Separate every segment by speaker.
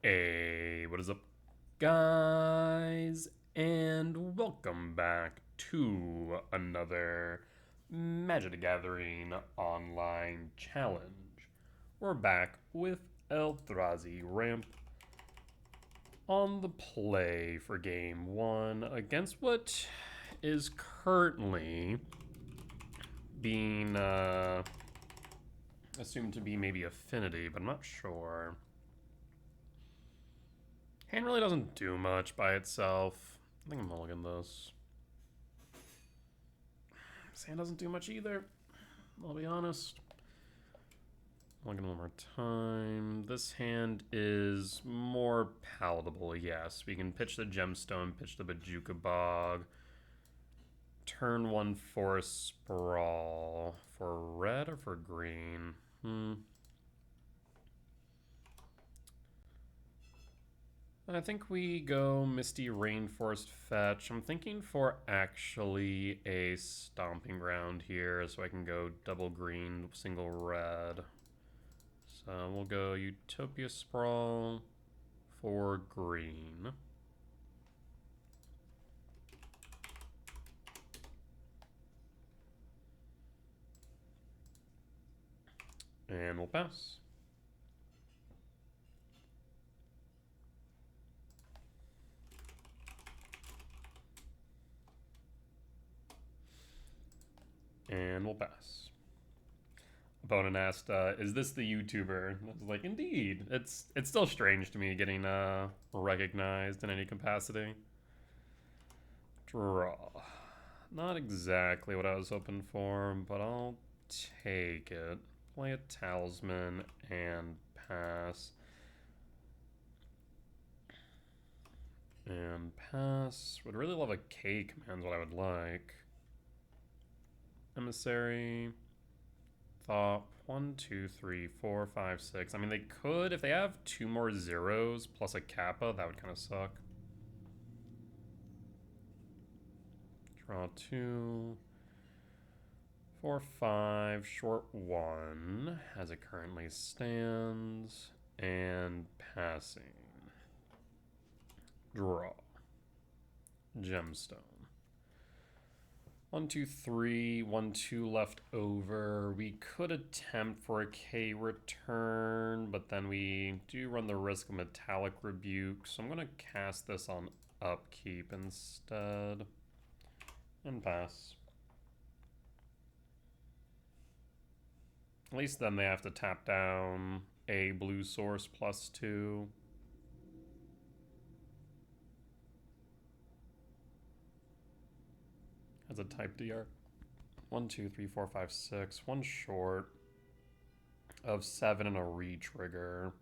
Speaker 1: Hey, what is up, guys? And welcome back to another Magic the Gathering online challenge. We're back with Eldrazi Ramp on the play for game one against what is currently being assumed to be maybe Affinity, but I'm not sure. Hand really doesn't do much by itself. I think I'm mulligan this. This hand doesn't do much either. I'll be honest. Mulligan one more time. This hand is more palatable, yes. We can pitch the Gemstone, pitch the Bajuka Bog. Turn one for a Sprawl. For red or for green? I think we go Misty Rainforest Fetch. I'm thinking for actually a Stomping Ground here, so I can go double green, single red. So we'll go Utopia Sprawl for green. And we'll pass. And we'll pass. Opponent asked, is this the YouTuber? I was like, indeed. It's still strange to me getting recognized in any capacity. Draw. Not exactly what I was hoping for, but I'll take it. Play a Talisman and pass. And pass. Would really love a K command, what I would like. Emissary. Thought. 1, 2, 3, 4, 5, 6. I mean, they could, if they have 2 more zeros plus a Kappa, that would kind of suck. Draw 2. 4, 5, short 1, as it currently stands, and passing. Draw. Gemstone. 1, 2, 3, 1, 2 left over. We could attempt for a K return, but then we do run the risk of Metallic Rebuke, so I'm going to cast this on upkeep instead. And pass. At least then they have to tap down a blue source +2. As a type DR. 1, 2, 3, 4, 5, 6. One short of 7 and a re-trigger.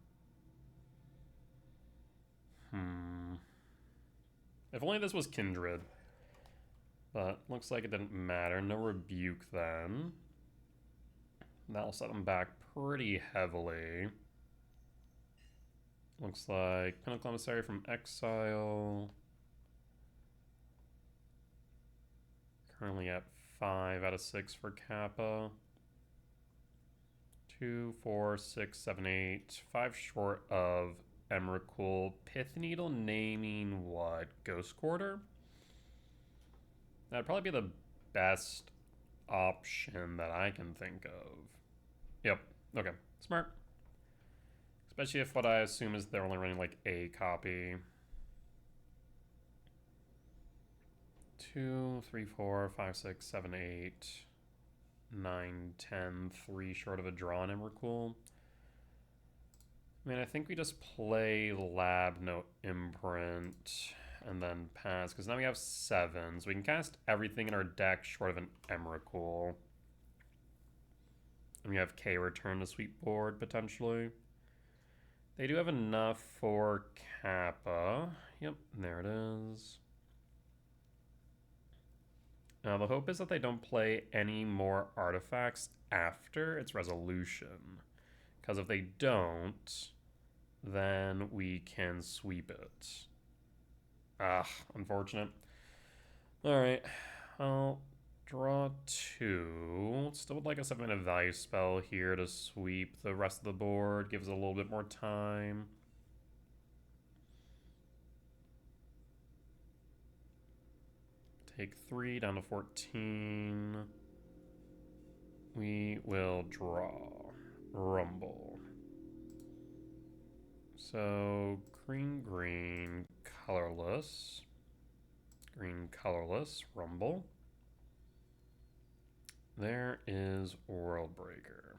Speaker 1: If only this was Kindred. But looks like it didn't matter. No rebuke then. That'll set them back pretty heavily. Looks like Pinnacle Emissary from Exile. Currently at 5 out of 6 for Kappa. 2, 4, 6, 7, 8. 5 short of Emrakul. Pith Needle naming what? Ghost Quarter? That'd probably be the best option that I can think of. Yep. Okay. Smart. Especially if what I assume is they're only running like a copy. 2, 3, 4, 5, 6, 7, 8, 9, 10, 3 short of a draw on Emrakul. I mean, I think we just play Lab, no Imprint, and then pass, because now we have 7, so we can cast everything in our deck short of an Emrakul. And we have K return to sweep board, potentially. They do have enough for Kappa. Yep, there it is. Now, the hope is that they don't play any more artifacts after its resolution. Because if they don't, then we can sweep it. Ah, unfortunate. Alright, I'll draw 2. Still would like a 7-mana value spell here to sweep the rest of the board. Gives it a little bit more time. Take 3 down to 14. We will draw. Rumble. So green, green, colorless. Green, colorless, Rumble. There is World Breaker.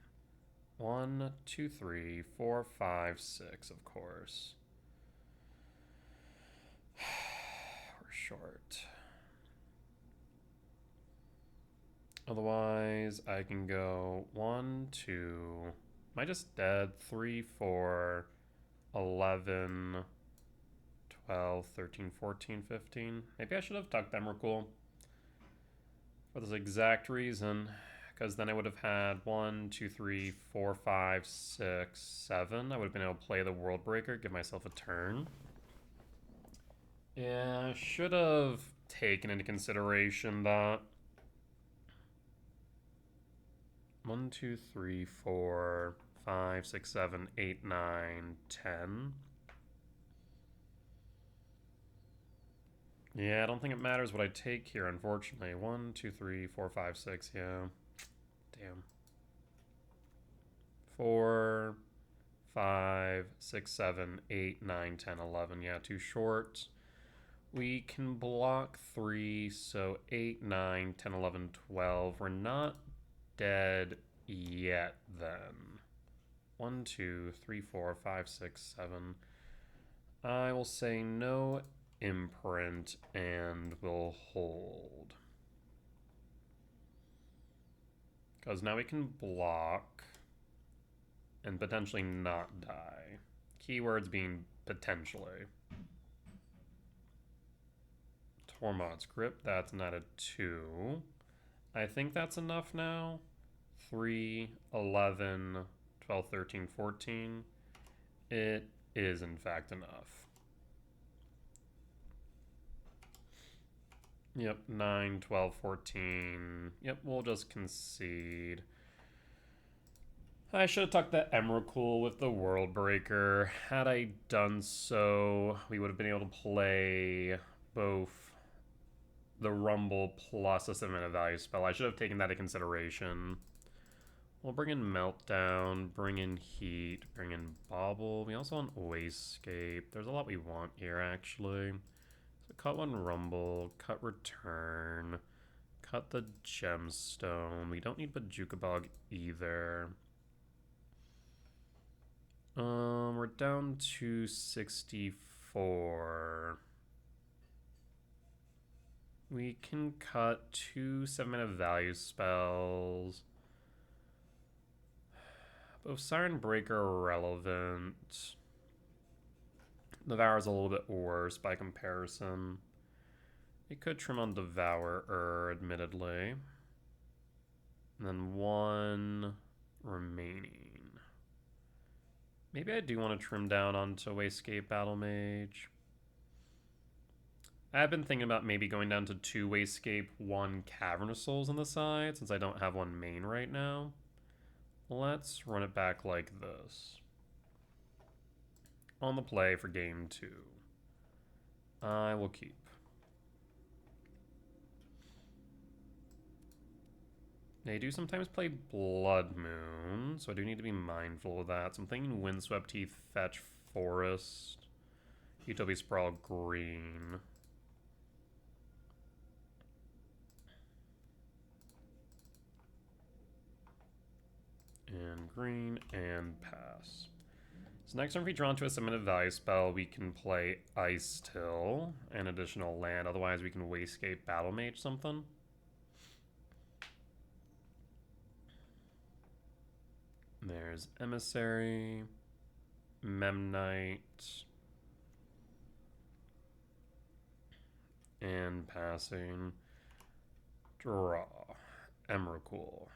Speaker 1: 1, 2, 3, 4, 5, 6, of course. We're short. Otherwise, I can go 1, 2. Am I just dead? 3, 4, 11, 12, 13, 14, 15. Maybe I should have tucked Emrakul for this exact reason. Because then I would have had 1, 2, 3, 4, 5, 6, 7. I would have been able to play the World Breaker, give myself a turn. Yeah, I should have taken into consideration that. 1, 2, 3, 4, 5, 6, 7, 8, 9, 10. Yeah, I don't think it matters what I take here, unfortunately. 1, 2, 3, 4, 5, 6, yeah. Damn. 4, 5, 6, 7, 8, 9, 10, 11. Yeah, too short. We can block 3, so 8, 9, 10, 11, 12. We're not dead yet then. 1, 2, 3, 4, 5, 6, 7. I will say no imprint and will hold. Because now we can block and potentially not die. Keywords being potentially. Tormod's Grip, that's not a 2. I think that's enough now. 3, 11, 12, 13, 14. It is in fact enough. Yep, 9, 12, 14. Yep, we'll just concede. I should have tucked that Emrakul with the World Breaker. Had I done so, we would have been able to play both the Rumble plus a 7-mana value spell. I should have taken that into consideration. We'll bring in Meltdown, bring in Heat, bring in Bobble. We also want Wayscape. There's a lot we want here, actually. So cut one Rumble, cut Return, cut the Gemstone. We don't need Bajukabog either. We're down to 64. We can cut 2 7-mana value spells. Both Siren Breaker are relevant. Devour's a little bit worse by comparison. We could trim on Devourer, admittedly. And then 1 remaining. Maybe I do want to trim down onto Wayscape Battle Mage. I've been thinking about maybe going down to 2 Wayscape, 1 Cavernous Souls on the side, since I don't have one main right now. Let's run it back like this. On the play for game 2. I will keep. They do sometimes play Blood Moon, so I do need to be mindful of that. So I'm thinking Windswept Heath, Fetch, Forest, Utopia Sprawl, Green. And green, and pass. So next time if we draw into a 7-mana value spell, we can play Ice Till, an additional land. Otherwise we can Wayscape Battle Mage something. There's Emissary, Memnite, and passing. Draw. Emrakul.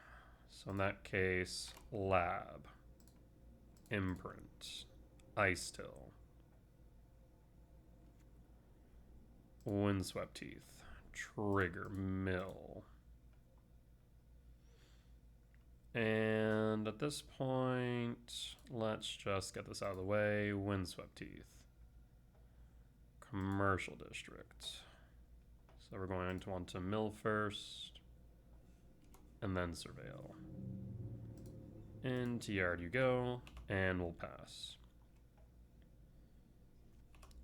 Speaker 1: So in that case, Lab, Imprint, Ice Till, Windswept Teeth, Trigger, Mill. And at this point, let's just get this out of the way. Windswept Teeth, Commercial District, So we're going to want to mill first, and then surveil. Into yard you go, and we'll pass.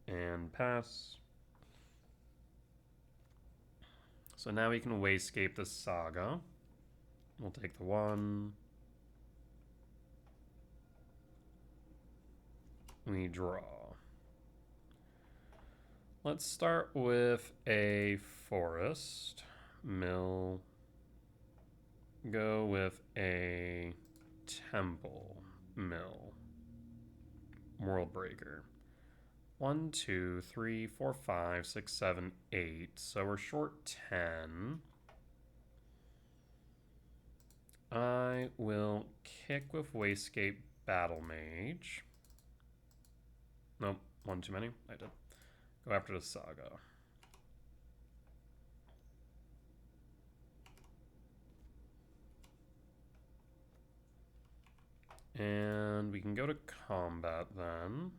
Speaker 1: And pass. So now we can wayscape the Saga. We'll take the 1. We draw. Let's start with a forest. Mill. Go with a temple. Mill. World Breaker. 1, 2, 3, 4, 5, 6, 7, 8. So we're short 10. I will kick with Wayscape Battle Mage. Nope, 1 too many. I did. Go after the Saga. And we can go to combat then.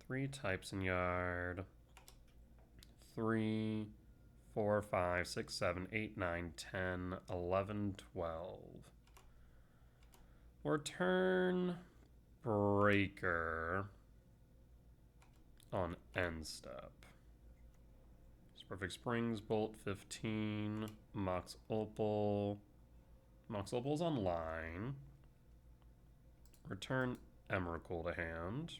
Speaker 1: 3 types in yard. 3, 4, 5, 6, 7, 8, 9, 10, 11, 12. Return Breaker on end step. Perfect Springs, Bolt 15, Mox Opal. Mox Opal's online. Return Emrakul to hand.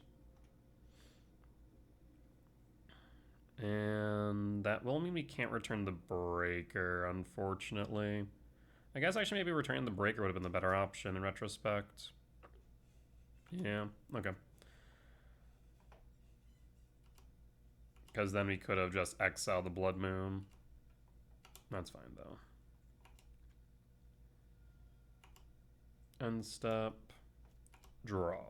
Speaker 1: And that will mean we can't return the Breaker, unfortunately. I guess actually maybe returning the Breaker would have been the better option in retrospect. Yeah, okay. Because then we could have just exiled the Blood Moon. That's fine, though. End step. Draw.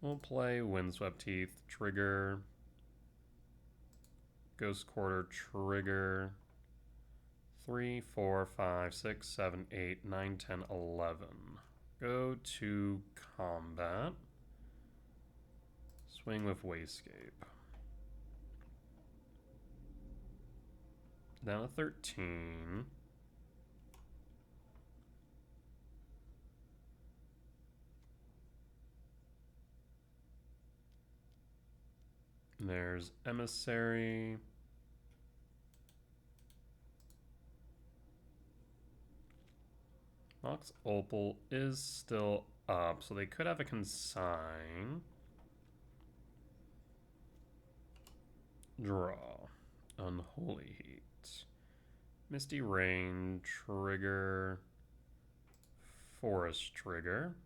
Speaker 1: We'll play Windswept Teeth, trigger. Ghost Quarter, trigger. 3, 4, 5, 6, 7, 8, 9, 10, 11. Go to combat. Swing with Wayscape. Down to 13. There's Emissary. Mox Opal is still up, so they could have a consign. Draw. Unholy Heat. Misty Rain, trigger. Forest trigger.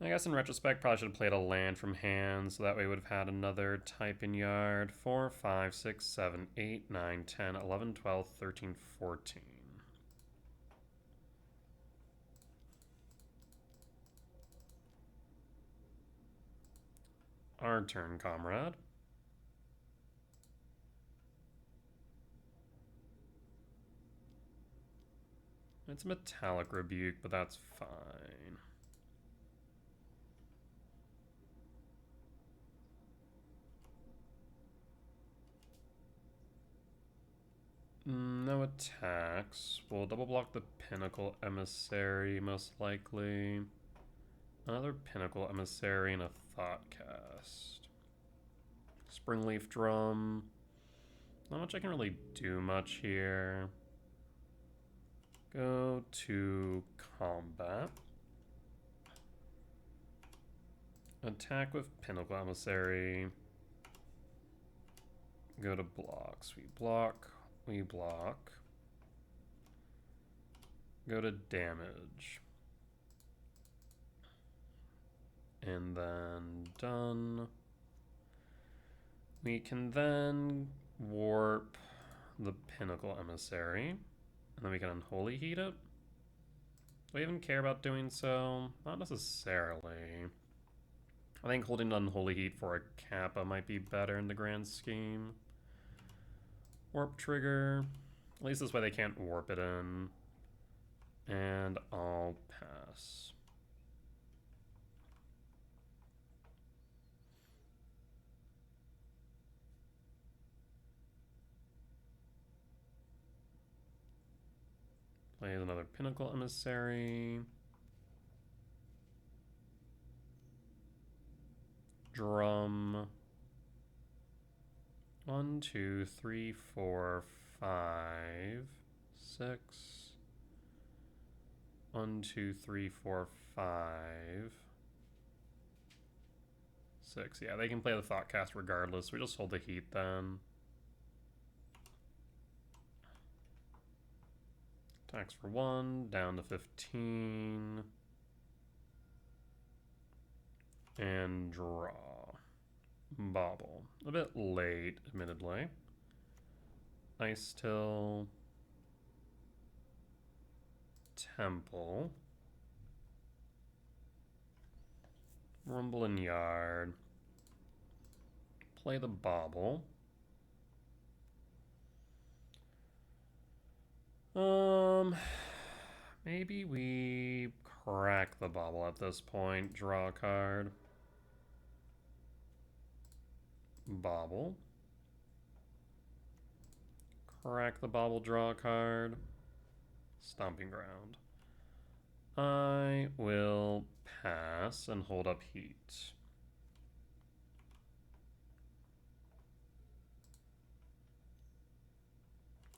Speaker 1: I guess in retrospect, probably should have played a land from hand, so that way we would have had another type in yard. 4, 5, 6, 7, 8, 9, 10, 11, 12, 13, 14. Our turn, comrade. It's a Metallic Rebuke, but that's fine. No attacks. We'll double block the Pinnacle Emissary, most likely. Another Pinnacle Emissary and a Thoughtcast. Springleaf Drum. Not much I can really do much here. Go to combat. Attack with Pinnacle Emissary. Go to blocks. We block. We block. Go to damage. And then done. We can then warp the Pinnacle Emissary. And then we can Unholy Heat it. Do we even care about doing so? Not necessarily. I think holding Unholy Heat for a Kappa might be better in the grand scheme. Warp trigger. At least this way they can't warp it in. And I'll pass. Plays another Pinnacle Emissary. Drum. 1, 2, 3, 4, 5, 6. 1, 2, 3, 4, 5, 6. Yeah, they can play the Thoughtcast regardless. We just hold the heat then. Attacks for 1, down to 15. And draw. Bobble. A bit late, admittedly. Ice Till. Temple. Rumble and Yard. Play the Bobble. Maybe we crack the Bobble at this point. Draw a card. Bobble. Crack the Bobble, draw a card. Stomping Ground. I will pass and hold up heat.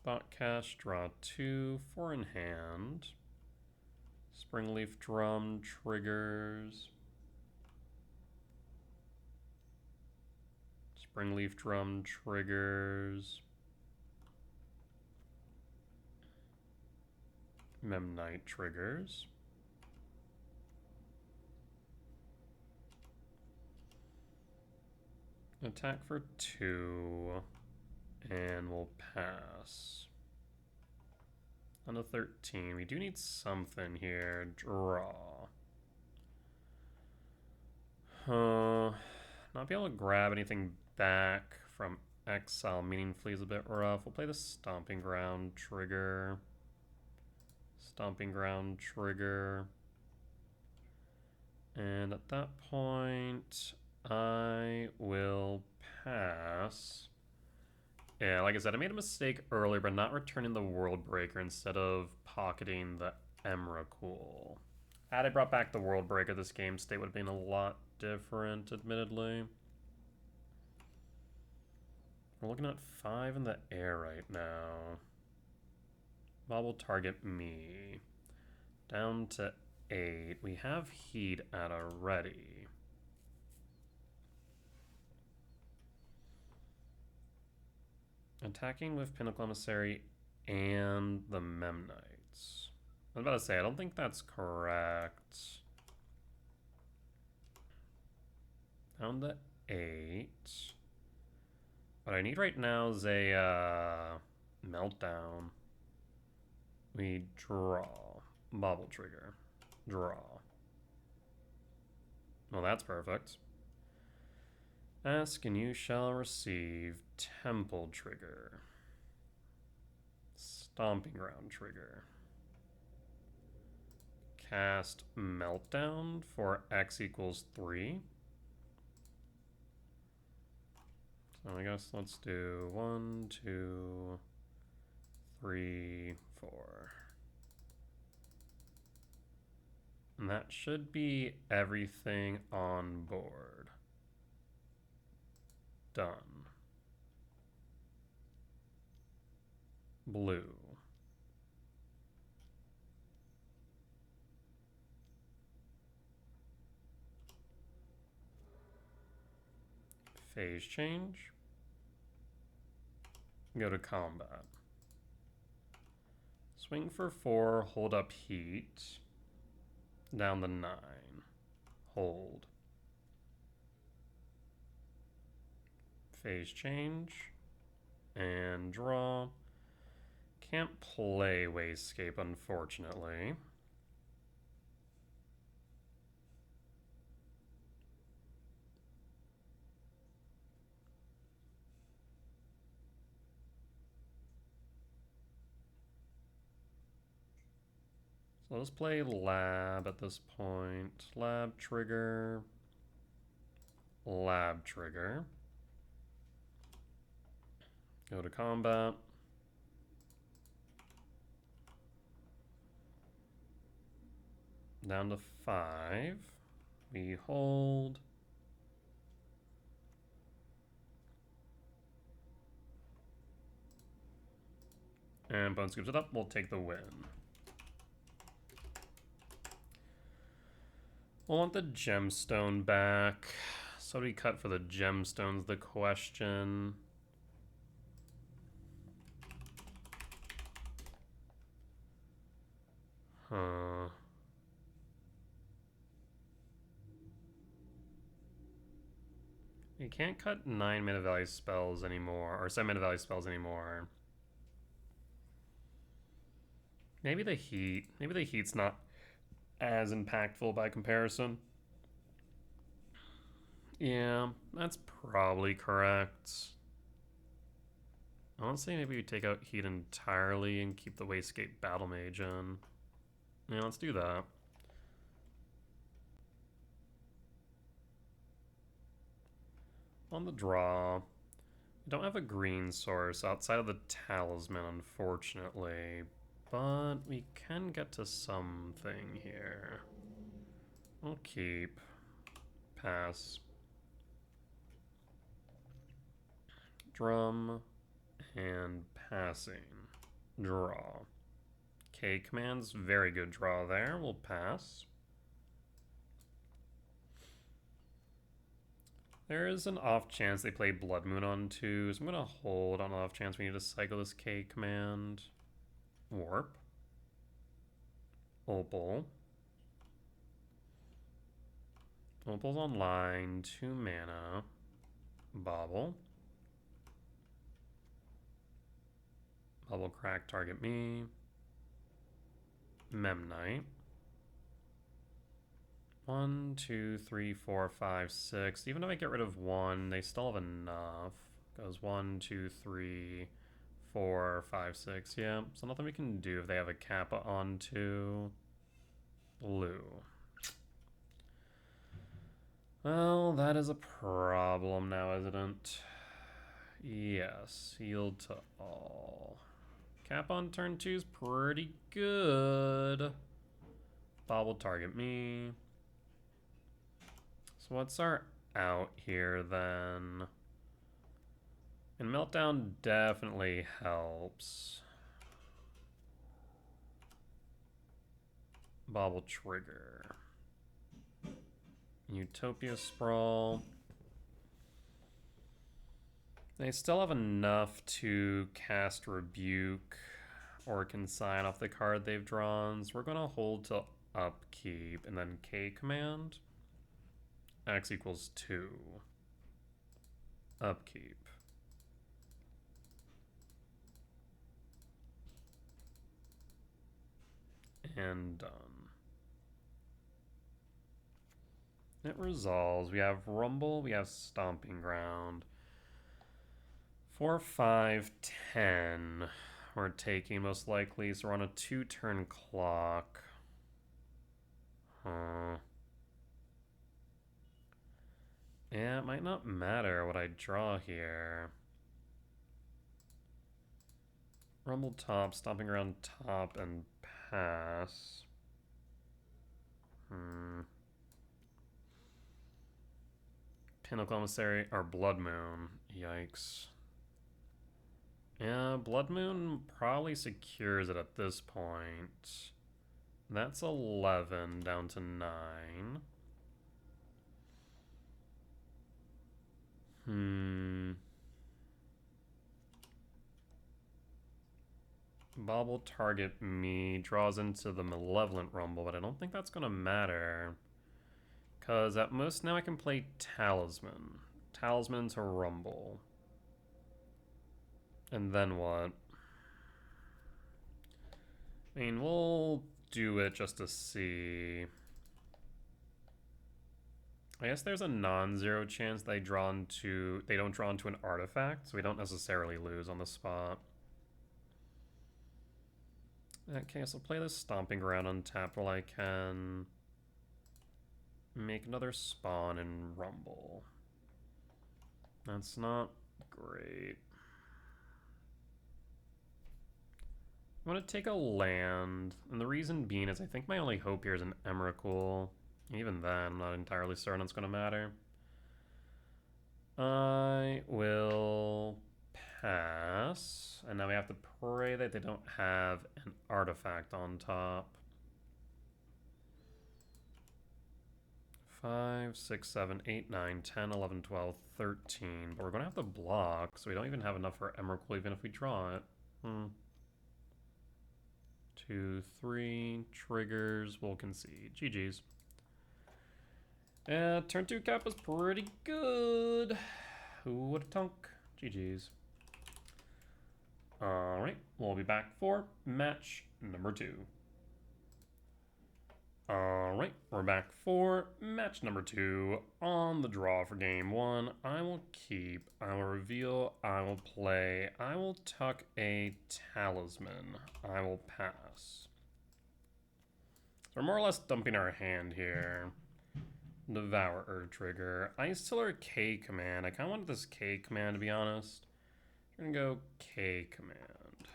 Speaker 1: Thoughtcast, draw 2, 4 in hand. Springleaf Drum triggers. Springleaf Drum triggers. Memnite triggers. Attack for 2. And we'll pass. On a 13. We do need something here. Draw. Not be able to grab anything back from exile meaningfully is a bit rough. We'll play the Stomping Ground trigger. Stomping Ground trigger. And at that point, I will pass. Yeah, like I said, I made a mistake earlier by not returning the World Breaker instead of pocketing the Emrakul. Had I brought back the World Breaker, this game state would have been a lot different, admittedly. We're looking at 5 in the air right now. Bob will target me. Down to 8. We have heat at a ready. Attacking with Pinnacle Emissary and the Memnites. I was about to say, I don't think that's correct. Down to 8. What I need right now is a Meltdown. We draw. Bobble trigger. Draw. Well, that's perfect. Ask and you shall receive. Temple trigger. Stomping Ground trigger. Cast Meltdown for X equals 3. So I guess let's do 1, 2, 3, 4. And that should be everything on board. Done. Blue. Phase change. Go to combat. Swing for 4, hold up heat. Down the 9. Hold. Phase change. And draw. Can't play Wayscape, unfortunately. So let's play Lab at this point. Lab trigger. Lab trigger. Go to combat. Down to 5. We hold. And Bone scoops it up. We'll take the win. We'll want the gemstone back. So what do we cut for the gemstones? The question. Huh. You can't cut 9 mana value spells anymore, or 7 mana value spells anymore. Maybe the heat. Maybe the heat's not as impactful by comparison. Yeah, that's probably correct. Honestly, maybe we take out heat entirely and keep the Wastegate Battle Mage in. Yeah, let's do that. On the draw, we don't have a green source outside of the Talisman, unfortunately, but we can get to something here. We'll keep. Pass. Drum and passing. Draw. K commands, very good draw there. We'll pass. There is an off chance they play Blood Moon on 2, so I'm going to hold on an off chance we need to cycle this K command. Warp. Opal. Opal's online, 2 mana. Bobble. Bubble Crack, target me. Memnite. 1, 2, 3, 4, 5, 6. Even if I get rid of 1, they still have enough. Goes 1, 2, 3, 4, 5, 6. Yeah, so nothing we can do if they have a Kappa on 2. Blue. Well, that is a problem now, isn't it? Yes, yield to all. Cap on turn 2 is pretty good. Bob will target me. So what's our out here then? And Meltdown definitely helps. Bob will trigger. Utopia Sprawl. They still have enough to cast Rebuke or Consign off the card they've drawn. So we're going to hold till upkeep and then K command. X equals 2. Upkeep. And done. It resolves. We have Rumble, we have Stomping Ground. 4, 5, 10. We're taking most likely, so we're on a 2-turn clock. Yeah, it might not matter what I draw here. Rumble top, Stomping Ground top, and pass. Pinnacle Emissary, or Blood Moon. Yikes. Yeah, Blood Moon probably secures it at this point. That's 11 down to 9. Bob will target me, draws into the Malevolent Rumble, but I don't think that's going to matter. Because at most now I can play Talisman. Talisman to Rumble. And then what? I mean, we'll do it just to see. I guess there's a non-zero chance they don't draw into an artifact, so we don't necessarily lose on the spot. Okay, so I'll play this Stomping Ground untapped while I can make another spawn and Rumble. That's not great. I'm going to take a land, and the reason being is I think my only hope here is an Emrakul. Even then, I'm not entirely certain it's going to matter. I will pass, and now we have to pray that they don't have an artifact on top. 5, 6, 7, 8, 9, 10, 11, 12, 13. But we're going to have to block, so we don't even have enough for Emrakul even if we draw it. 2, 3, triggers, we'll concede. GG's. Turn 2 cap is pretty good. Who would have tunk? GG's. Alright, we'll be back for match number 2. Alright, we're back for match number 2 on the draw for game 1. I will keep, I will reveal, I will play, I will tuck a talisman, I will pass. So we're more or less dumping our hand here. Devourer trigger. Ice Tiller K command. I kind of wanted this K command to be honest. We're gonna go K command.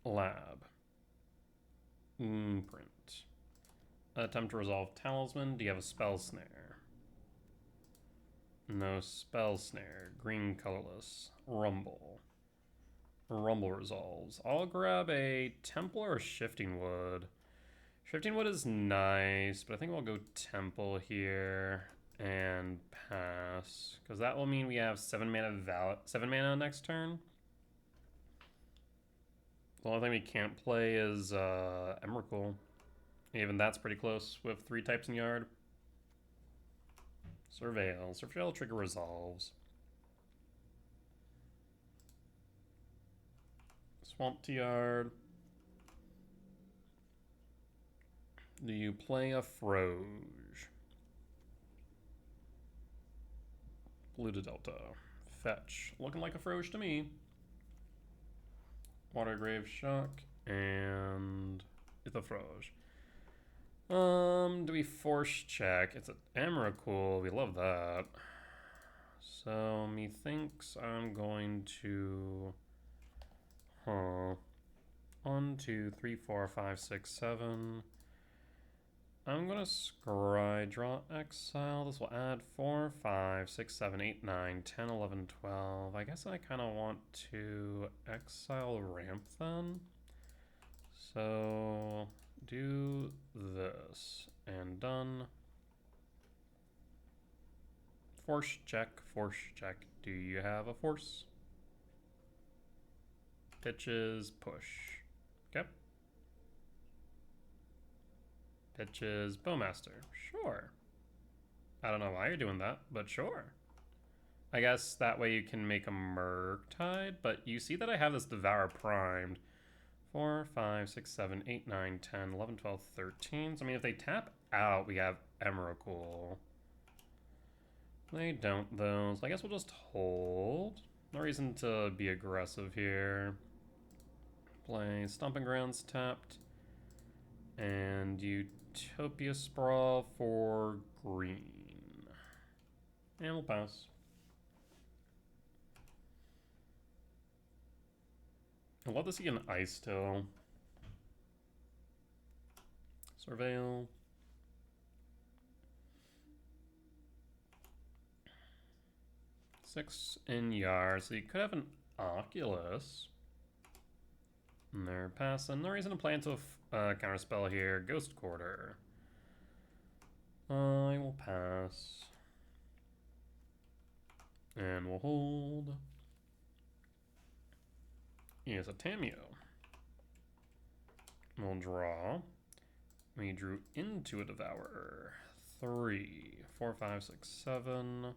Speaker 1: Lab. Print. Attempt to resolve talisman. Do you have a spell snare? No spell snare. Green colorless. Rumble. Rumble resolves. I'll grab a Temple or Shifting Wood. Shifting Wood is nice, but I think we'll go Temple here and pass. Because that will mean we have 7 mana next turn. The only thing we can't play is Emrakul. Even that's pretty close with 3 types in yard. Surveil. Surveil trigger resolves. Swamp to yard. Do you play a Froge? Blue to Delta. Fetch. Looking like a Froge to me. Watergrave Shock. And it's a Froge. Do we force check? It's an Emrakul. We love that. So methinks I'm going to 1, 2, 3, 4, 5, 6, 7. I'm gonna scry, draw, exile. This will add 4, 5, 6, 7, 8, 9, 10, 11, 12. I guess I kind of want to exile ramp then. So do this and done. Force check, force check. Do you have a force? Pitches, push. Okay. Pitches, Bowmaster. Sure. I don't know why you're doing that, but sure. I guess that way you can make a Murktide, but you see that I have this Devour primed. 4, 5, 6, 7, 8, 9, 10, 11, 12, 13. So I mean, if they tap out, we have Emrakul. They don't though, so I guess we'll just hold. No reason to be aggressive here. Play Stomping Grounds tapped. And Utopia Sprawl for green. And we'll pass. I'd love to see an Ice Till. Surveil. Six in yard, so you could have an Oculus. And they're passing. No reason to play into a counterspell here. Ghost Quarter. I will pass. And we'll hold. Yes, a Tamiyo. We'll draw. We drew into a Devourer. 3, 4, 5, 6, 7.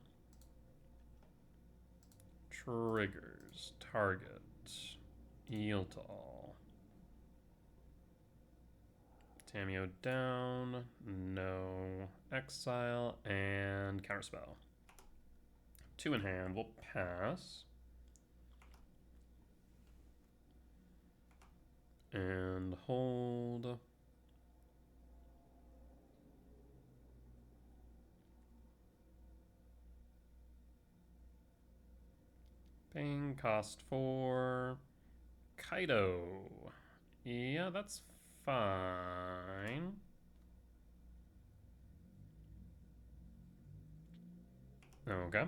Speaker 1: Triggers. Target. Yiltal. Tamiyo down. No. Exile. And counterspell. 2 in hand. We'll pass. And hold. Paying cost 4. Kaido. Yeah, that's fine. Okay.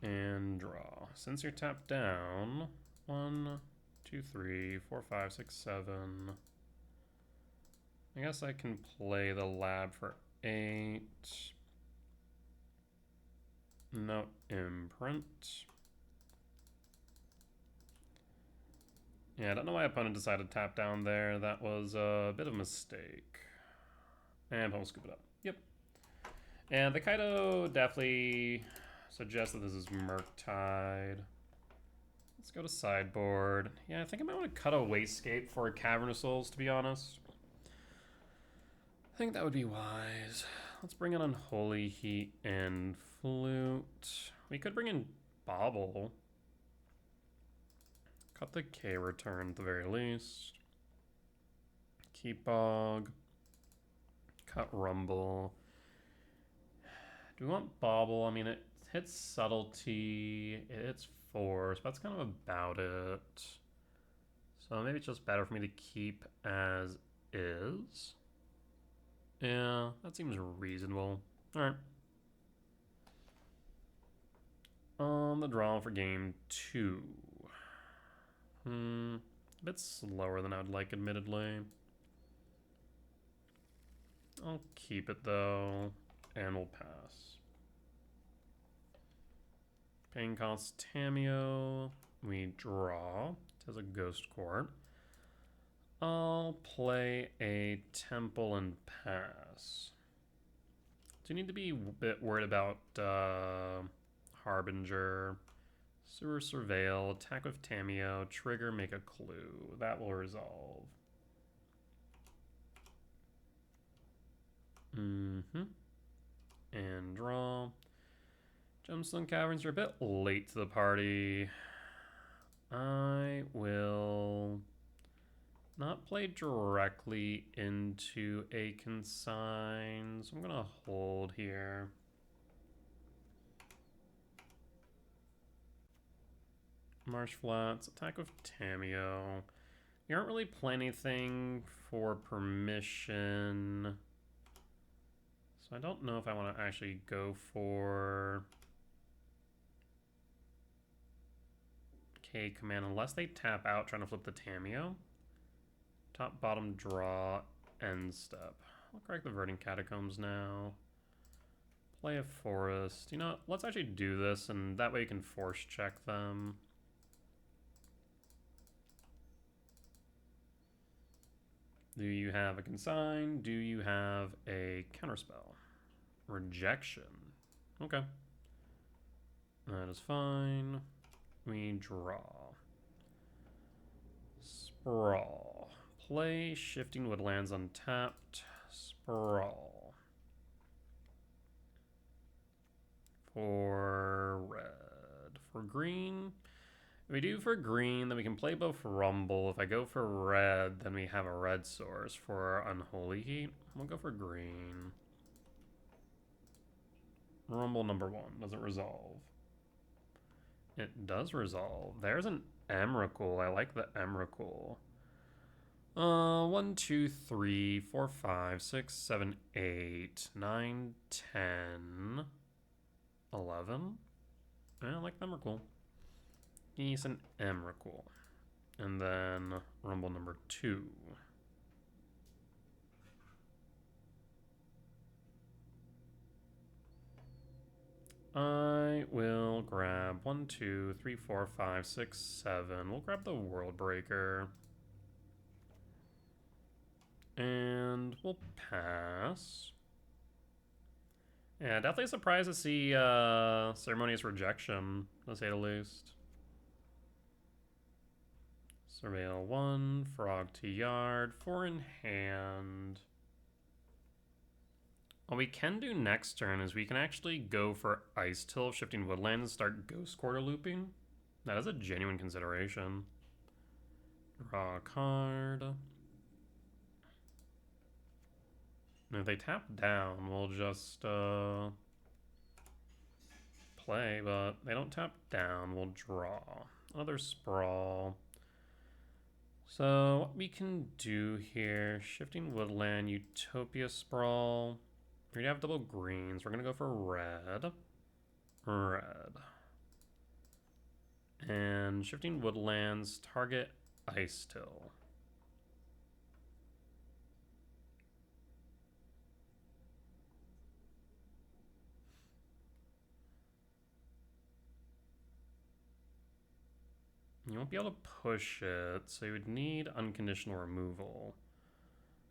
Speaker 1: And draw. Since you're tapped down, 1, 2, 3, 4, 5, 6, 7. I guess I can play the lab for 8. No imprint. Yeah, I don't know why opponent decided to tap down there. That was a bit of a mistake. And I'll scoop it up. Yep. And the Kaido definitely suggests that this is Murktide. Let's go to sideboard. Yeah, I think I might want to cut a Wastegate for Cavernous Souls, to be honest. I think that would be wise. Let's bring in Unholy Heat and Flute. We could bring in Bobble. Cut the K return at the very least. Keep Bog. Cut Rumble. Do we want Bobble? I mean, it hits Subtlety. It hits Force. But that's kind of about it. So maybe it's just better for me to keep as is. Yeah, that seems reasonable. Alright. On the draw for game 2. A bit slower than I would like, admittedly. I'll keep it, though, and we'll pass. Paying cost Tameo. We draw. It has a Ghost Court. I'll play a Temple and pass. Do you need to be a bit worried about Harbinger? Sewer Surveil, attack with Tameo, trigger, make a clue. That will resolve. And draw. Gemstone Caverns are a bit late to the party. I will not play directly into a consign, so I'm gonna hold here. Marsh Flats, attack with Tameo. You aren't really playing anything for permission, so I don't know if I want to actually go for K command unless they tap out trying to flip the Tameo. Top, bottom, draw, end step. I'll correct the Verdant Catacombs now. Play a forest. You know what? Let's actually do this, and that way you can force check them. Do you have a consign? Do you have a counterspell? Rejection. Okay. That is fine. We draw. Sprawl. Play Shifting Woodlands untapped. Sprawl. For red. For green. If we do for green, then we can play both Rumble. If I go for red, then we have a red source for Unholy Heat. We'll go for green. Rumble number 1. Does it resolve? It does resolve. There's an Emrakul. I like the Emrakul. 1, 2, 3, 4, 5, 6, 7, 8, 9, 10, 11. I like the Emrakul. He's an Emrakul. And then Rumble number 2. I will grab 1, 2, 3, 4, 5, 6, 7. We'll grab the World Breaker. And we'll pass. Yeah, definitely surprised to see Ceremonious Rejection, to say the least. Surveil 1, Frog to Yard, 4 in hand. What we can do next turn is we can actually go for Ice Till, Shifting Woodlands, and start Ghost Quarter looping. That is a genuine consideration. Draw a card. And if they tap down, we'll just play, but they don't tap down. We'll draw. Another Sprawl. So what we can do here, Shifting Woodland, Utopia Sprawl. We have double greens. We're going to go for red. Red. And Shifting Woodlands, target Ice Till. You won't be able to push it, so you would need unconditional removal.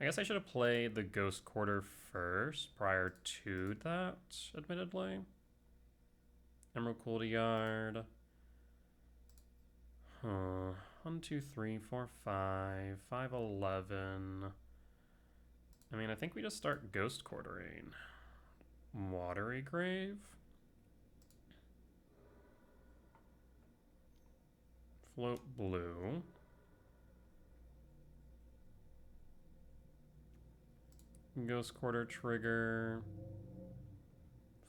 Speaker 1: I guess I should have played the Ghost Quarter first, prior to that, admittedly. Emerald Courtyard. Huh. 1, 2, 3, 4, 5, 5, 11. I mean, I think we just start Ghost Quartering. Watery Grave. Float blue. Ghost Quarter trigger.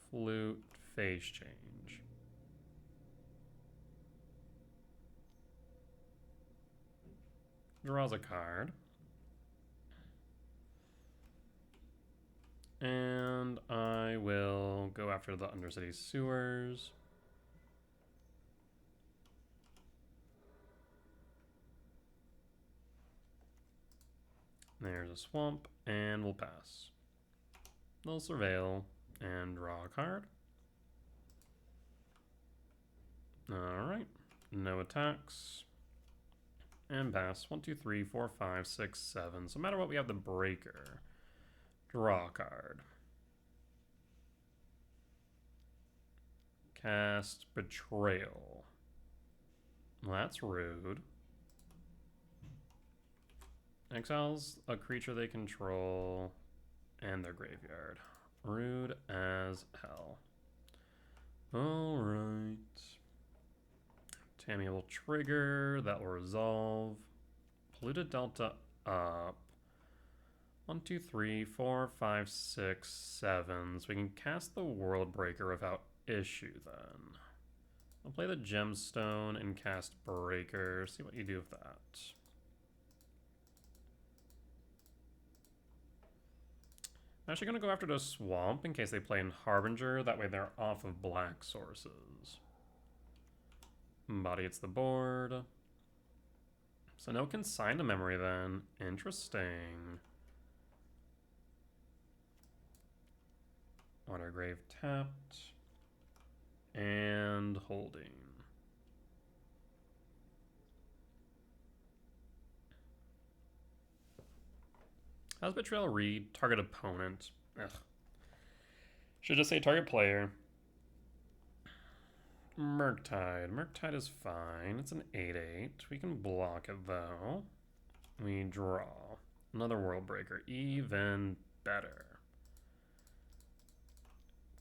Speaker 1: Flute, phase change. Draws a card. And I will go after the Undercity Sewers. There's a swamp, and we'll pass. They'll surveil and draw a card. Alright, no attacks. And pass. 1, 2, 3, 4, 5, 6, 7. So no matter what, we have the breaker. Draw a card. Cast Betrayal. Well, that's rude. Exiles a creature they control and their graveyard. Rude as hell. Alright. Tammy will trigger. That will resolve. Polluted Delta up. 1, 2, 3, 4, 5, 6, 7. So we can cast the World Breaker without issue then. I'll play the Gemstone and cast Breaker. See what you do with that. I'm actually going to go after the Swamp in case they play in Harbinger. That way they're off of black sources. Body hits the board. So no Consign to Memory then. Interesting. Watergrave tapped. And holding. How's Betrayal read? Target opponent. Ugh. Should just say target player. Murktide. Murktide is fine. It's an 8/8. We can block it though. We draw. Another World Breaker. Even better.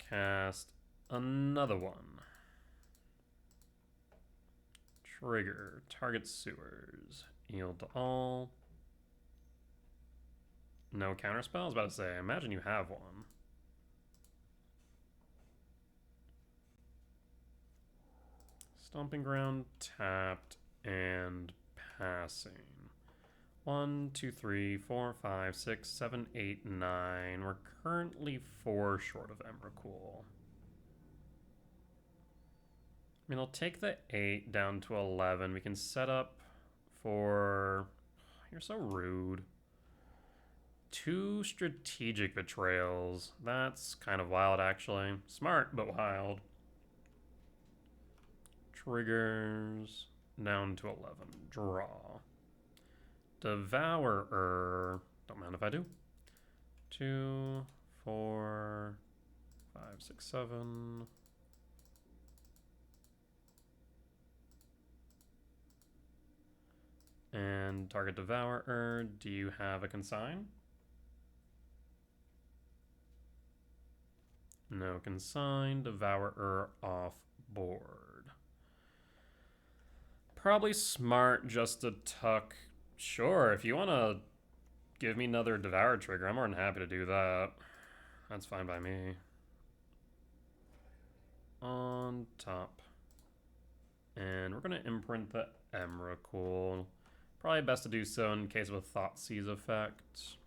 Speaker 1: Cast another one. Trigger. Target sewers. Yield to all. No counterspell? I was about to say, I imagine you have one. Stomping Ground tapped and passing. 1, 2, 3, 4, 5, 6, 7, 8, 9. We're currently 4 short of Emrakul. I mean, I'll take the 8 down to 11. We can set up for... You're so rude. 2 strategic betrayals. That's kind of wild, actually. Smart, but wild. Triggers. Down to 11. Draw. Devourer. Don't mind if I do. 2, 4, 5, 6, 7. And target Devourer. Do you have a consign? No consign. Devourer off board. Probably smart just to tuck. Sure, if you want to give me another Devour trigger, I'm more than happy to do that. That's fine by me. on top. And we're going to imprint the Emrakul. Probably best to do so in case of a Thoughtseize effect.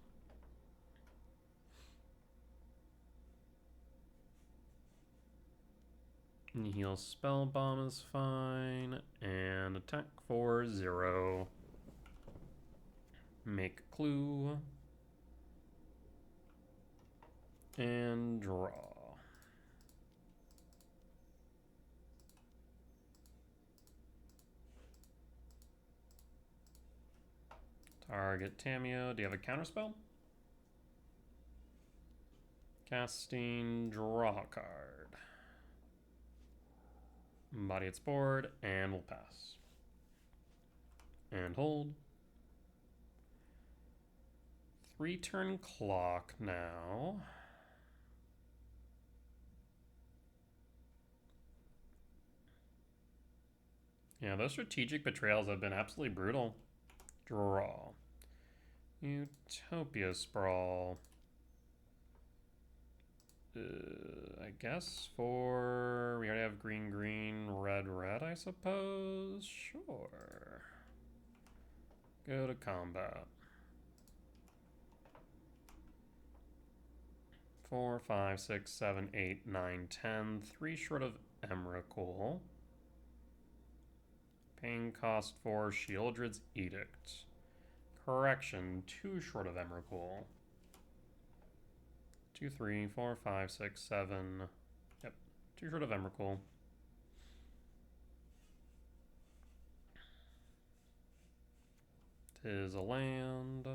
Speaker 1: Heal Spell Bomb is fine. And attack for 0. Make clue. And draw. Target Tameo. Do you have a counterspell? Casting, draw a card. Body its board, and we'll pass. And hold. 3-turn clock now. Yeah, those strategic betrayals have been absolutely brutal. Draw. Utopia Sprawl. I guess for... we already have green, green, red, red, I suppose? Sure. Go to combat. 4, 5, 6, 7, 8, 9, 10. 3 short of Emrakul. Paying cost for Sheoldred's Edict. Correction, 2 short of Emrakul. 2, 3, 4, 5, 6, 7. Yep, 2 short of Emrakul. Tis a land.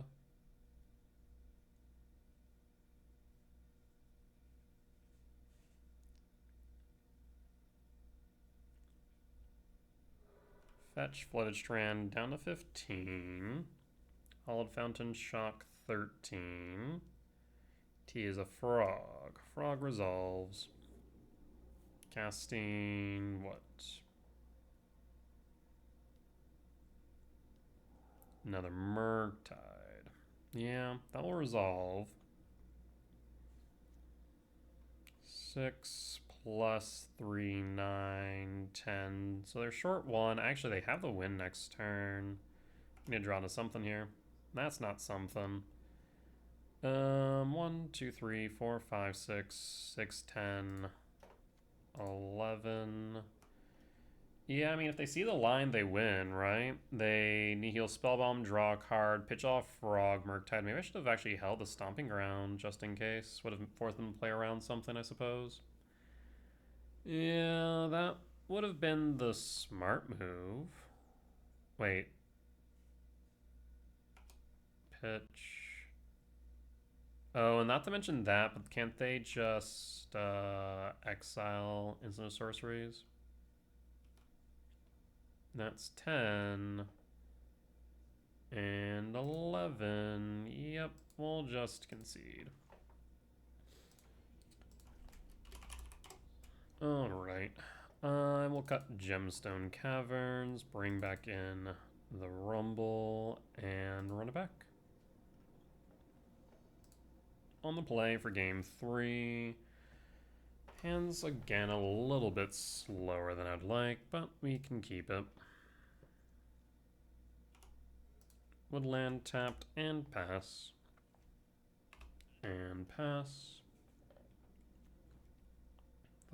Speaker 1: Fetch Flooded Strand down to 15. Hollowed Fountain Shock 13. T is a frog. Frog resolves. Casting what? Another Murktide. Yeah, that will resolve. 6 plus 3, 9, 10. So they're short 1. Actually, they have the win next turn. I need to draw to something here. That's not something. 1, 2, 3, 4, 5, 6, 6, 10, 11. Yeah, I mean, if they see the line, they win, right? They Nihil Spellbomb, draw a card, pitch off Frog, Murktide. Maybe I should have actually held the Stomping Ground just in case. Would have forced them to play around something, I suppose. Yeah, that would have been the smart move. Wait. Pitch. Oh, and not to mention that, but can't they just exile instant sorceries? That's 10. And 11. Yep, we'll just concede. Alright. We'll cut Gemstone Caverns, bring back in the Rumble, and run it back. On the play for game 3. Hands again a little bit slower than I'd like, but we can keep it. Woodland tapped and pass. And pass.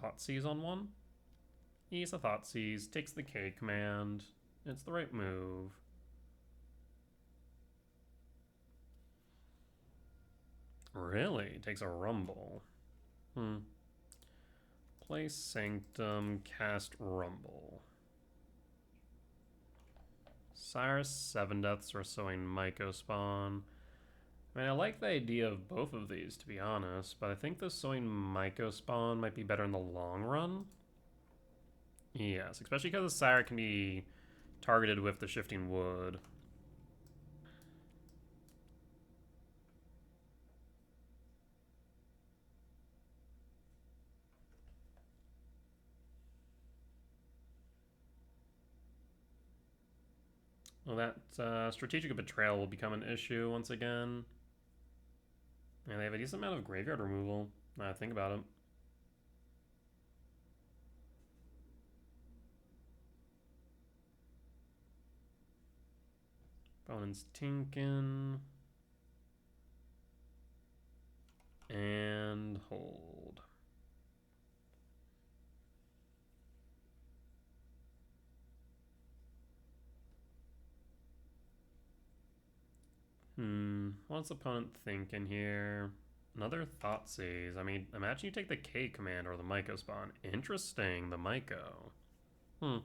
Speaker 1: Thoughtseize on 1. He's a Thoughtseize, takes the K command. It's the right move. Really? Takes a Rumble. Play Sanctum, cast Rumble. Cyrus 7 Deaths or Sowing Myco Spawn. I mean, I like the idea of both of these, to be honest, but I think the Sowing Myco Spawn might be better in the long run. Yes, especially because the Sire can be targeted with the Shifting Wood. Well, that Strategic Betrayal will become an issue once again. And they have a decent amount of graveyard removal, now I think about it. Opponent's tinkin. And hold. What's opponent thinking here? Another Thoughtseize. I mean, imagine you take the K command or the Myco spawn. Interesting, the Myco. I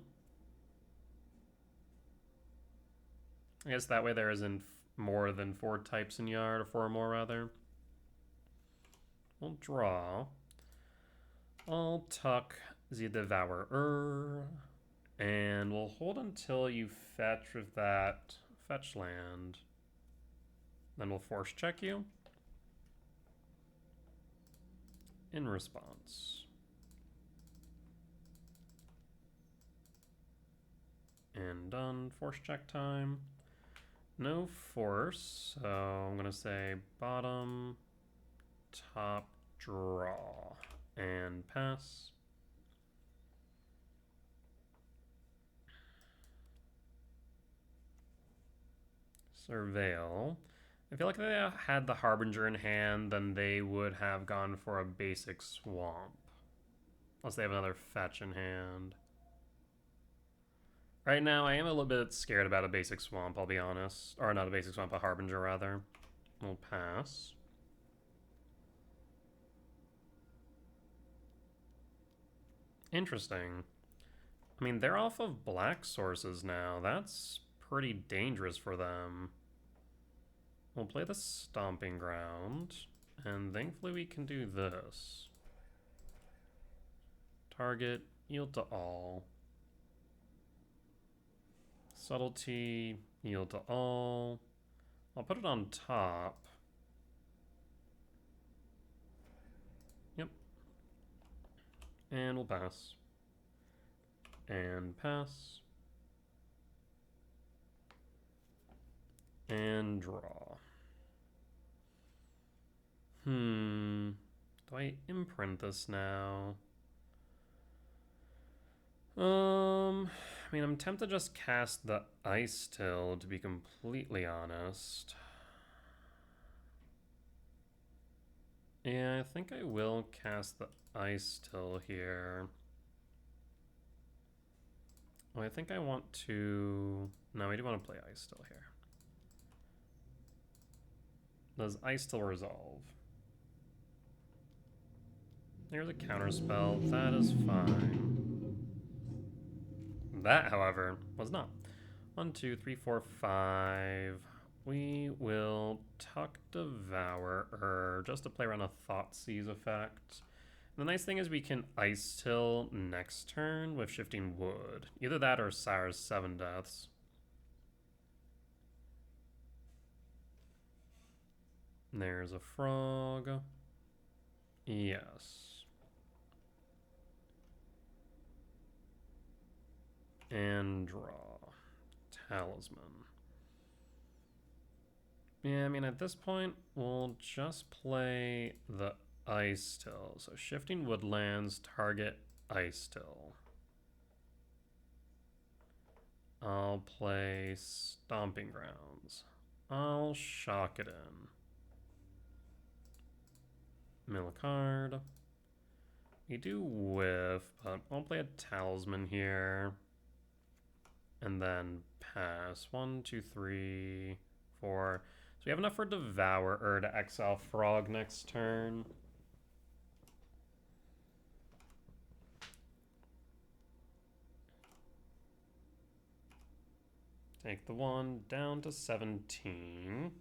Speaker 1: guess that way there isn't more than 4 types in Yard, or 4 or more rather. We'll draw. I'll tuck the Devourer. And we'll hold until you fetch with that fetch land. Then we'll force check you. In response. And done. Force check time. No force, so I'm gonna say bottom, top, draw, and pass. Surveil. I feel like if they had the Harbinger in hand, then they would have gone for a basic swamp. Unless they have another fetch in hand. Right now, I am a little bit scared about a basic swamp, I'll be honest. Or not a basic swamp, a Harbinger, rather. We'll pass. Interesting. I mean, they're off of black sources now. That's pretty dangerous for them. We'll play the Stomping Ground. And thankfully we can do this. Target, yield to all. Subtlety, yield to all. I'll put it on top. Yep. And we'll pass. And pass. And draw. Do I imprint this now? I mean, I'm tempted to just cast the Ice Till, to be completely honest. Yeah, I think I will cast the Ice Till here. Oh, I think I want to... No, I do want to play Ice Till here. Does Ice Till resolve? There's a counterspell. That is fine. That, however, was not. 1, 2, 3, 4, 5. We will tuck Devourer just to play around a Thoughtseize effect. The nice thing is we can Ice Till next turn with Shifting Wood. Either that or Sire's 7 Deaths. There's a frog. Yes. And draw. Talisman. Yeah, I mean, at this point, we'll just play the Ice Till. So Shifting Woodlands, target Ice Till. I'll play Stomping Grounds. I'll shock it in. Mill a card. We do whiff, but I'll play a Talisman here. And then pass. 1, 2, 3, 4. So we have enough for Devourer to exile Frog next turn. Take the 1 down to 17.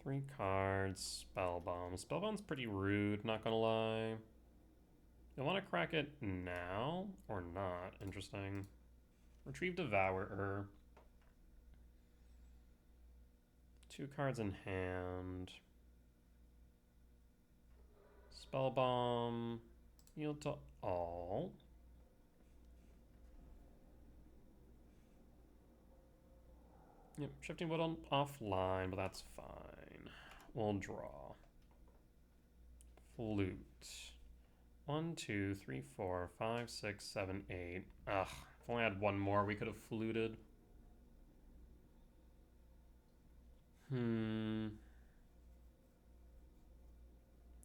Speaker 1: 3 cards. Spellbomb. Spellbomb's pretty rude, not gonna lie. You'll want to crack it now or not. Interesting. Retrieve Devourer. 2 cards in hand. Spellbomb. Yield to all. Yep, Shifting Wood on offline, but that's fine. We'll draw. Flute. 1, 2, 3, 4, 5, 6, 7, 8. Ugh, If only I had one more, we could have fluted.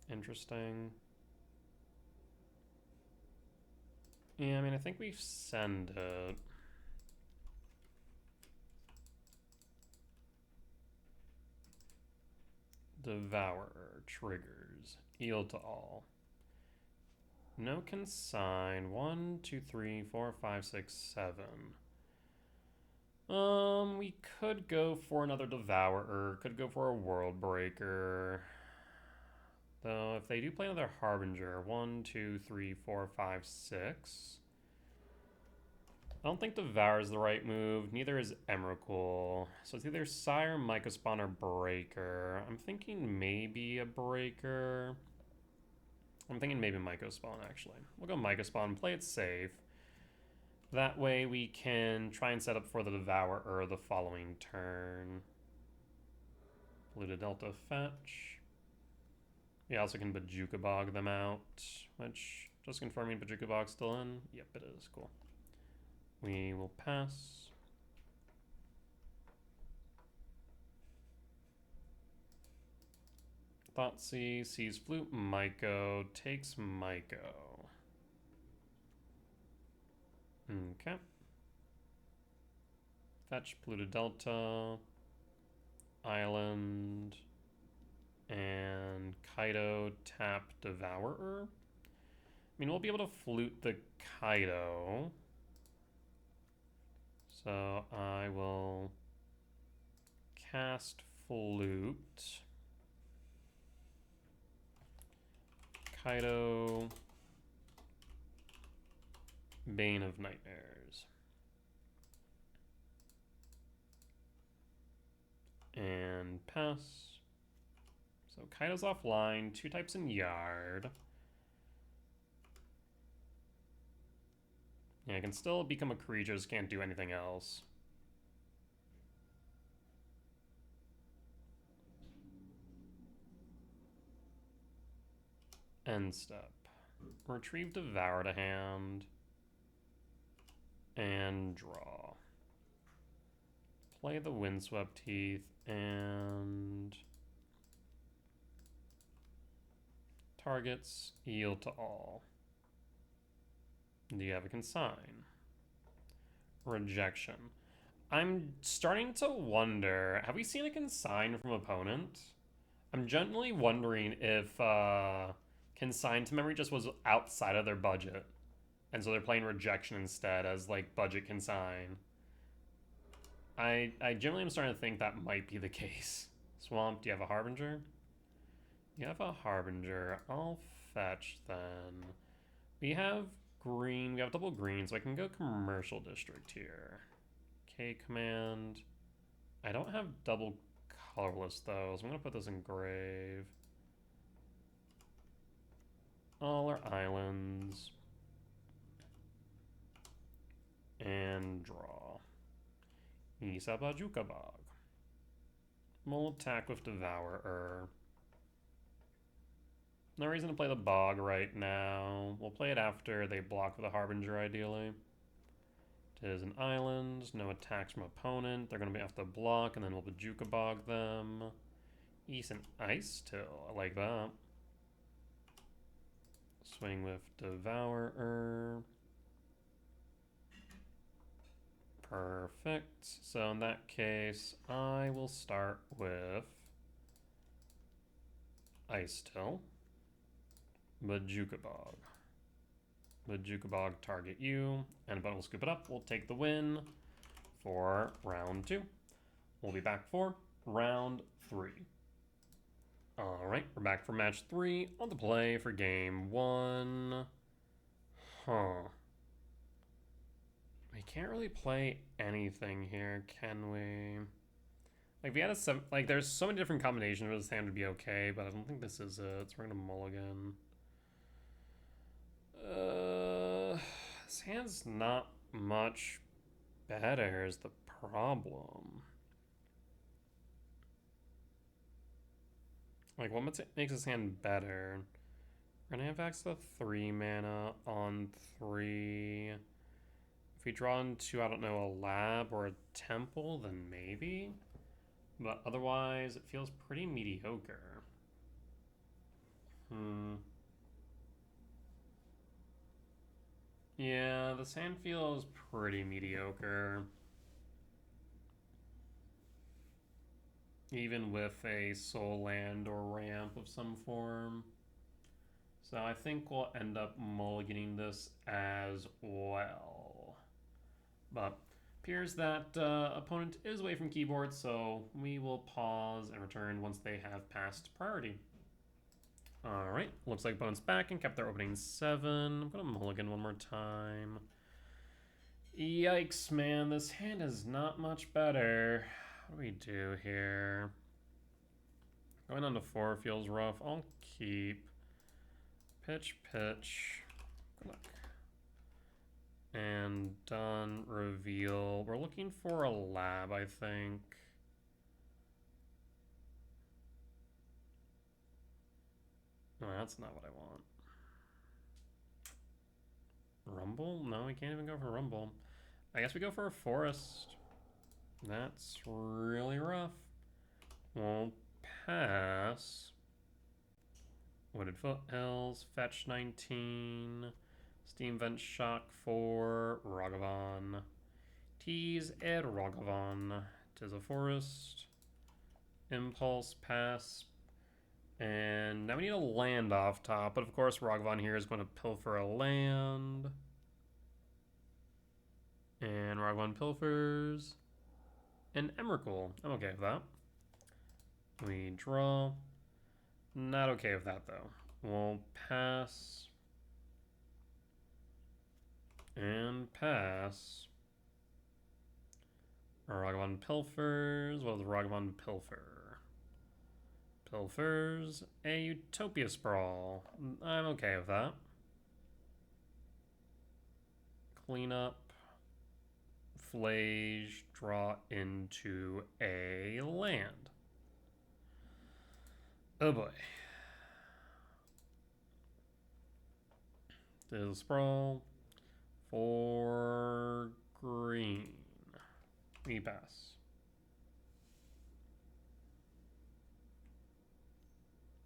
Speaker 1: Interesting. Yeah, I mean, I think we send it. Devourer triggers. Yield to all. No consign. 1, 2, 3, 4, 5, 6, 7. We could go for another Devourer. Could go for a World Breaker. Though, if they do play another Harbinger, 1, 2, 3, 4, 5, 6. I don't think Devour is the right move. Neither is Emrakul. So it's either Sire, Mycospawn, or Breaker. I'm thinking maybe a Breaker. I'm thinking maybe Mycospawn, actually. We'll go Mycospawn, play it safe. That way we can try and set up for the Devourer the following turn. Polluted Delta fetch. We also can Bojuka Bog them out, which, just confirming Bojuka Bog's still in. Yep, it is. Cool. We will pass. Thoughtseize, sees Flute, Myco, takes Myco. Okay. Fetch, Polluted Delta, Island, and Kaido, tap Devourer. I mean, we'll be able to Flute the Kaido. So I will cast Flute. Kaido, Bane of Nightmares. And pass. So Kaido's offline, 2 types in Yard. Yeah, I can still become a creature, just can't do anything else. End step. Retrieve Devour to hand. And draw. Play the Windswept Teeth and targets yield to all. Do you have a consign? Rejection. I'm starting to wonder, have we seen a consign from opponent? I'm generally wondering if consign to memory just was outside of their budget. And so they're playing rejection instead as like budget consign. I generally am starting to think that might be the case. Swamp, do you have a Harbinger? You have a Harbinger. I'll fetch then. We have green. We have double green, so I can go commercial district here. K command. I don't have double colorless though, so I'm gonna put this in grave. All our islands. And draw. Isa Bojuka Bog. We'll attack with Devourer. No reason to play the Bog right now. We'll play it after they block with a Harbinger, ideally. It is an island. No attacks from opponent. They're going to have to block, and then we'll Bojuka Bog them. East and Ice Till. I like that. Swing with Devourer. Perfect. So in that case, I will start with Ice Till. Bojuka Bog. Bojuka Bog target you, and opponent will scoop it up. We'll take the win for round 2. We'll be back for round 3. All right, we're back for match 3 on the play for game 1. We can't really play anything here, can we? Like, we had a like, there's so many different combinations where this hand would be okay, but I don't think this is it. So we're gonna mulligan. This hand's not much better is the problem. Like, what makes this hand better? We're gonna have access to 3 mana on 3. If we draw into, I don't know, a lab or a temple, then maybe. But otherwise, it feels pretty mediocre. Yeah, the sand feels pretty mediocre. Even with a soul land or ramp of some form. So I think we'll end up mulliganing this as well. But appears that opponent is away from keyboard, so we will pause and return once they have passed priority. Alright, looks like opponent's back and kept their opening 7. I'm gonna mulligan one more time. Yikes, man, this hand is not much better. What do we do here? Going on to 4 feels rough. I'll keep. Pitch. Good luck. And done. Reveal. We're looking for a lab, I think. No, that's not what I want. Rumble? No, we can't even go for Rumble. I guess we go for a forest. That's really rough. We'll pass. Wooded Foothills, Fetch 19, Steam Vent Shock 4, Ragavan. Tease Ed Ragavan. Tis a forest. Impulse, pass. And now we need a land off top, but of course Ragavan here is going to pilfer a land. And Ragavan pilfers. And Emrakul. I'm okay with that. We draw. Not okay with that, though. We'll pass. And pass. Ragavan pilfers. What does Ragavan pilfer? Pilfers a Utopia Sprawl. I'm okay with that. Clean up. Flage. Draw into a land. Oh boy. There's a sprawl for green. We pass.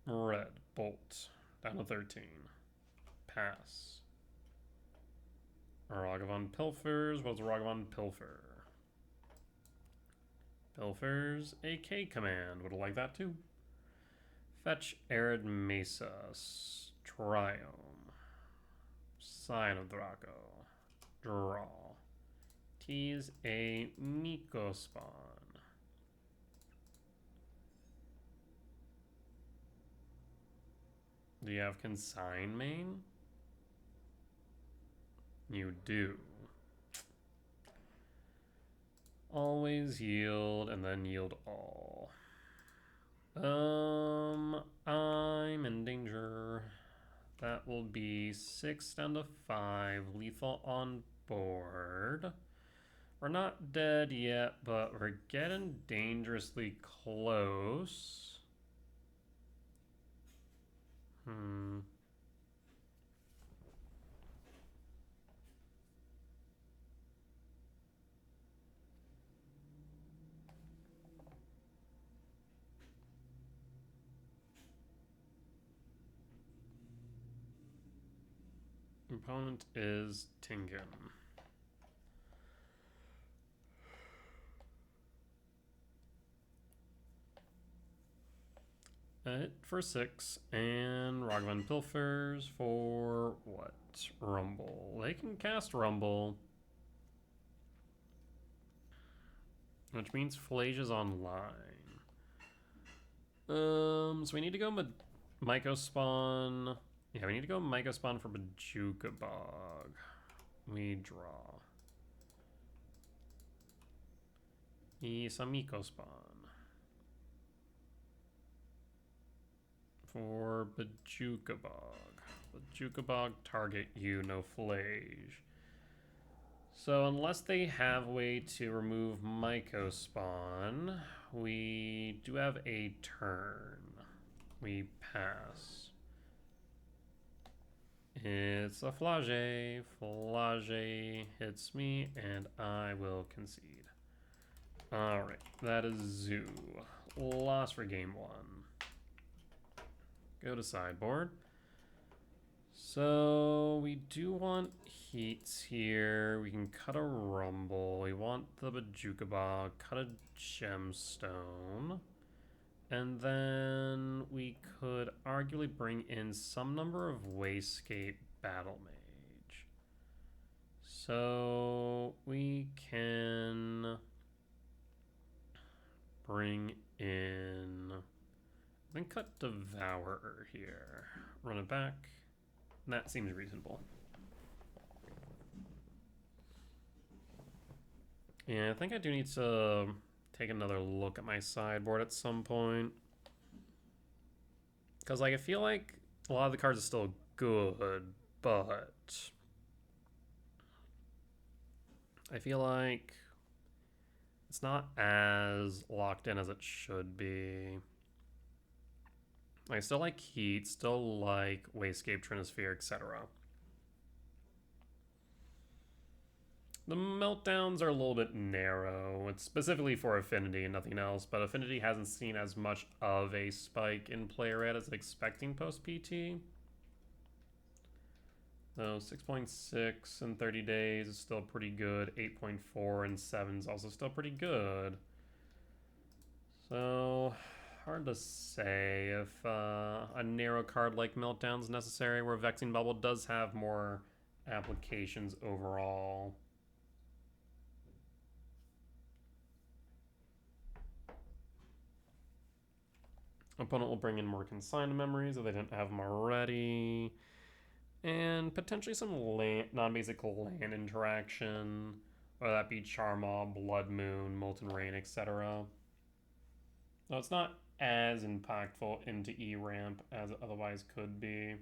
Speaker 1: Red, bolt, down to 13. Pass. Ragavan pilfers. What's Ragavan pilfer? Pilfers a K command. Would have liked that too. Fetch Arid Mesa, Triome, Sign of Draco, draw. Tease a Miko spawn. Do you have Consign main? You do. Always yield and then yield all. I'm in danger. That will be 6 down to 5. Lethal on board. We're not dead yet, but we're getting dangerously close. Opponent is Tingen. Hit for 6, and Ragavan pilfers for what? Rumble. They can cast Rumble, which means Flage is online. So we need to go Myco spawn. Yeah, we need to go Myco spawn for Bajuka Bog. We draw. Myco spawn. For Bajuka Bog. Bajuka Bog, target you, no Flage. So unless they have a way to remove Myco spawn, we do have a turn. We pass. It's a Flage. Flage hits me, and I will concede. Alright, that is Zoo. Lost for game one. Go to sideboard. So we do want heats here. We can cut a Rumble. We want the Bajuka Bog, cut a Gemstone. And then we could arguably bring in some number of Wayscape Battle Mage. So we can bring in, then cut Devourer here. Run it back. That seems reasonable. Yeah, I think I do need to take another look at my sideboard at some point. Because, like, I feel like a lot of the cards are still good, but I feel like it's not as locked in as it should be. I still like Heat, still like Wayscape, Trinisphere, etc. The meltdowns are a little bit narrow. It's specifically for Affinity and nothing else, but Affinity hasn't seen as much of a spike in player rate as expecting post-PT. So 6.6 in 30 days is still pretty good. 8.4 in 7 is also still pretty good. So hard to say if a narrow card like Meltdown is necessary, where Vexing Bubble does have more applications overall. Opponent will bring in more consigned memories if they didn't have them already. And potentially some non-basic land interaction, whether that be Charmaw, Blood Moon, Molten Rain, etc. So it's not as impactful into E-Ramp as it otherwise could be.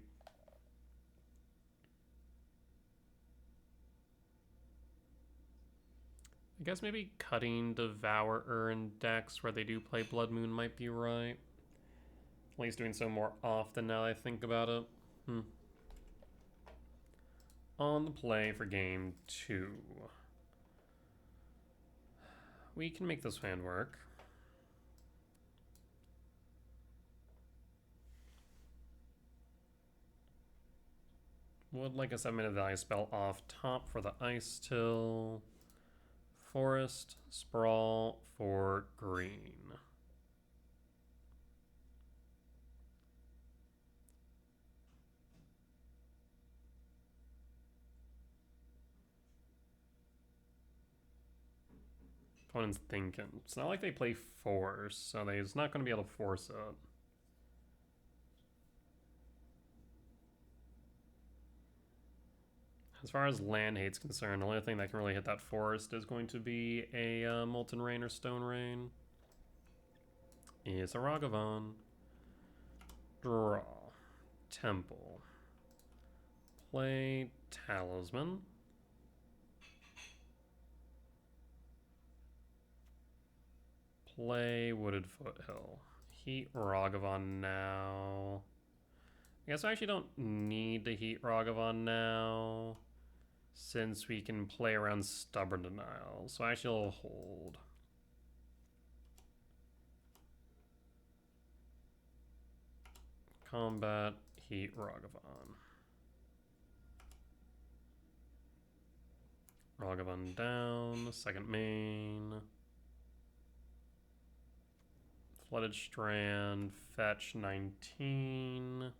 Speaker 1: I guess maybe cutting Devourer in decks where they do play Blood Moon might be right. At least doing so more often now that I think about it. On the play for game 2. We can make this hand work. Would like a 7-minute value spell off top for the Ice Till. Forest Sprawl for green. Opponent's thinking. It's not like they play Force, so they're not going to be able to force it. As far as land hate's concerned, the only thing that can really hit that forest is going to be a Molten Rain or Stone Rain. It's a Ragavan. Draw. Temple. Play Talisman. Play Wooded Foothill. Heat Ragavan now. I guess I actually don't need to Heat Ragavan now, since we can play around Stubborn Denial. So I actually will hold. Combat, Heat Ragavan. Ragavan down, second main. Flooded Strand, fetch 19.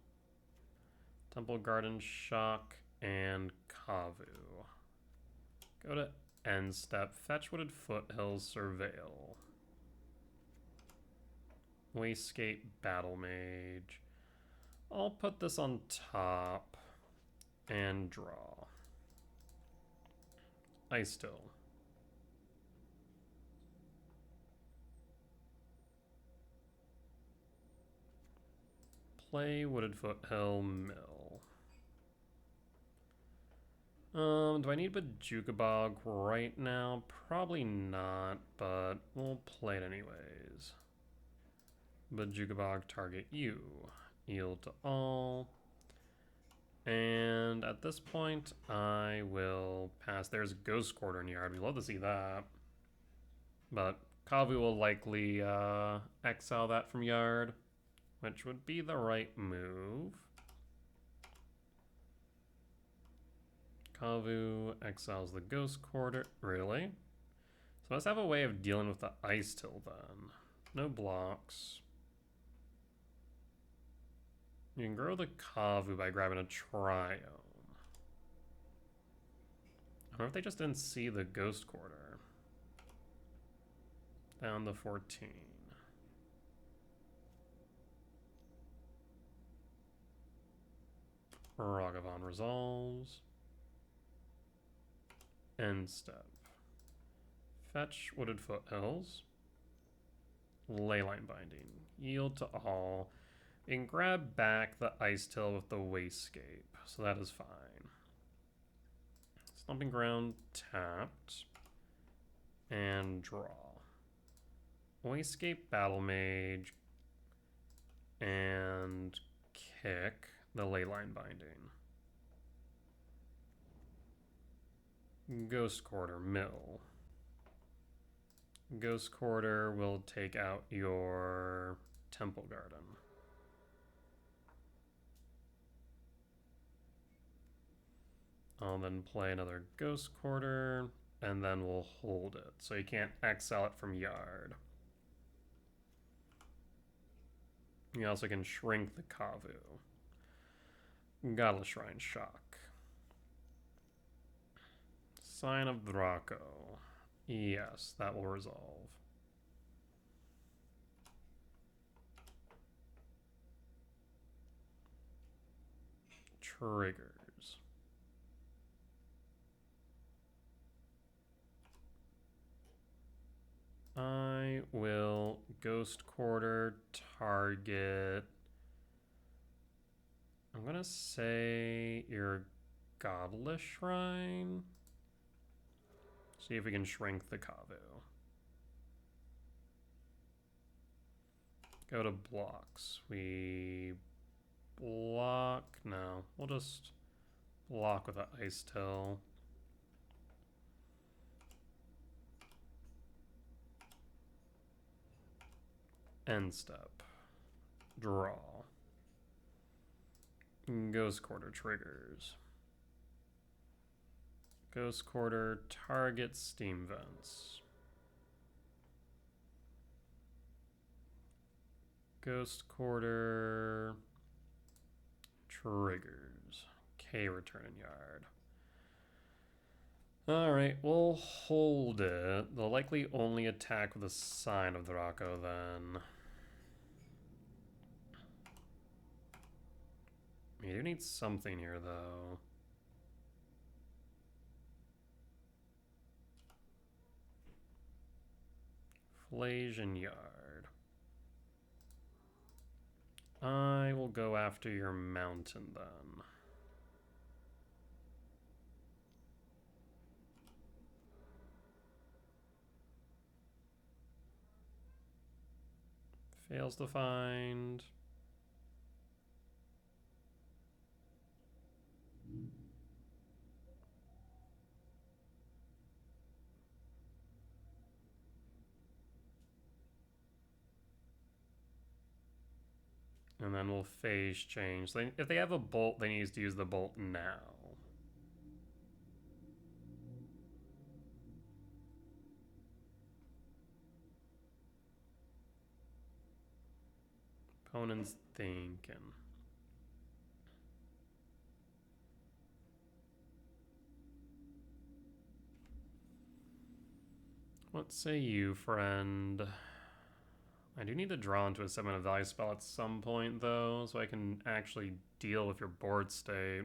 Speaker 1: Temple Garden Shock and Kavu. Go to end step, fetch Wooded Foothills, Surveil. Wayscape Battle Mage. I'll put this on top and draw. Ice Still. Play Wooded Foothill Mill. Do I need Bajuka Bog right now? Probably not, but we'll play it anyways. Bajuka Bog target you. Yield to all. And at this point, I will pass. There's Ghost Quarter in yard. We'd love to see that. But Kavu will likely exile that from yard, which would be the right move. Kavu exiles the Ghost Quarter. Really? So I must have a way of dealing with the Ice Till then. No blocks. You can grow the Kavu by grabbing a Triome. I wonder if they just didn't see the Ghost Quarter. Down to 14. Ragavan resolves. End step. Fetch Wooded Foothills. Leyline Binding. Yield to all. We can grab back the Ice Till with the Wasescape, so that is fine. Stomping Ground tapped. And draw. Wasescape Battle Mage. And kick the Leyline Binding. Ghost Quarter, mill. Ghost Quarter will take out your Temple Garden. I'll then play another Ghost Quarter, and then we'll hold it. So you can't exile it from yard. You also can shrink the Kavu. Godless Shrine Shock. Sign of Draco. Yes, that will resolve. Triggers. I will Ghost Quarter target. I'm gonna say your Godless Shrine. See if we can shrink the Kavu. Go to blocks. We block. No, we'll just block with an Ice Till. End step. Draw. Ghost Quarter triggers. Ghost Quarter targets Steam Vents. Ghost Quarter triggers. K return in yard. Alright, we'll hold it. They'll likely only attack with a Sign of Draco then. You do need something here though. Flasian Yard. I will go after your mountain then. Fails to find. And then we'll phase change. So if they have a bolt, they need to use the bolt now. Opponent's thinking. What say you, friend? I do need to draw into a 7-mana value spell at some point, though, so I can actually deal with your board state.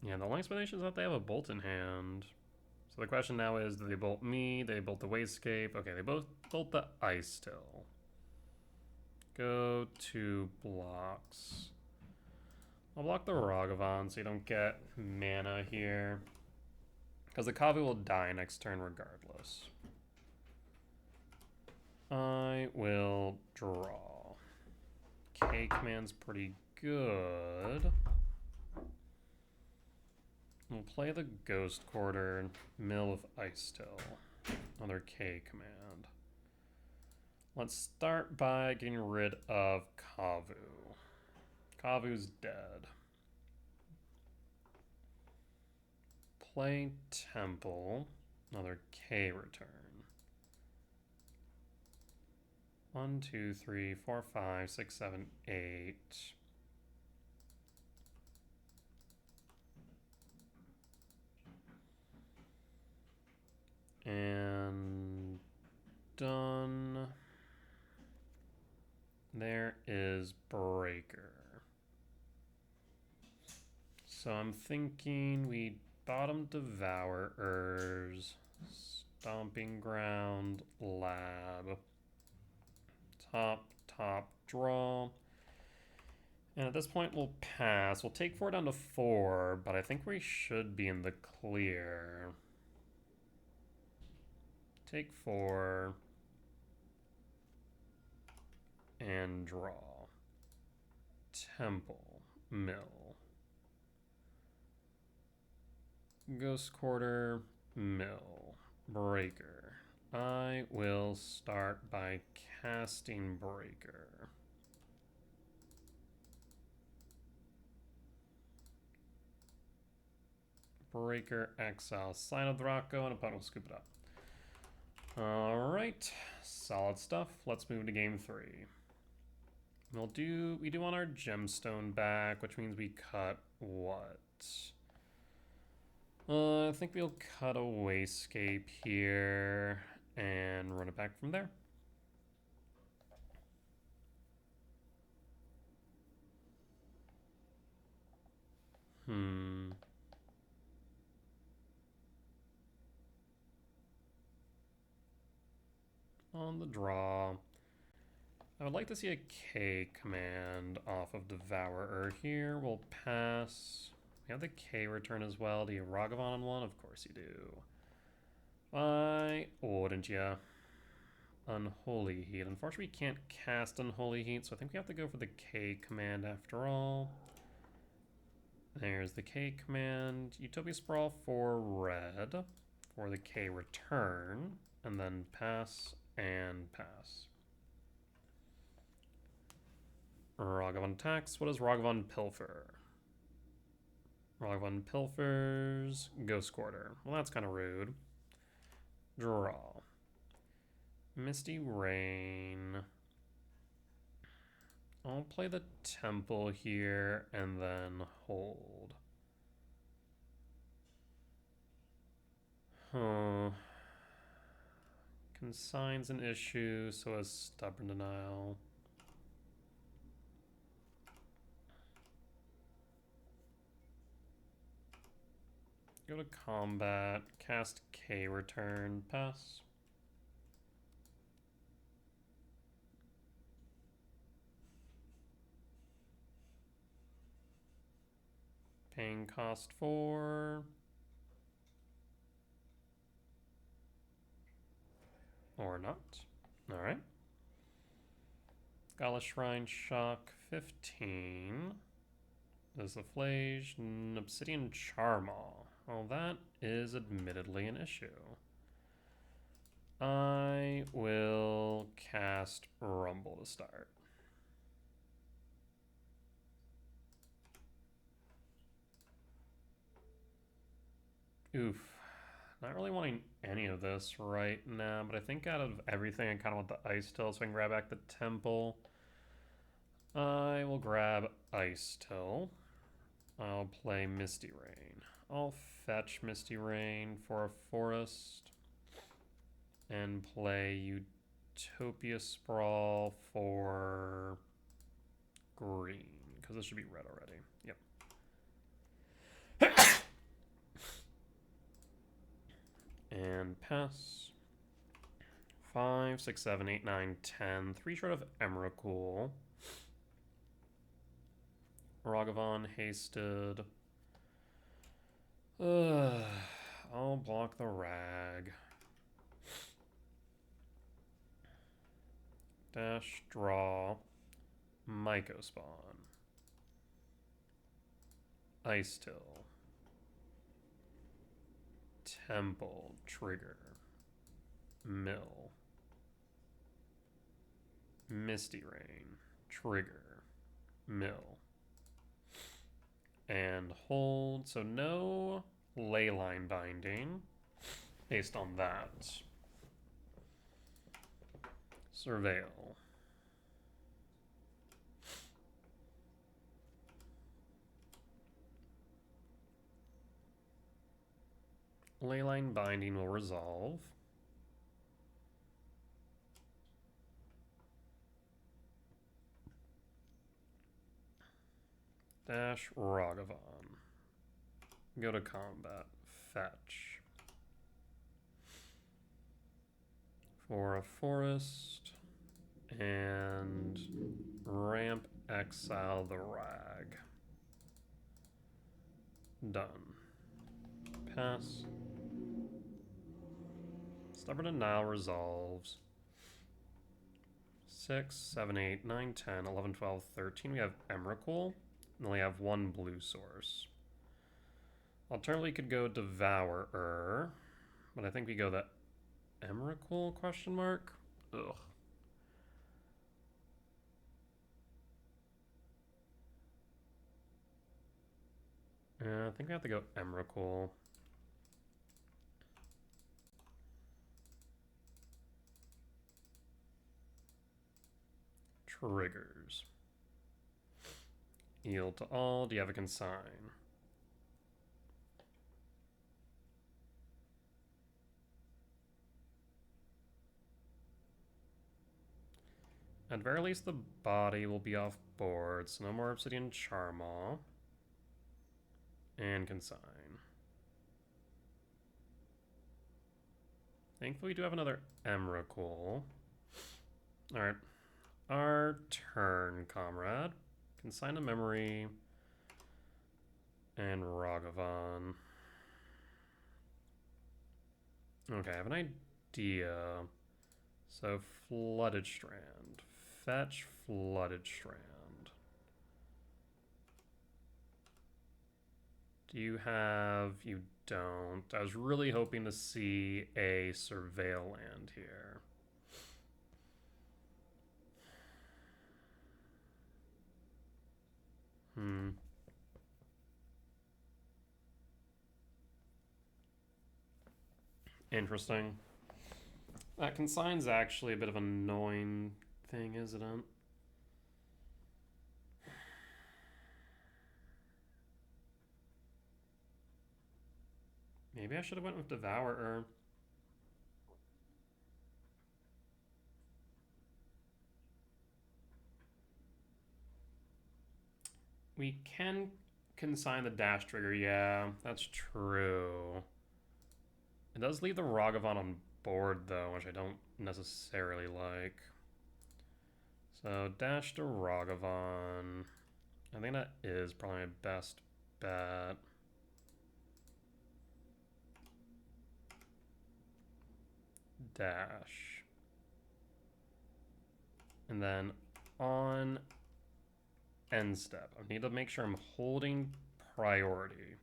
Speaker 1: Yeah, the only explanation is that they have a bolt in hand. So the question now is, do they bolt me? Do they bolt the Wasescape? Okay, they both bolt the Ice Till. Go 2 blocks. I'll block the Ragavan so you don't get mana here. Because the Kavu will die next turn regardless. I will draw. K command's pretty good. We'll play the Ghost Quarter, Mill of Ice Till. Another K command. Let's start by getting rid of Kavu. Kavu's dead. Play Temple. Another K return. 1, 2, 3, 4, 5, 6, 7, 8. And done. There is Breaker. So I'm thinking we bottom Devourers, Stomping Ground, Lab, top, draw. And at this point we'll pass. We'll take 4 down to 4, but I think we should be in the clear. Take 4 and draw. Temple, Mill. Ghost Quarter, Mill, Breaker. I will start by casting Breaker. Breaker, exile, Sign of Draco, and opponent will scoop it up. Alright, solid stuff. Let's move to game 3. We do want our gemstone back, which means we cut what? I think we'll cut a Wayscape here and run it back from there. On the draw, I would like to see a K command off of Devourer here. We'll pass. We have the K return as well. Do you Ragavan on one? Of course you do. Why wouldn't you? Unholy Heat. Unfortunately, we can't cast Unholy Heat, so I think we have to go for the K command after all. There's the K command. Utopia Sprawl for red for the K return, and then pass and pass. Ragavan attacks. What does Ragavan pilfer? Ragavan pilfers. Ghost Quarter. Well, that's kind of rude. Draw. Misty Rain. I'll play the Temple here and then hold. Consign's an issue, so is Stubborn Denial. Go to combat, cast K return, pass. Paying cost 4. Or not. Alright. Gala Shrine Shock 15. There's the Flage, Obsidian Charmaw. Well, that is admittedly an issue. I will cast Rumble to start. Oof. Not really wanting any of this right now, but I think out of everything, I kind of want the Ice Till, so I can grab back the Temple. I will grab Ice Till. I'll play Misty Rain. I'll fetch Misty Rain for a forest and play Utopia Sprawl for green, because this should be red already. Yep. And pass. 5, 6, 7, 8, 9, 10. 3 short of Emrakul. Ragavan hasted. I'll block the rag. Dash, draw. Mycospawn. Ice Till. Temple, trigger. Mill. Misty Rain, trigger. Mill. And hold, so no Leyline Binding based on that. Surveil. Leyline Binding will resolve. Dash Ragavan. Go to combat. Fetch. For a forest. And ramp exile the rag. Done. Pass. Stubborn Denial resolves. 6, 7, 8, 9, 10, 11, 12, 13. We have Emrakul. And then we have one blue source. Alternatively, we could go Devourer. But I think we go the Emrakul question mark? Ugh. I think we have to go Emrakul. Triggers. Yield to all. Do you have a consign? At very least, the body will be off board, so no more Obsidian Charmaw. And consign. Thankfully, we do have another Emrakul. Alright. Our turn, comrade. Consign a memory. And Ragavan. Okay, I have an idea. So, Flooded Strand. Fetch Flooded Strand. Do you have... You don't. I was really hoping to see a Surveil land here. Interesting. That consign's actually a bit of an annoying thing, isn't it? Maybe I should have went with Devourer. We can consign the dash trigger, yeah, that's true. It does leave the Ragavan on board, though, which I don't necessarily like. So, dash to Ragavan. I think that is probably my best bet. Dash. And then on end step, I need to make sure I'm holding priority.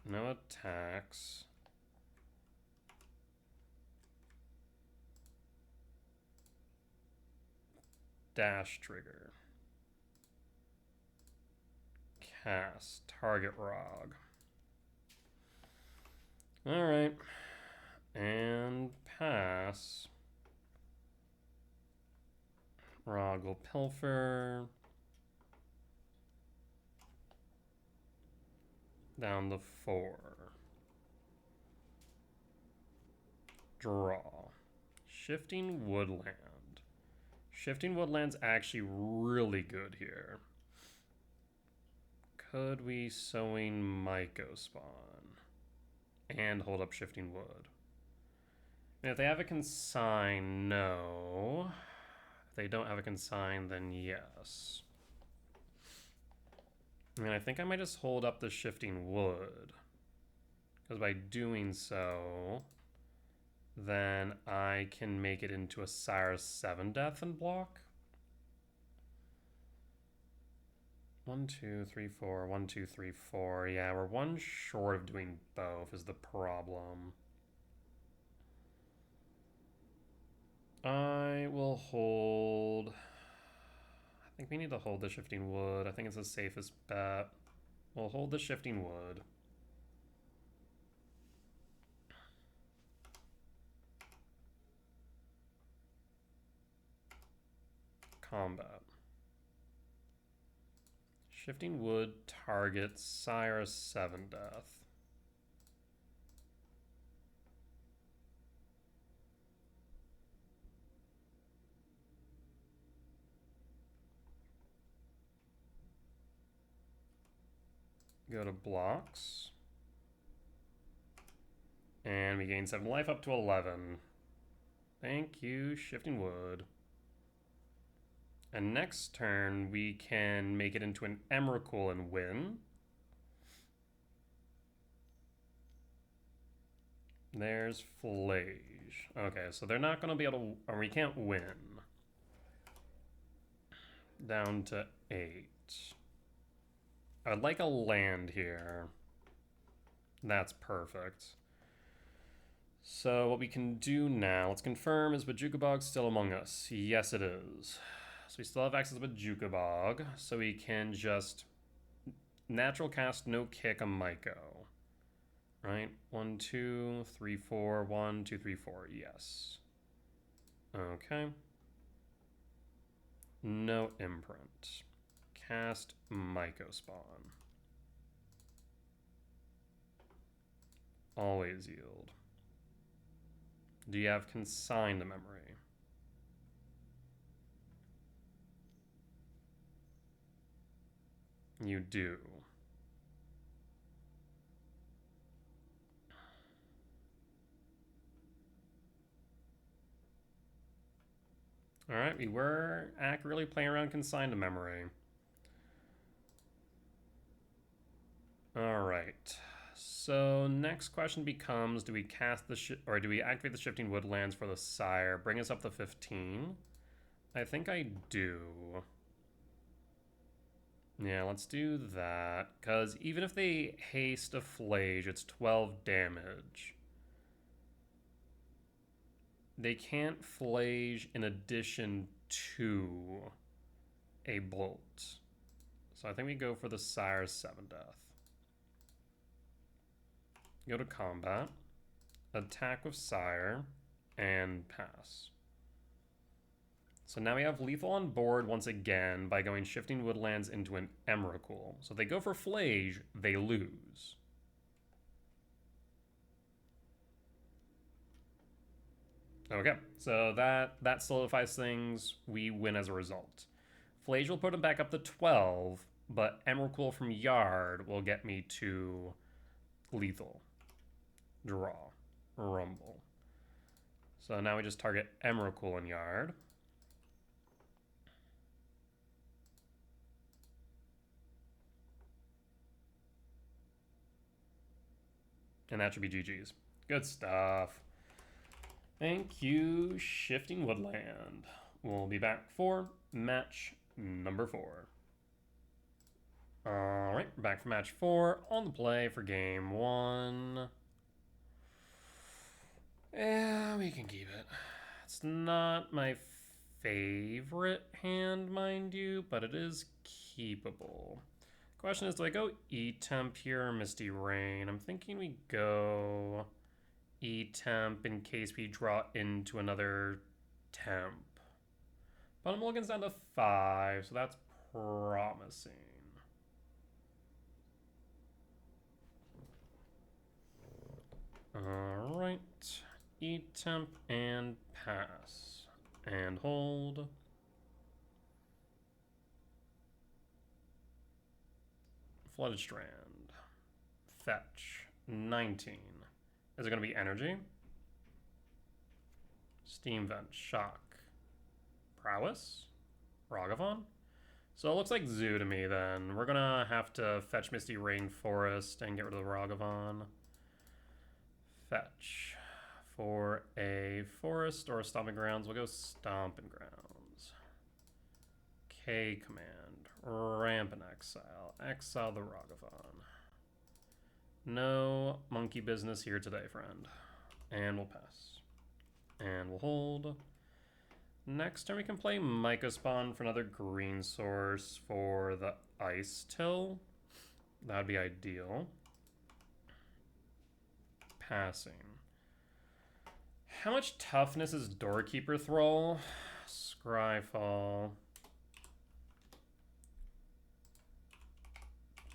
Speaker 1: No attacks. Dash trigger. Cast. Target Rog. Alright. And pass. Rog will pilfer. Down to 4. Draw. Shifting Woodland. Shifting Woodland's actually really good here. Could we Sowing Mycospawn and hold up Shifting Wood? If they have a consign, no. If they don't have a consign, then yes. I mean, I think I might just hold up the Shifting Wood. Because by doing so, then I can make it into a Sire 7 death and block. 1, 2, 3, 4. 1, 2, 3, 4. Yeah, we're one short of doing both is the problem. I will hold. I think we need to hold the Shifting Wood. I think it's the safest bet. We'll hold the Shifting Wood. Combat. Shifting Wood targets Sire 7 death. Go to blocks. And we gain 7 life up to 11. Thank you, Shifting Wood. And next turn, we can make it into an Emrakul and win. There's Flage. Okay, so they're not going to be able to... Or we can't win. Down to 8. I'd like a land here. That's perfect. So what we can do now, let's confirm, is Bojuka Bog still among us? Yes, it is. So we still have access to Bojuka Bog, so we can just natural cast, no kick a Myco. Right? 1, 2, 3, 4. 1, 2, 3, 4. Yes. Okay. No imprint. Cast Myco Spawn. Always yield. Do you have consigned memory? You do. All right, we were accurately playing around consigned memory. All right. So next question becomes: do we cast the or do we activate the Shifting Woodlands for the Sire? Bring us up to 15. I think I do. Yeah, let's do that. Because even if they haste a Flage, it's 12 damage. They can't Flage in addition to a Bolt. So I think we go for the Sire's 7 death. Go to combat. Attack with Sire. And pass. So now we have lethal on board once again by going Shifting Woodlands into an Emrakul. So if they go for Flage, they lose. Okay, so that solidifies things. We win as a result. Flage will put him back up to 12, but Emrakul from Yard will get me to lethal. Draw. Rumble. So now we just target Emrakul in Yard. And that should be GG's. Good stuff. Thank you, Shifting Woodland. We'll be back for match number 4. All right, we're back for match 4 on the play for game 1. Yeah, we can keep it. It's not my favorite hand, mind you, but it is keepable. Question is, do I go E-Temp here or Misty Rain? I'm thinking we go E-Temp in case we draw into another temp. But mulligan's down to 5, so that's promising. Alright. E-Temp and pass. And hold. Flooded Strand. Fetch. 19. Is it going to be energy? Steam Vent, Shock, Prowess, Ragavan. So it looks like Zoo to me then. We're gonna have to fetch Misty Rainforest and get rid of the Ragavan. Fetch. For a forest or a Stomping Grounds, we'll go Stomping Grounds. K command. Ramp and Exile. Exile the Ragavan. No monkey business here today, friend. And we'll pass. And we'll hold. Next turn we can play Mycospawn for another green source for the Ice Till. That'd be ideal. Passing. How much toughness is Doorkeeper Thrall? Scryfall.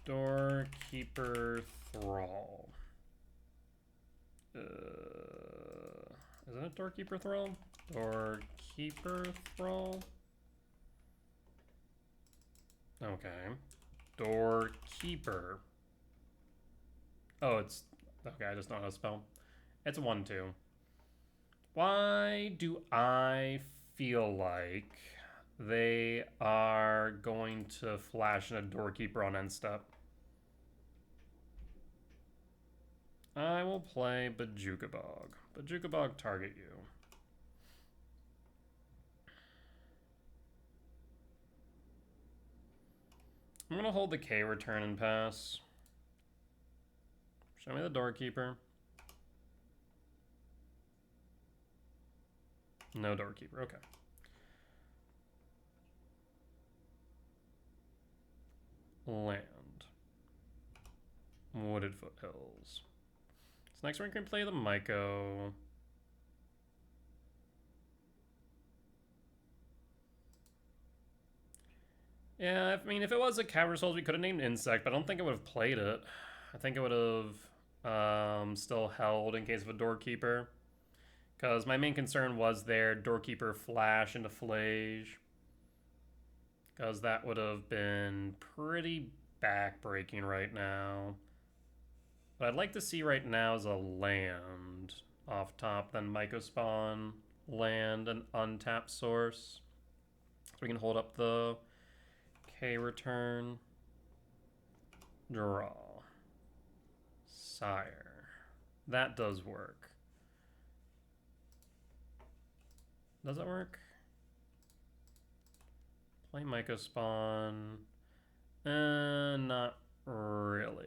Speaker 1: Doorkeeper Thrall. Isn't it Doorkeeper Thrall? Doorkeeper Thrall? Okay. Doorkeeper. Oh, it's... Okay, I just know how to spell. It's a 1/2. Why do I feel like they are going to flash in a Doorkeeper on end step? I will play Bojuka Bog. Bojuka Bog, target you. I'm gonna hold the K return and pass. Show me the Doorkeeper. No Doorkeeper, okay. Land. Wooded Foothills. So next we're going to play the Myco. Yeah, I mean, if it was a Cavern Souls, we could have named Insect, but I don't think it would have played it. I think it would have still held in case of a Doorkeeper. Because my main concern was their Doorkeeper flash into Flage. Because that would have been pretty backbreaking right now. What I'd like to see right now is a land off top, then Mycospawn, land, and untap source. So we can hold up the K return. Draw. Sire. That does work. Does it work? Play Mycospawn. Not really.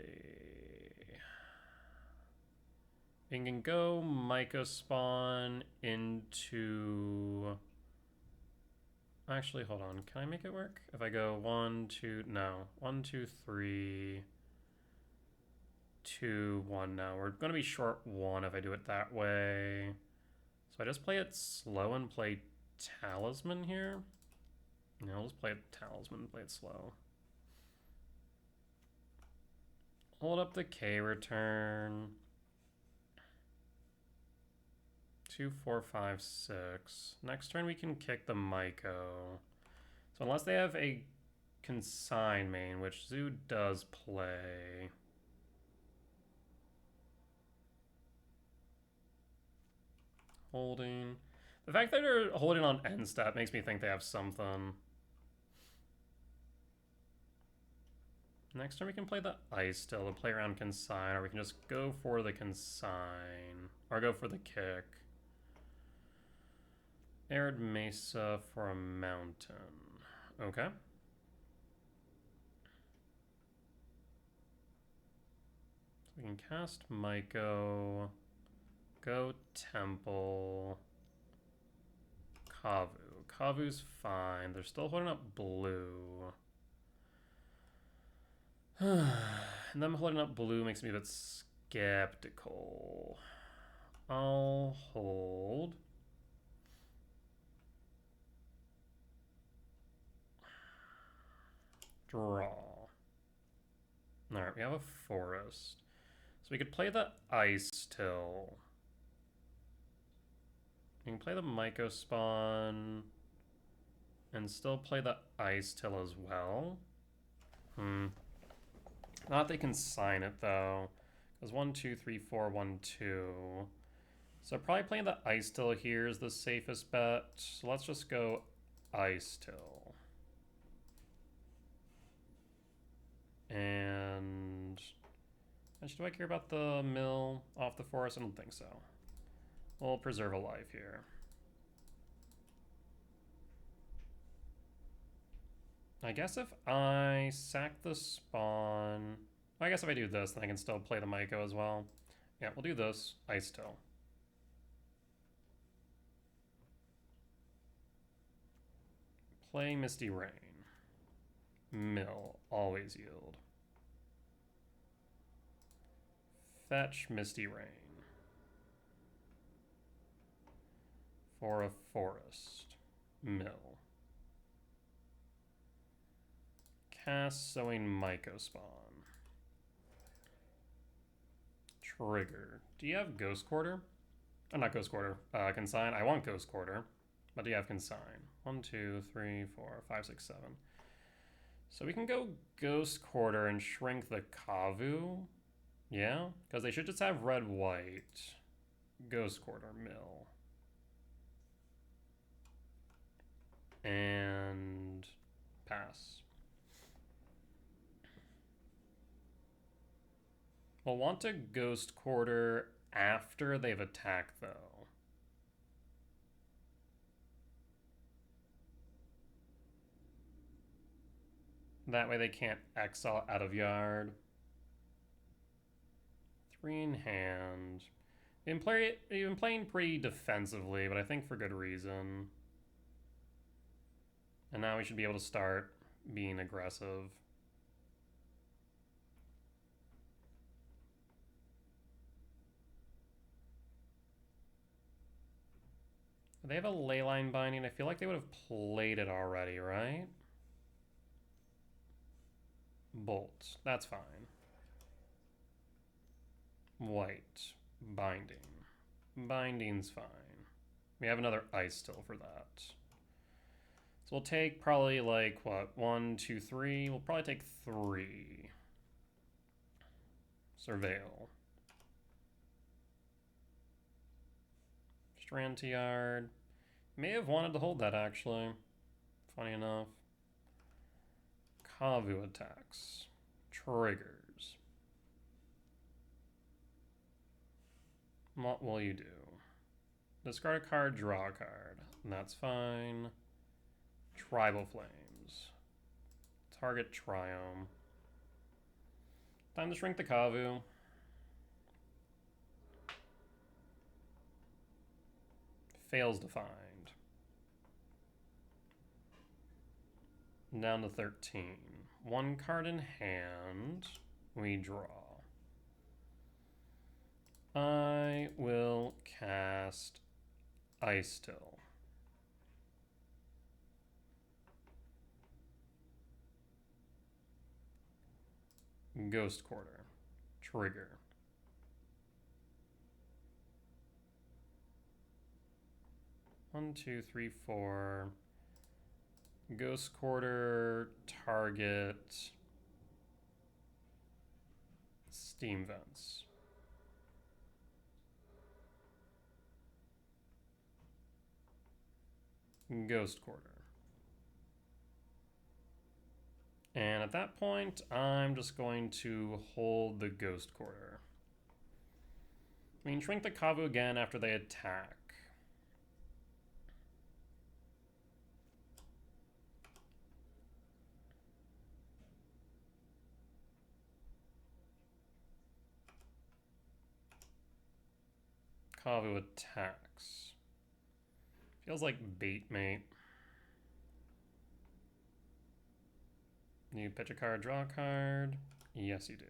Speaker 1: We can go Mycospawn into... Actually, hold on. Can I make it work? If I go 1, 2... No. 1, 2, 3... 2, 1. No, we're going to be short 1 if I do it that way. So I just play it slow and play Talisman here. No, I'll just play it Talisman and play it slow. Hold up the K return. 2, 4, 5, 6. Next turn we can kick the Myco. So unless they have a Consign main, which Zoo does play. Holding. The fact that they're holding on end step makes me think they have something. Next turn we can play the Ice Still to play around Consign, or we can just go for the Consign, or go for the kick. Arid Mesa for a mountain. Okay. So we can cast Myco, go Temple, Kavu. Kavu's fine. They're still holding up blue. And them holding up blue makes me a bit skeptical. I'll hold. Draw. Alright, we have a forest. So we could play the Ice Till. We can play the Mycospawn and still play the Ice Till as well. Not they can sign it though. Because 1, 2, 3, 4, 1, 2. So probably playing the Ice Till here is the safest bet. So let's just go Ice Till. And do I care about the mill off the forest? I don't think so. We'll preserve a life here. I guess if I sack the spawn... I guess if I do this, then I can still play the Myco as well. Yeah, we'll do this. Ice Till. Play Misty Rain. Mill. Always yield. Fetch Misty Rain. For a forest. Mill. Cast Sowing Myco Spawn. Trigger. Do you have Ghost Quarter? Oh, not Ghost Quarter. Consign. I want Ghost Quarter. But do you have Consign? 1, 2, 3, 4, 5, 6, 7. So we can go Ghost Quarter and shrink the Kavu. Yeah? Because they should just have red, white. Ghost Quarter, mill. And pass. We'll want to Ghost Quarter after they've attacked, though. That way they can't exile out of yard. 3 in hand. You've been playing pretty defensively, but I think for good reason. And now we should be able to start being aggressive. They have a Leyline Binding. I feel like they would have played it already, right? Bolt. That's fine. White. Binding. Binding's fine. We have another Ice Still for that. So we'll take probably like, what, 1, 2, 3? We'll probably take 3. Surveil. Strand to yard. May have wanted to hold that, actually. Funny enough. Kavu attacks. Triggers. What will you do? Discard a card, draw a card. That's fine. Tribal Flames. Target Triome. Time to shrink the Kavu. Fails to find. Down to 13. 1 card in hand. We draw. I will cast Ice Still. Ghost Quarter. Trigger. One, 2, 3, 4. Ghost Quarter, target Steam Vents. Ghost Quarter. And at that point, I'm just going to hold the Ghost Quarter. I mean, shrink the Kavu again after they attack. Kavu attacks. Feels like bait mate. You pitch a card, draw a card. Yes, you do.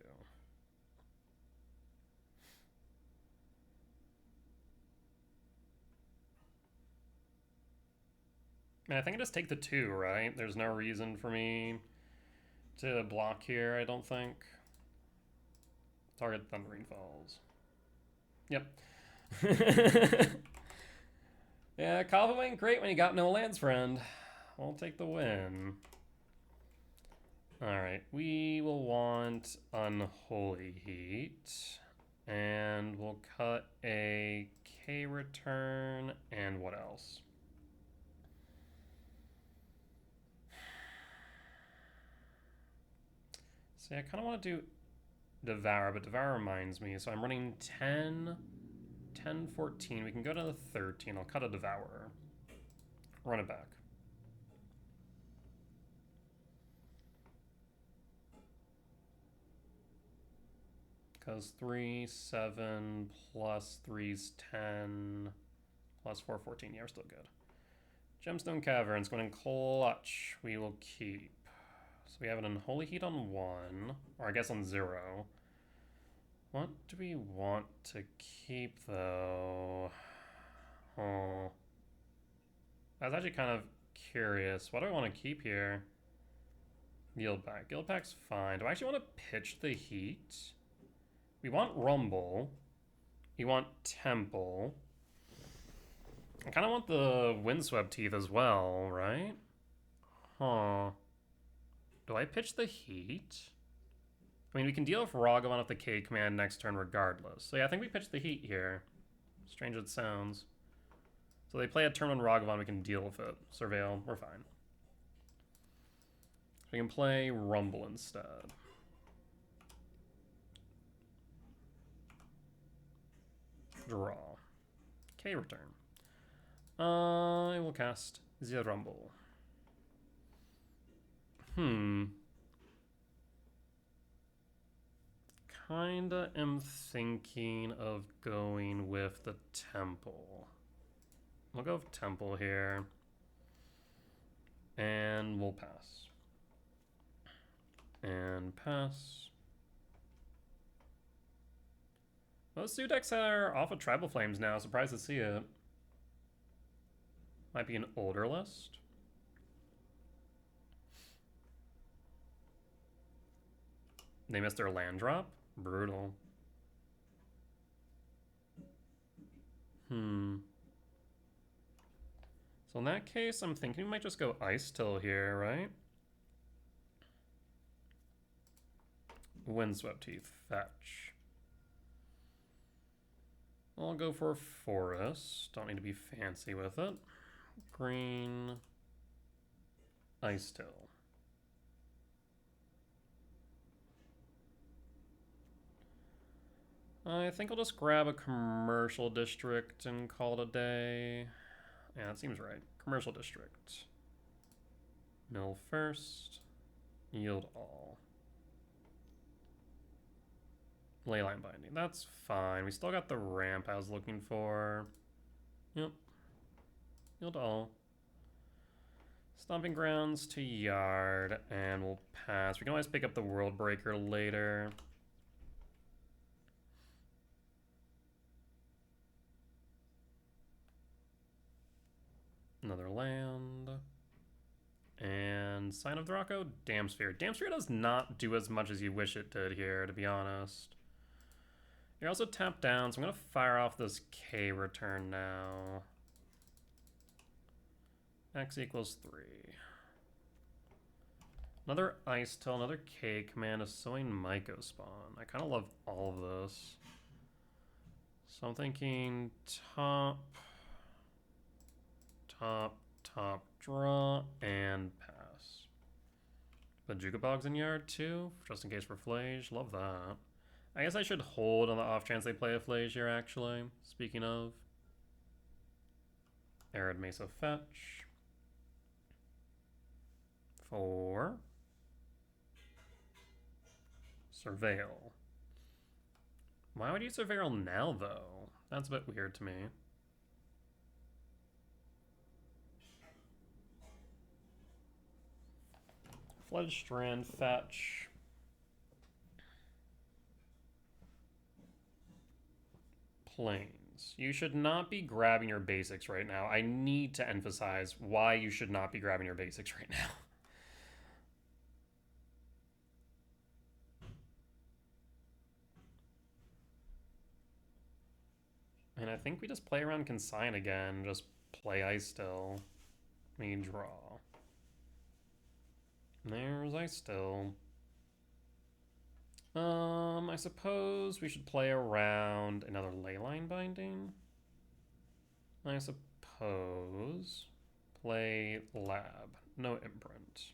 Speaker 1: I think I just take the 2, right? There's no reason for me to block here, I don't think. Target Thundering Falls. Yep. Yeah, Kavu ain't great when you got no lands, friend. We'll take the win. Alright, we will want Unholy Heat. And we'll cut a K-Ray return, and what else? See, I kind of want to do Devour, but Devour reminds me. So I'm running 10, 10, 14. We can go to the 13. I'll cut a Devourer. Run it back. Because 3, 7, plus 3's 10, plus 4, 14. Yeah, we're still good. Gemstone Caverns, going in clutch. We will keep. So we have an Unholy Heat on 1, or I guess on 0. What do we want to keep, though? Oh. I was actually kind of curious. What do I want to keep here? Guildpact. Guildpact's fine. Do I actually want to pitch the Heat? We want Rumble. We want Temple. I kind of want the Windswept Teeth as well, right? Huh. Do I pitch the Heat? I mean, we can deal with Ragavan with the K command next turn regardless. So yeah, I think we pitch the Heat here. Strange it sounds. So they play a turn on Ragavan, we can deal with it. Surveil, we're fine. We can play Rumble instead. Draw. K return. I will cast the Rumble. Kinda am thinking of going with the Temple. We'll go with Temple here. And we'll pass. And pass. Most Zoo decks are off of Tribal Flames now. Surprised to see it. Might be an older list. They missed their land drop? Brutal. So in that case, I'm thinking we might just go Ice Till here, right? Windswept Teeth, fetch. I'll go for Forest. Don't need to be fancy with it. Green. Ice Till. I think I'll just grab a Commercial District and call it a day. Yeah, that seems right. Commercial District. Mill first. Yield all. Leyline Binding. That's fine. We still got the ramp I was looking for. Yep. Yield all. Stomping Grounds to Yard. And we'll pass. We can always pick up the World Breaker later. Another land. And Sign of the Rocco, Dam Sphere. Dam Sphere does not do as much as you wish it did here, to be honest. You're also tapped down, so I'm going to fire off this K return now. X equals 3. Another Ice Till, another K command, a Sowing Myco spawn. I kind of love all of this. So I'm thinking top, draw, and pass. The Jugabogs in Yard too, just in case for Flage. Love that. I guess I should hold on the off chance they play a Flage here, actually. Speaking of. Arid Mesa fetch. 4. Surveil. Why would you Surveil now, though? That's a bit weird to me. Flood Strand, fetch. Plains. You should not be grabbing your basics right now. I need to emphasize why you should not be grabbing your basics right now. And I think we just play around Consign again. Just play Ice Still. We draw. There's Ice Still. I suppose we should play around another Leyline Binding. I suppose play lab. No imprint.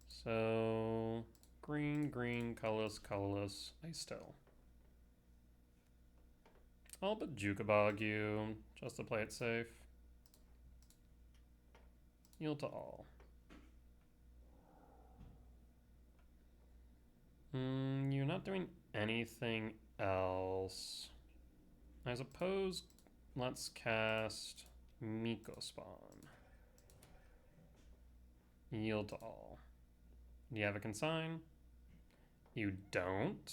Speaker 1: So green, green, colorless, colorless. I still. I'll but Jukabog you just to play it safe. Yield to all. You're not doing anything else. I suppose let's cast Miko Spawn. Yield to all. Do you have a consign? You don't?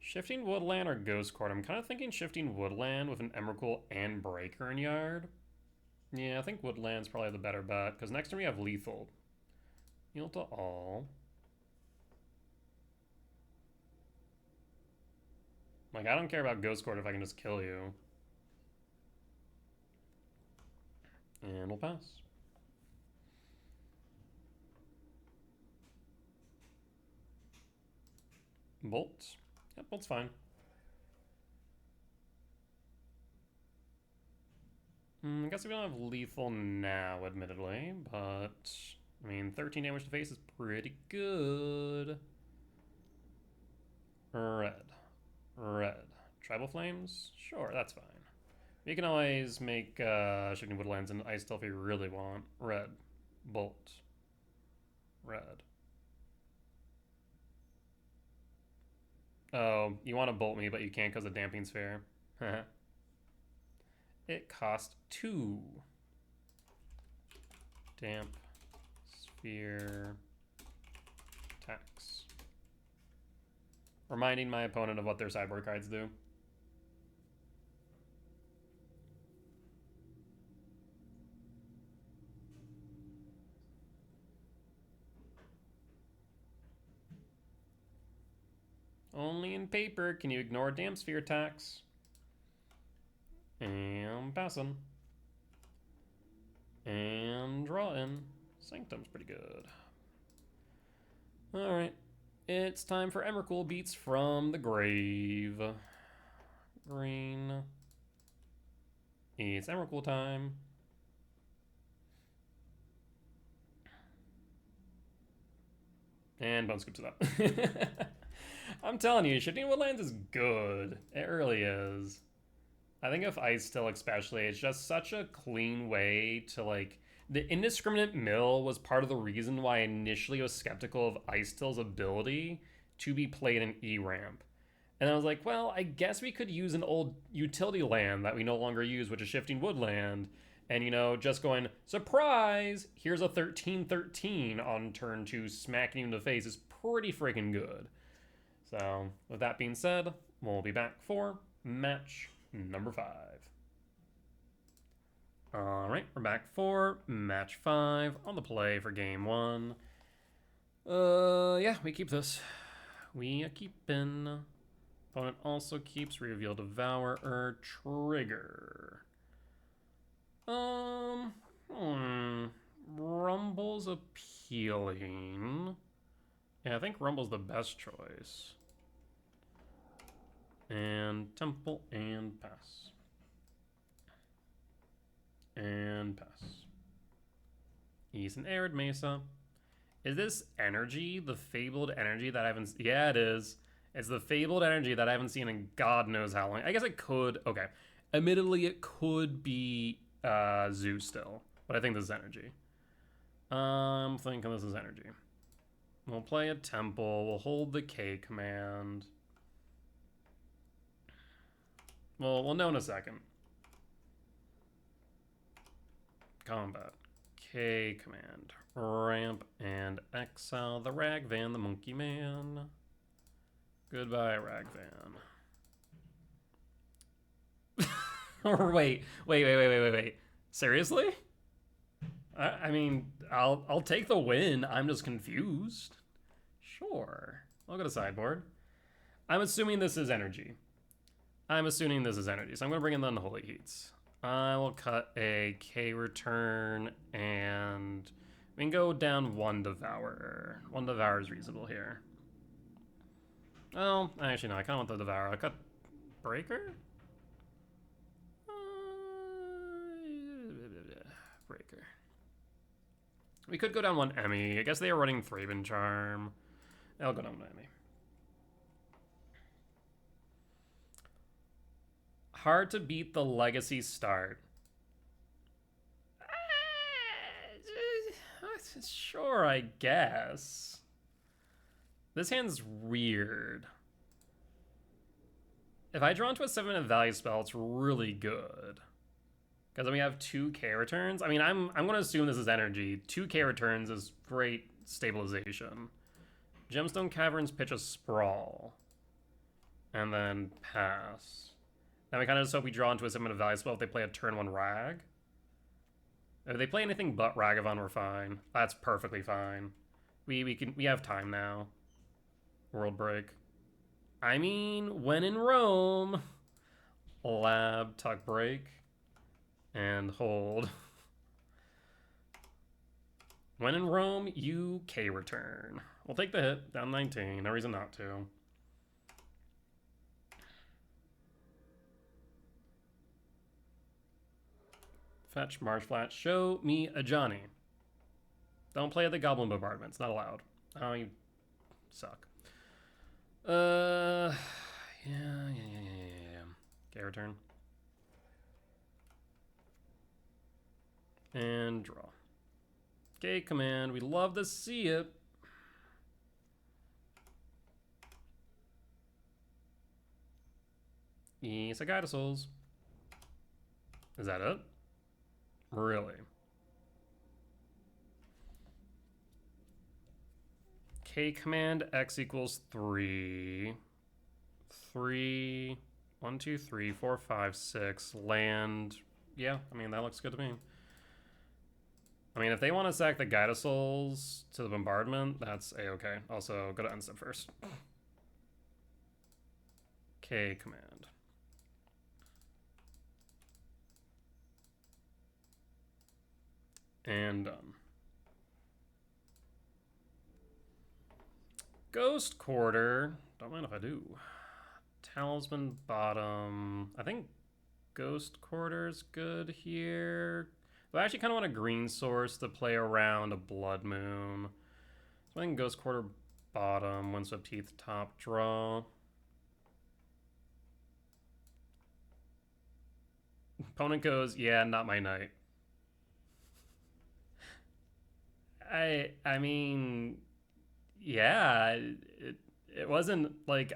Speaker 1: Shifting Woodland or Ghost Court? I'm kind of thinking shifting Woodland with an Emrakul and Breaker in yard. Yeah, I think Woodland's probably the better bet, because next turn we have Lethal. Yield to all. Like, I don't care about Ghost Court if I can just kill you. And we'll pass. Bolt. Yep, Bolt's fine. I guess we don't have lethal now, admittedly, but I mean, 13 damage to face is pretty good. Red. Red. Tribal Flames? Sure, that's fine. You can always make Shifting Woodlands and Ice Steel if you really want. Red. Bolt. Red. Oh, you want to bolt me, but you can't because of Damping Sphere. It cost 2. Damp Sphere tax. Reminding my opponent of what their sideboard cards do. Only in paper can you ignore Damp Sphere tax. And passing. And draw in. Sanctum's pretty good. Alright. It's time for Emrakul Beats from the grave. Green. It's Emrakul time. And Bone Scoops it up. I'm telling you, Shifting Woodlands is good. It really is. I think if Ice Still especially, it's just such a clean way to like... The indiscriminate mill was part of the reason why I initially was skeptical of Ice Still's ability to be played in E-Ramp. And I was like, well, I guess we could use an old utility land that we no longer use, which is Shifting Woodland. And, you know, just going, surprise, here's a 13/13 on turn 2, smacking you in the face is pretty freaking good. So, with that being said, we'll be back for match number 5. Alright, we're back for match 5 on the play for game 1. Yeah, we keep this. We keep in. Opponent also keeps Reveal Devourer trigger. Rumble's appealing. Yeah, I think Rumble's the best choice. And Temple and pass. And pass. He's an Arid Mesa. Is this energy the fabled energy that I haven't... Yeah, it is. It's the fabled energy that I haven't seen in God knows how long. I guess it could... Okay. Admittedly, it could be Zoo still. But I think this is energy. I'm thinking this is energy. We'll play a Temple. We'll hold the K command. Well, we'll know in a second. Combat. K command. Ramp and exile the Ragvan, the Monkey Man. Goodbye, Ragvan. Wait. Seriously? I mean, I'll take the win. I'm just confused. Sure. I'll go to sideboard. I'm assuming this is energy. So I'm going to bring in the Unholy Heats. I will cut a K return, and we can go down 1 Devourer. 1 Devourer is reasonable here. Well, actually, no. I kind of want the Devour. I cut Breaker? Breaker. We could go down one Emmy. I guess they are running Thraben Charm. I'll go down one Emmy. Hard to beat the Legacy start. Sure, I guess. This hand's weird. If I draw into a 7-minute value spell, it's really good. Because then we have 2K returns. I mean, I'm going to assume this is energy. 2K returns is great stabilization. Gemstone Caverns pitch a Sprawl. And then pass. Now we kind of just hope we draw into a 7-minute value spell if they play a turn 1 Rag. If they play anything but Ragavan, we're fine. That's perfectly fine. We have time now. World Break. I mean, when in Rome. Lab, Tuck Break. And hold. When in Rome, UK return. We'll take the hit. Down 19. No reason not to. Fetch, Marshflat. Show me a Johnny. Don't play at the Goblin Bombardment. It's not allowed. Oh, you suck. Yeah. Okay, return. And draw. Okay, command. We love to see it. Yes, I got souls. Is that it? Really? K command X equals 3. 3. 1, 2, 3, 4, 5, 6. Land. Yeah, I mean, that looks good to me. I mean, if they want to sack the Guide of Souls to the Bombardment, that's a-okay. Also, go to end step first. K command. And done. Ghost Quarter. Don't mind if I do. Talisman bottom. I think Ghost Quarter's good here. But I actually kind of want a green source to play around a Blood Moon. So I think Ghost Quarter bottom, Windswept Teeth top, draw. Opponent goes, yeah, not my night. I mean, yeah, it wasn't like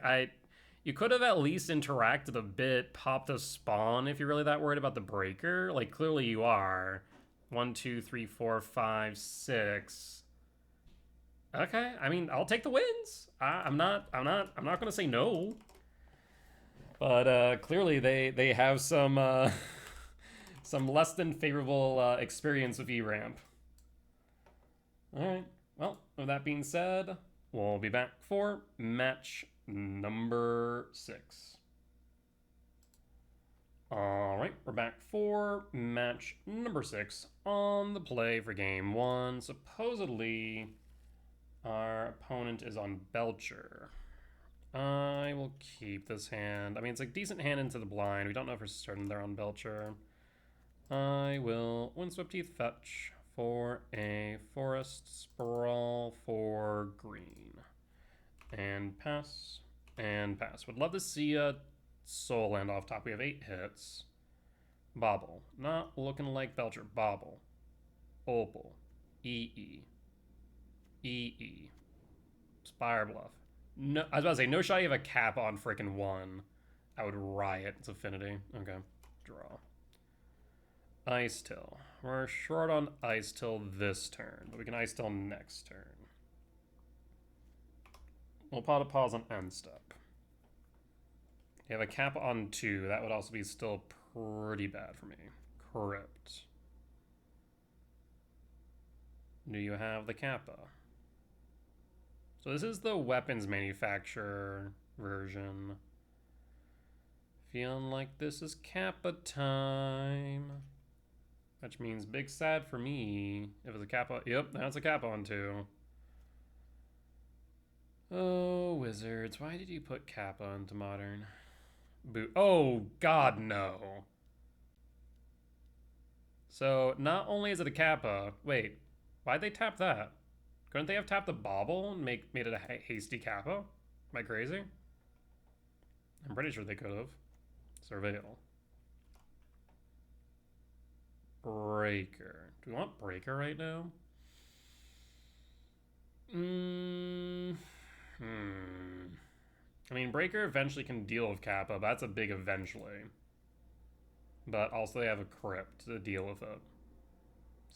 Speaker 1: you could have at least interacted a bit, popped a spawn if you're really that worried about the breaker. Like, clearly you are. 1, 2, 3, 4, 5, 6. Okay, I mean, I'll take the wins. I'm not gonna say no. But clearly they have some some less than favorable experience with E-Ramp. Alright, well, with that being said, we'll be back for match number 6. Alright, we're back for match number 6 on the play for game 1. Supposedly, our opponent is on Belcher. I will keep this hand. I mean, it's a decent hand into the blind. We don't know for certain they're on Belcher. I will Windswept Teeth fetch for a Forest Sprawl for green. And pass. And pass. Would love to see a Soul Land off top. We have 8 hits. Bobble. Not looking like Belcher. Bobble. Opal. EE. EE. Spire Bluff. No, I was about to say, no shot you have a cap on freaking 1. I would riot. It's Affinity. Okay. Draw. Ice Till. We're short on Ice Till this turn, but we can Ice Till next turn. We'll pot a pause on end step. You have a cap on 2. That would also be still pretty bad for me. Crypt. Do you have the Kappa? So this is the weapons manufacturer version. Feeling like this is Kappa time. Which means big sad for me. If it's a Kappa, yep, that's a Kappa on 2. Oh, Wizards, why did you put Kappa into Modern? Oh, God, no. So, not only is it a Kappa, wait, why'd they tap that? Couldn't they have tapped the Bauble and made it a hasty Kappa? Am I crazy? I'm pretty sure they could have. Surveil. Breaker. Do we want Breaker right now? I mean, Breaker eventually can deal with Kappa, but that's a big eventually. But also they have a Crypt to deal with it.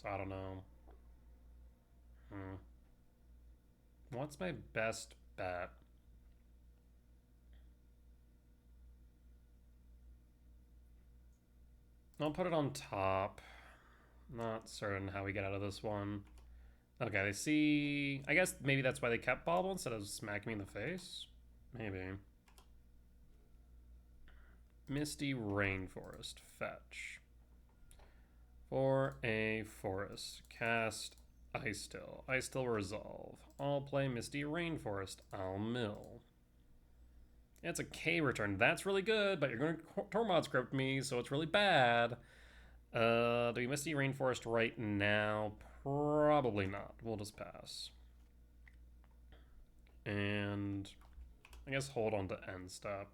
Speaker 1: So I don't know. What's my best bet? I'll put it on top. Not certain how we get out of this one. Okay, they see... I guess maybe that's why they kept Bobble instead of smacking me in the face? Maybe. Misty Rainforest. Fetch. For a forest. Cast Ice Still. Ice Still Resolve. I'll play Misty Rainforest. I'll mill. It's a K return. That's really good, but you're going to Tormod script me, so it's really bad. Do we Misty Rainforest right now? Probably not. We'll just pass. And I guess hold on to end step.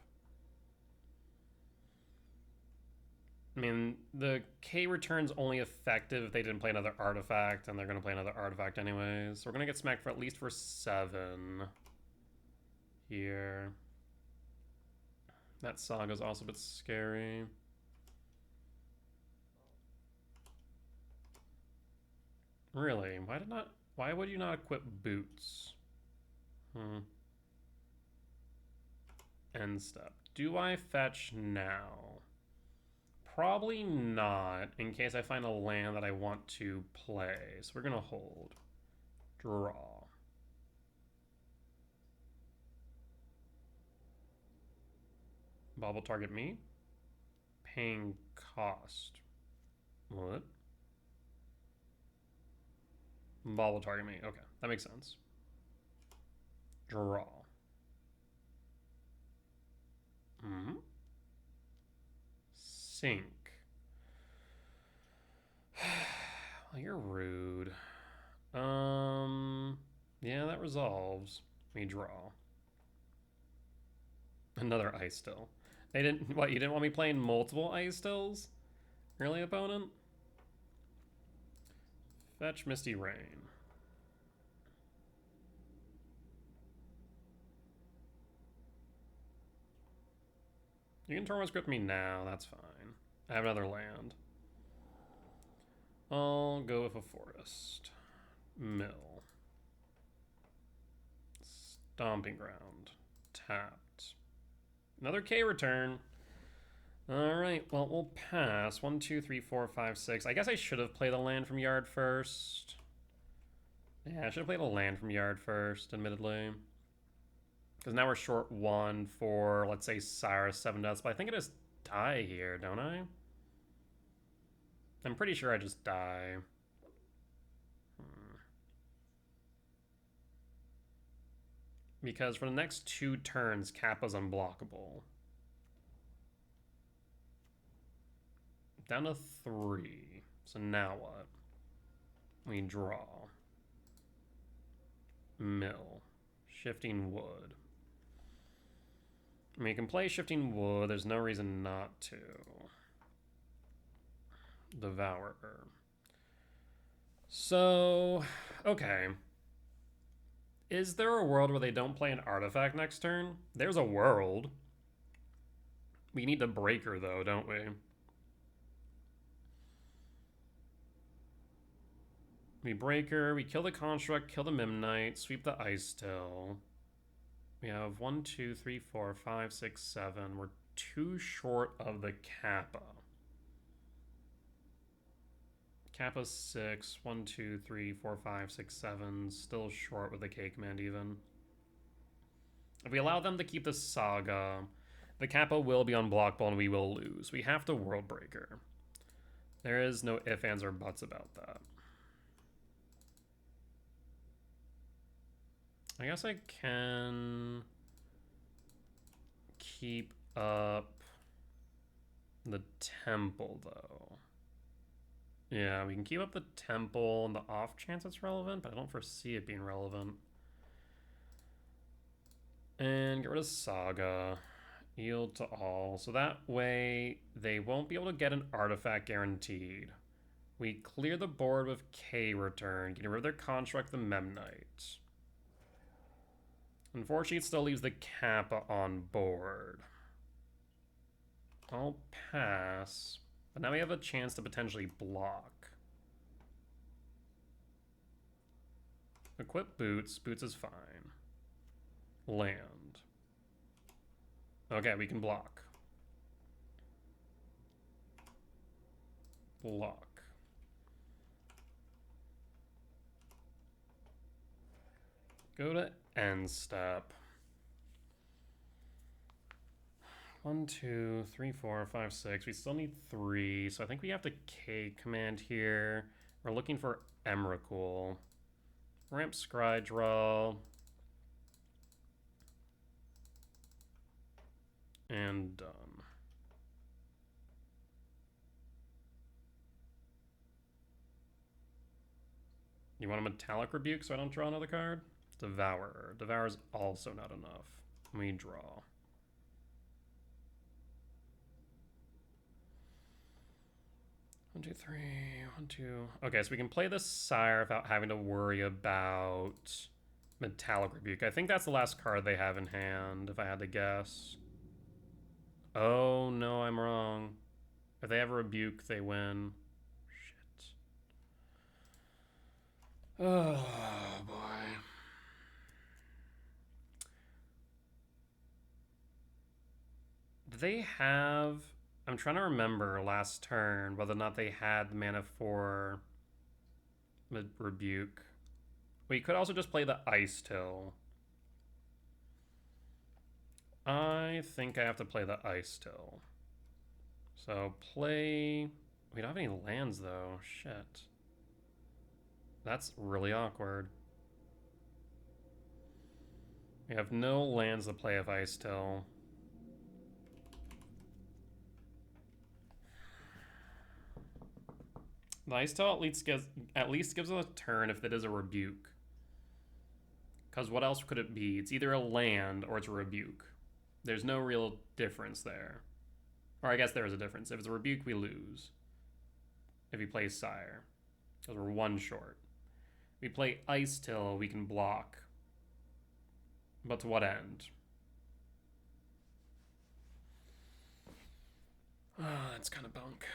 Speaker 1: I mean, the K return's only effective if they didn't play another artifact, and they're going to play another artifact anyways. So we're going to get smacked for at least for 7 here. That Saga's also a bit scary. Really? Why would you not equip boots? End step. Do I fetch now? Probably not, in case I find a land that I want to play. So we're gonna hold. Draw. Bauble target me? Paying cost. What? Bauble target me. Okay, that makes sense. Draw. Sink. Well, you're rude. Yeah, that resolves. We draw. Another ice still. They didn't. What? You didn't want me playing multiple ice stills? Really, opponent? Fetch Misty Rain. You can Tormod script me now. That's fine. I have another land. I'll go with a forest. Mill. Stomping Ground. Tapped. Another K return. Alright, well, we'll pass. 1, 2, 3, 4, 5, 6. I guess I should have played a land from Yard first. Yeah, I should have played a land from Yard first, admittedly. Because now we're short 1 for, let's say, Cyrus 7 Deaths. But I think I just die here, don't I? I'm pretty sure I just die. Because for the next 2 turns, Kappa's unblockable. Down to 3. So now what? We draw. Mill. Shifting Wood. I mean, you can play Shifting Wood. There's no reason not to. Devourer. So, okay. Is there a world where they don't play an artifact next turn? There's a world. We need the Breaker, though, don't we? We Breaker, we kill the Construct, kill the Mimnite, sweep the Ice Still. We have 1, 2, 3, 4, 5, 6, 7. We're 2 short of the Kappa. Kappa's 6. 1, 2, 3, 4, 5, 6, 7. Still short with the K command even. If we allow them to keep the Saga, the Kappa will be unblockable and we will lose. We have to World Breaker. There is no ifs, ands, or buts about that. I guess I can keep up the temple, though. Yeah, we can keep up the temple and the off chance it's relevant, but I don't foresee it being relevant. And get rid of Saga. Yield to all. So that way, they won't be able to get an artifact guaranteed. We clear the board with K return, getting rid of their construct, the Memnite. Unfortunately, it still leaves the Kappa on board. I'll pass. But now we have a chance to potentially block. Equip Boots. Boots is fine. Land. Okay, we can block. Block. Go to end step. 1, 2, 3, 4, 5, 6. We still need 3, so I think we have to K command here. We're looking for Emrakul. Ramp Scry draw. And done. You want a Metallic Rebuke so I don't draw another card? Devourer. Devour is also not enough. We draw. One, two, three. 1, 2. Okay, so we can play the Sire without having to worry about Metallic Rebuke. I think that's the last card they have in hand, if I had to guess. Oh, no, I'm wrong. If they have a Rebuke, they win. Shit. Oh, boy. Do they have... I'm trying to remember last turn whether or not they had the mana for Rebuke. We could also just play the Ice Till. I think I have to play the Ice Till. So play... We don't have any lands though. Shit. That's really awkward. We have no lands to play with Ice Till. The Ice Till at least gives us a turn if it is a Rebuke. Because what else could it be? It's either a land or it's a Rebuke. There's no real difference there. Or I guess there is a difference. If it's a Rebuke, we lose. If he plays Sire. Because we're 1 short. If we play Ice Till, we can block. But to what end? Oh, that's kind of bunk.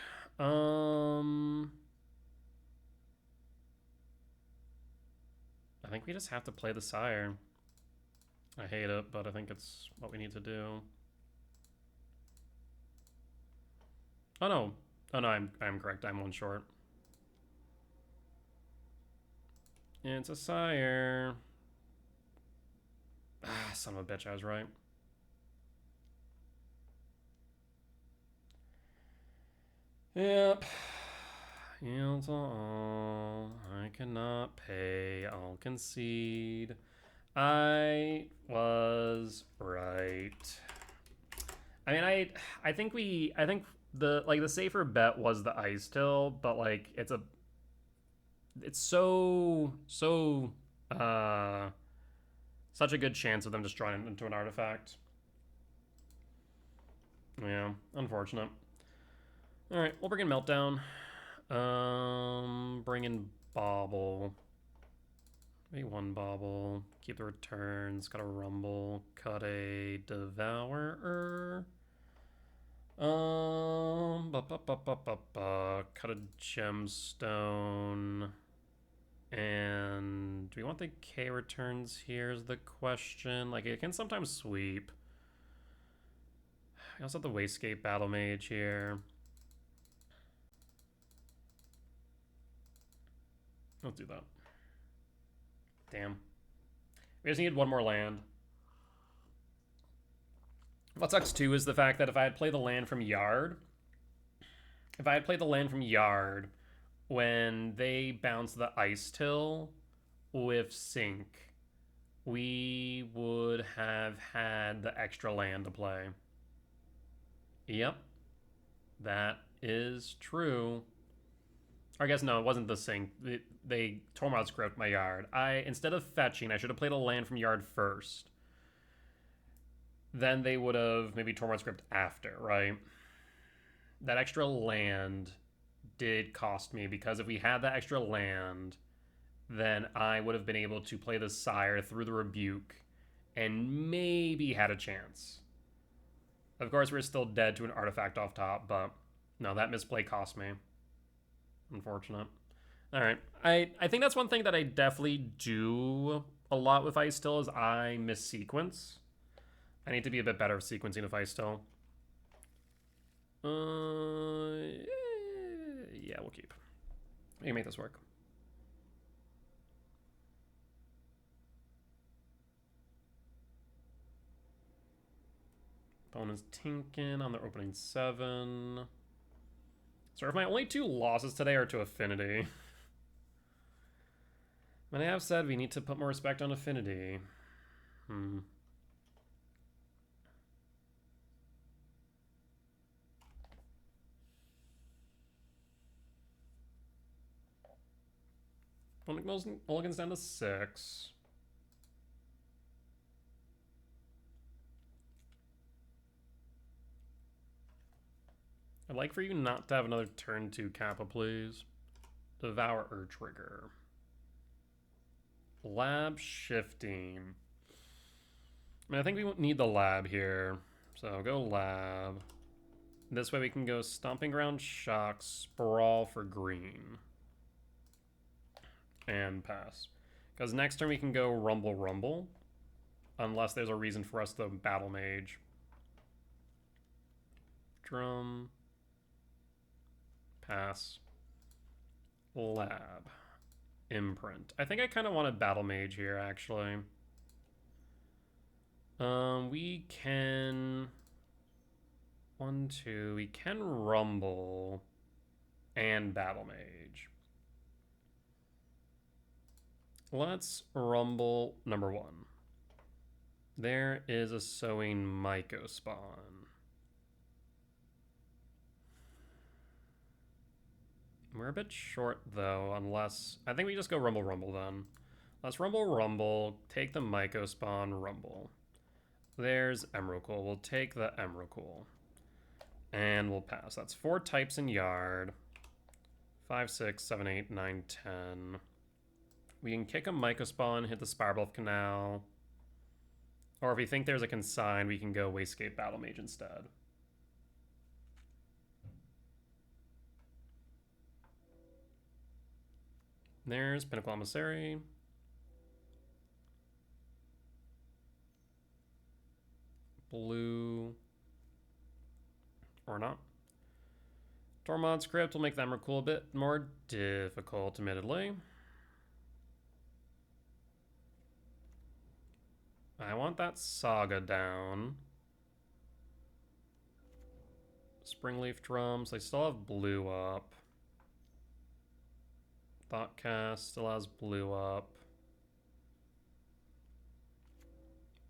Speaker 1: I think we just have to play the Sire. I hate it, but I think it's what we need to do. Oh no. Oh no, I'm correct. I'm 1 short. It's a Sire. Ah, son of a bitch, I was right. Yep. Yields all. I cannot pay. I'll concede. I was right. I mean, I think the safer bet was the Ice Till, but like it's so such a good chance of them just drawing into an artifact. Yeah, unfortunate. All right, we'll bring in Meltdown. Bring in Bauble. Maybe 1 Bauble. Keep the returns. Got a Rumble. Cut a Devourer. Cut a Gemstone. And do we want the K returns here is the question. Like, it can sometimes sweep. We also have the Wastegate Battle Mage here. Let's do that. Damn. We just need 1 more land. What sucks too is the fact that if I had played the land from Yard, when they bounce the Ice Till with Sync, we would have had the extra land to play. Yep, that is true. Or I guess no, it wasn't the sink. They Tormod's Crypt my yard. Instead of fetching, I should have played a land from yard first. Then they would have maybe Tormod's Crypt after, right? That extra land did cost me, because if we had that extra land, then I would have been able to play the Sire through the Rebuke and maybe had a chance. Of course, we're still dead to an artifact off top, but no, that misplay cost me. Unfortunate. All right. I think that's one thing that I definitely do a lot with Ice Still is I miss sequence. I need to be a bit better at sequencing with Ice Still. Yeah, we'll keep. We can make this work. Opponent's Tinkin on their opening 7. So if my only 2 losses today are to Affinity. And I have said we need to put more respect on Affinity. Opponent mulligans down to 6. I'd like for you not to have another turn 2 Kappa, please. Devour Trigger. Lab shifting. I mean, I think we need the lab here. So go lab. This way we can go Stomping Ground, Shock, Sprawl for green. And pass. Because next turn we can go Rumble Rumble. Unless there's a reason for us to Battle Mage. Drum. Pass. Lab. Imprint. I think I kind of want to Battle Mage here, actually. We can... 1, 2... We can Rumble and Battle Mage. Let's Rumble number 1. There is a Sowing Myco spawn. We're a bit short, though, unless... I think we just go Rumble Rumble, then. Let's Rumble Rumble, take the Myco spawn, Rumble. There's Emrakul. We'll take the Emrakul. And we'll pass. That's 4 types in yard. 5, 6, 7, 8, 9, 10. We can kick a Myco spawn, hit the Spirebluff Canal. Or if we think there's a consign, we can go Wastegate Battle Mage instead. There's Pinnacle Emissary. Blue. Or not. Tormod's Crypt will make them Emrakul a bit more difficult, admittedly. I want that Saga down. Springleaf Drums. I still have blue up. Thoughtcast still has blue up.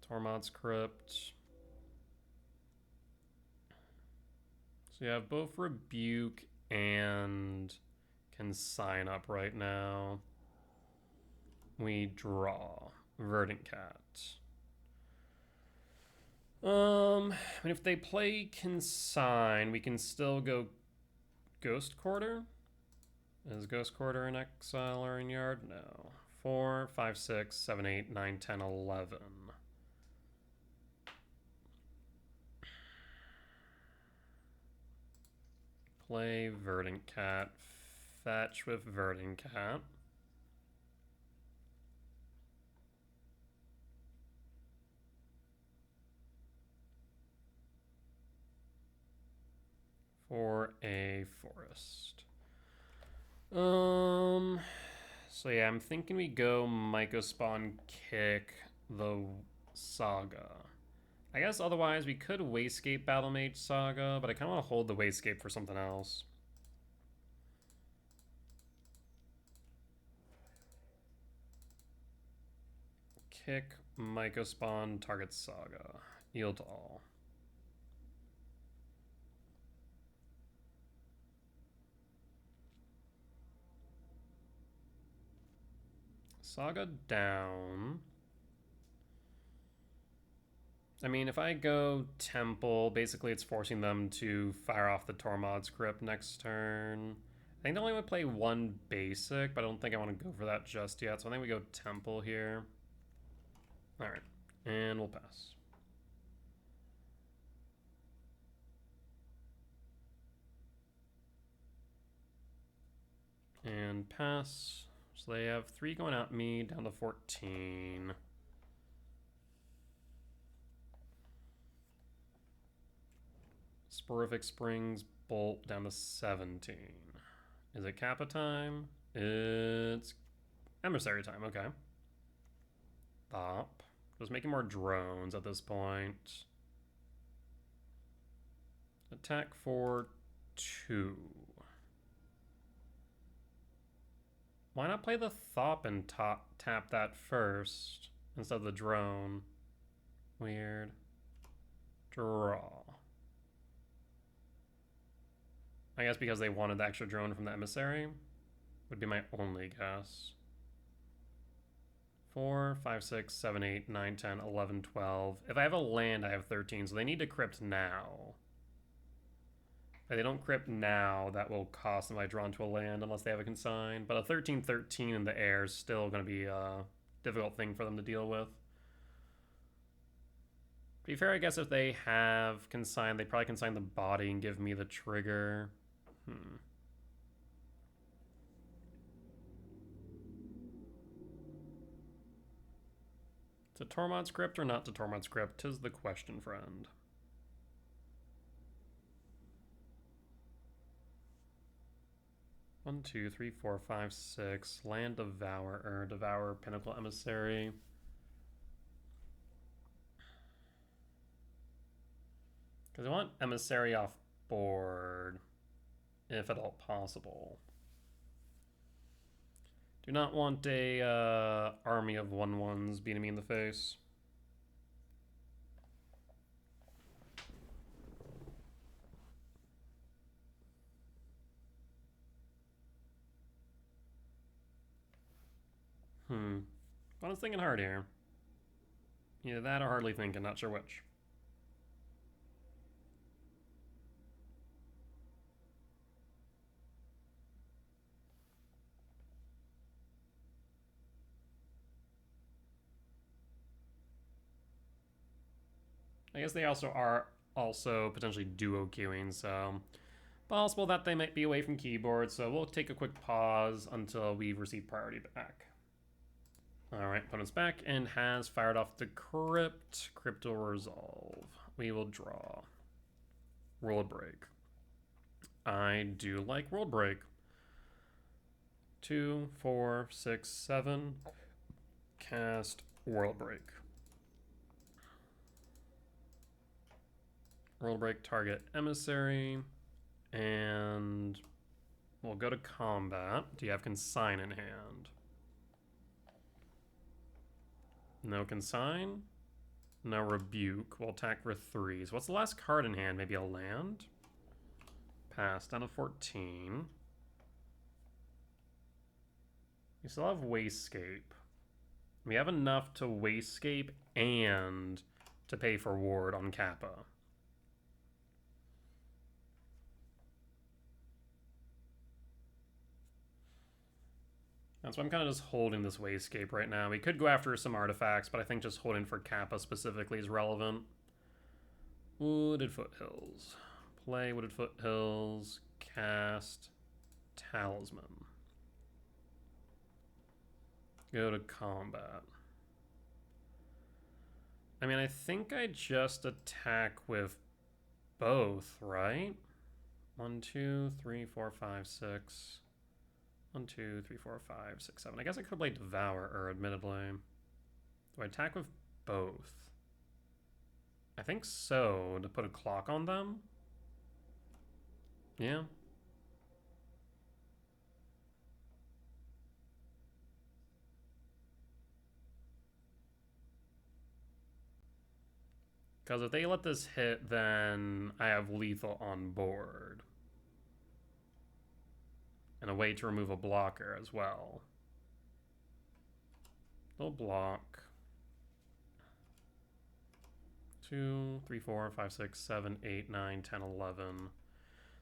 Speaker 1: Tormod's Crypt. So you have both Rebuke and Consign up right now. We draw. Verdant Cat. I mean, if they play Consign, we can still go Ghost Quarter. Is Ghost Quarter in exile or in yard? No. 4, 5, 6, 7, 8, 9, 10, 11. Play Verdant Cat. Fetch with Verdant Cat. For a forest. So yeah, I'm thinking we go Myco spawn, kick the Saga. I guess otherwise we could Wastegate Battle Mage Saga, but I kind of want to hold the Wastegate for something else. kick, Mycospawn, target Saga. Yield to all. Saga down. I mean, if I go Temple, basically it's forcing them to fire off the Tormod's Crypt next turn. I think they only would play one basic, but I don't think I want to go for that just yet. So I think we go Temple here. Alright, and we'll pass. And pass. So they have 3 going at me, down to 14. Sporific Springs, Bolt, down to 17. Is it Kappa time? It's Emissary time, okay. Stop. Just making more drones at this point. Attack for 2. Why not play the Thop and tap that first instead of the drone? Weird. Draw. I guess because they wanted the extra drone from the Emissary would be my only guess. 4, 5, 6, 7, 8, 9, 10, 11, 12. If I have a land, I have 13, so they need to crypt now. If they don't crypt now, that will cost them if I draw into a land unless they have a consign. But a 13-13 in the air is still going to be a difficult thing for them to deal with. To be fair, I guess if they have consign, they probably consign the body and give me the trigger. To Tormod's Crypt or not to Tormod's Crypt? 'Tis the question, friend. One, 2, 3, 4, 5, 6. Land Devourer, Devour, Pinnacle Emissary. Because I want Emissary off board, if at all possible. Do not want a army of 1/1s beating me in the face. I was thinking hard here. Either that or hardly thinking, not sure which. I guess they also are potentially duo queuing, so possible that they might be away from keyboard, so we'll take a quick pause until we receive priority back. Alright, opponent's back and has fired off the Crypt. Crypt will resolve. We will draw. World Break. I do like World Break. 2, 4, 6, 7. Cast World Break. World Break, target Emissary. And we'll go to combat. Do you have Consign in hand? No Consign. No Rebuke. We'll attack for 3. So what's the last card in hand? Maybe a land? Pass. Down to 14. We still have Wasescape. We have enough to Wasescape and to pay for Ward on Kappa. That's why I'm kind of just holding this Wasescape right now. We could go after some artifacts, but I think just holding for Kappa specifically is relevant. Wooded Foothills. Play Wooded Foothills. Cast Talisman. Go to combat. I mean, I think I just attack with both, right? 1, 2, 3, 4, 5, 6. 1, 2, 3, 4, 5, 6, 7. I guess I could play Devourer, admittedly. Do I attack with both? I think so, to put a clock on them? Yeah. Because if they let this hit, then I have lethal on board. And a way to remove a blocker as well. They'll block. 2, 3, 4, 5, 6, 7, 8, 9, 10, 11.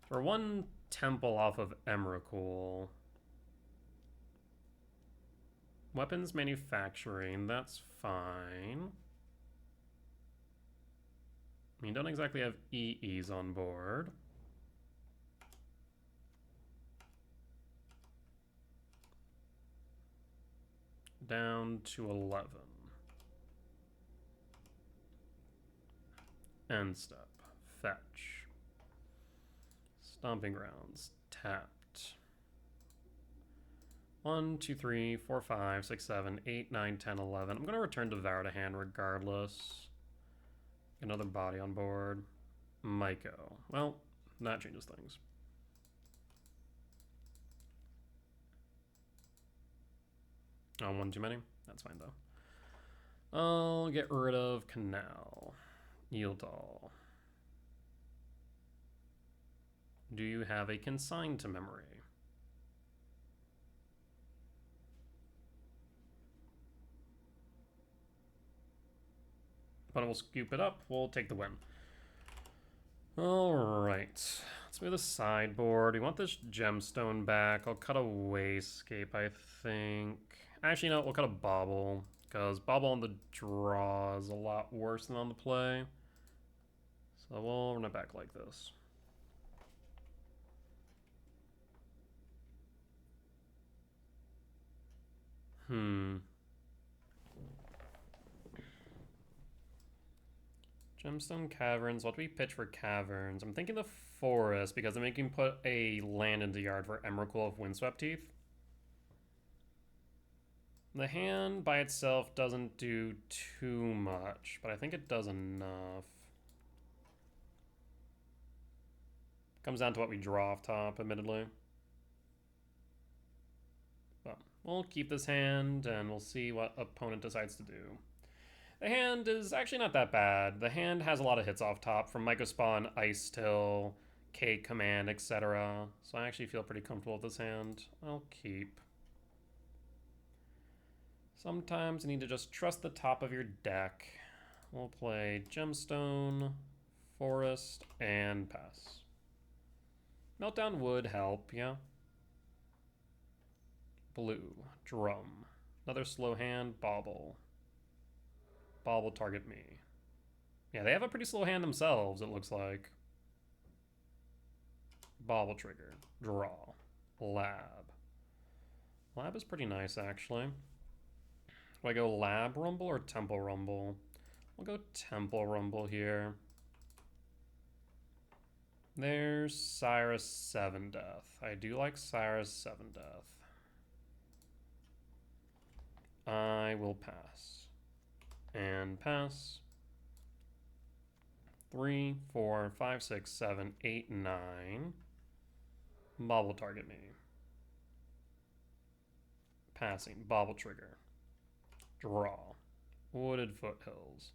Speaker 1: We're one temple off of Emrakul. Weapons manufacturing, that's fine. I mean, don't exactly have EEs on board. Down to 11. End step. Fetch. Stomping Grounds. Tapped. 1, 2, 3, 4, 5, 6, 7, 8, 9, 10, 11. I'm going to return Devour to hand regardless. Another body on board. Myco. Well, that changes things. Oh, one too many? That's fine, though. I'll get rid of Canal. Yieldall. Do you have a consign to memory? But we'll scoop it up. We'll take the win. Alright. Let's move the sideboard. We want this gemstone back. I'll cut a Wayscape, I think. Actually, no, we'll cut a Bauble. Because Bauble on the draw is a lot worse than on the play. So we'll run it back like this. Gemstone Caverns. What do we pitch for Caverns? I'm thinking the Forest because I'm making put a land into yard for Emrakul of Windswept Teeth. The hand by itself doesn't do too much, but I think it does enough. Comes down to what we draw off top, admittedly. But we'll keep this hand, and we'll see what opponent decides to do. The hand is actually not that bad. The hand has a lot of hits off top from Mycospawn, Ice Till, K Command, etc. So I actually feel pretty comfortable with this hand. I'll keep. Sometimes you need to just trust the top of your deck. We'll play Gemstone, Forest, and pass. Meltdown would help, yeah. Blue, Drum. Another slow hand, Bauble. Bauble target me. Yeah, they have a pretty slow hand themselves, it looks like. Bauble trigger, draw, Lab. Lab is pretty nice, actually. Do I go Lab Rumble or Temple Rumble? We'll go Temple Rumble here. There's Cyrus 7 Death. I do like Cyrus 7 Death. I will pass. And pass. 3, 4, 5, 6, 7, 8, 9. Bauble target me. Passing. Bauble trigger. Draw. Wooded Foothills.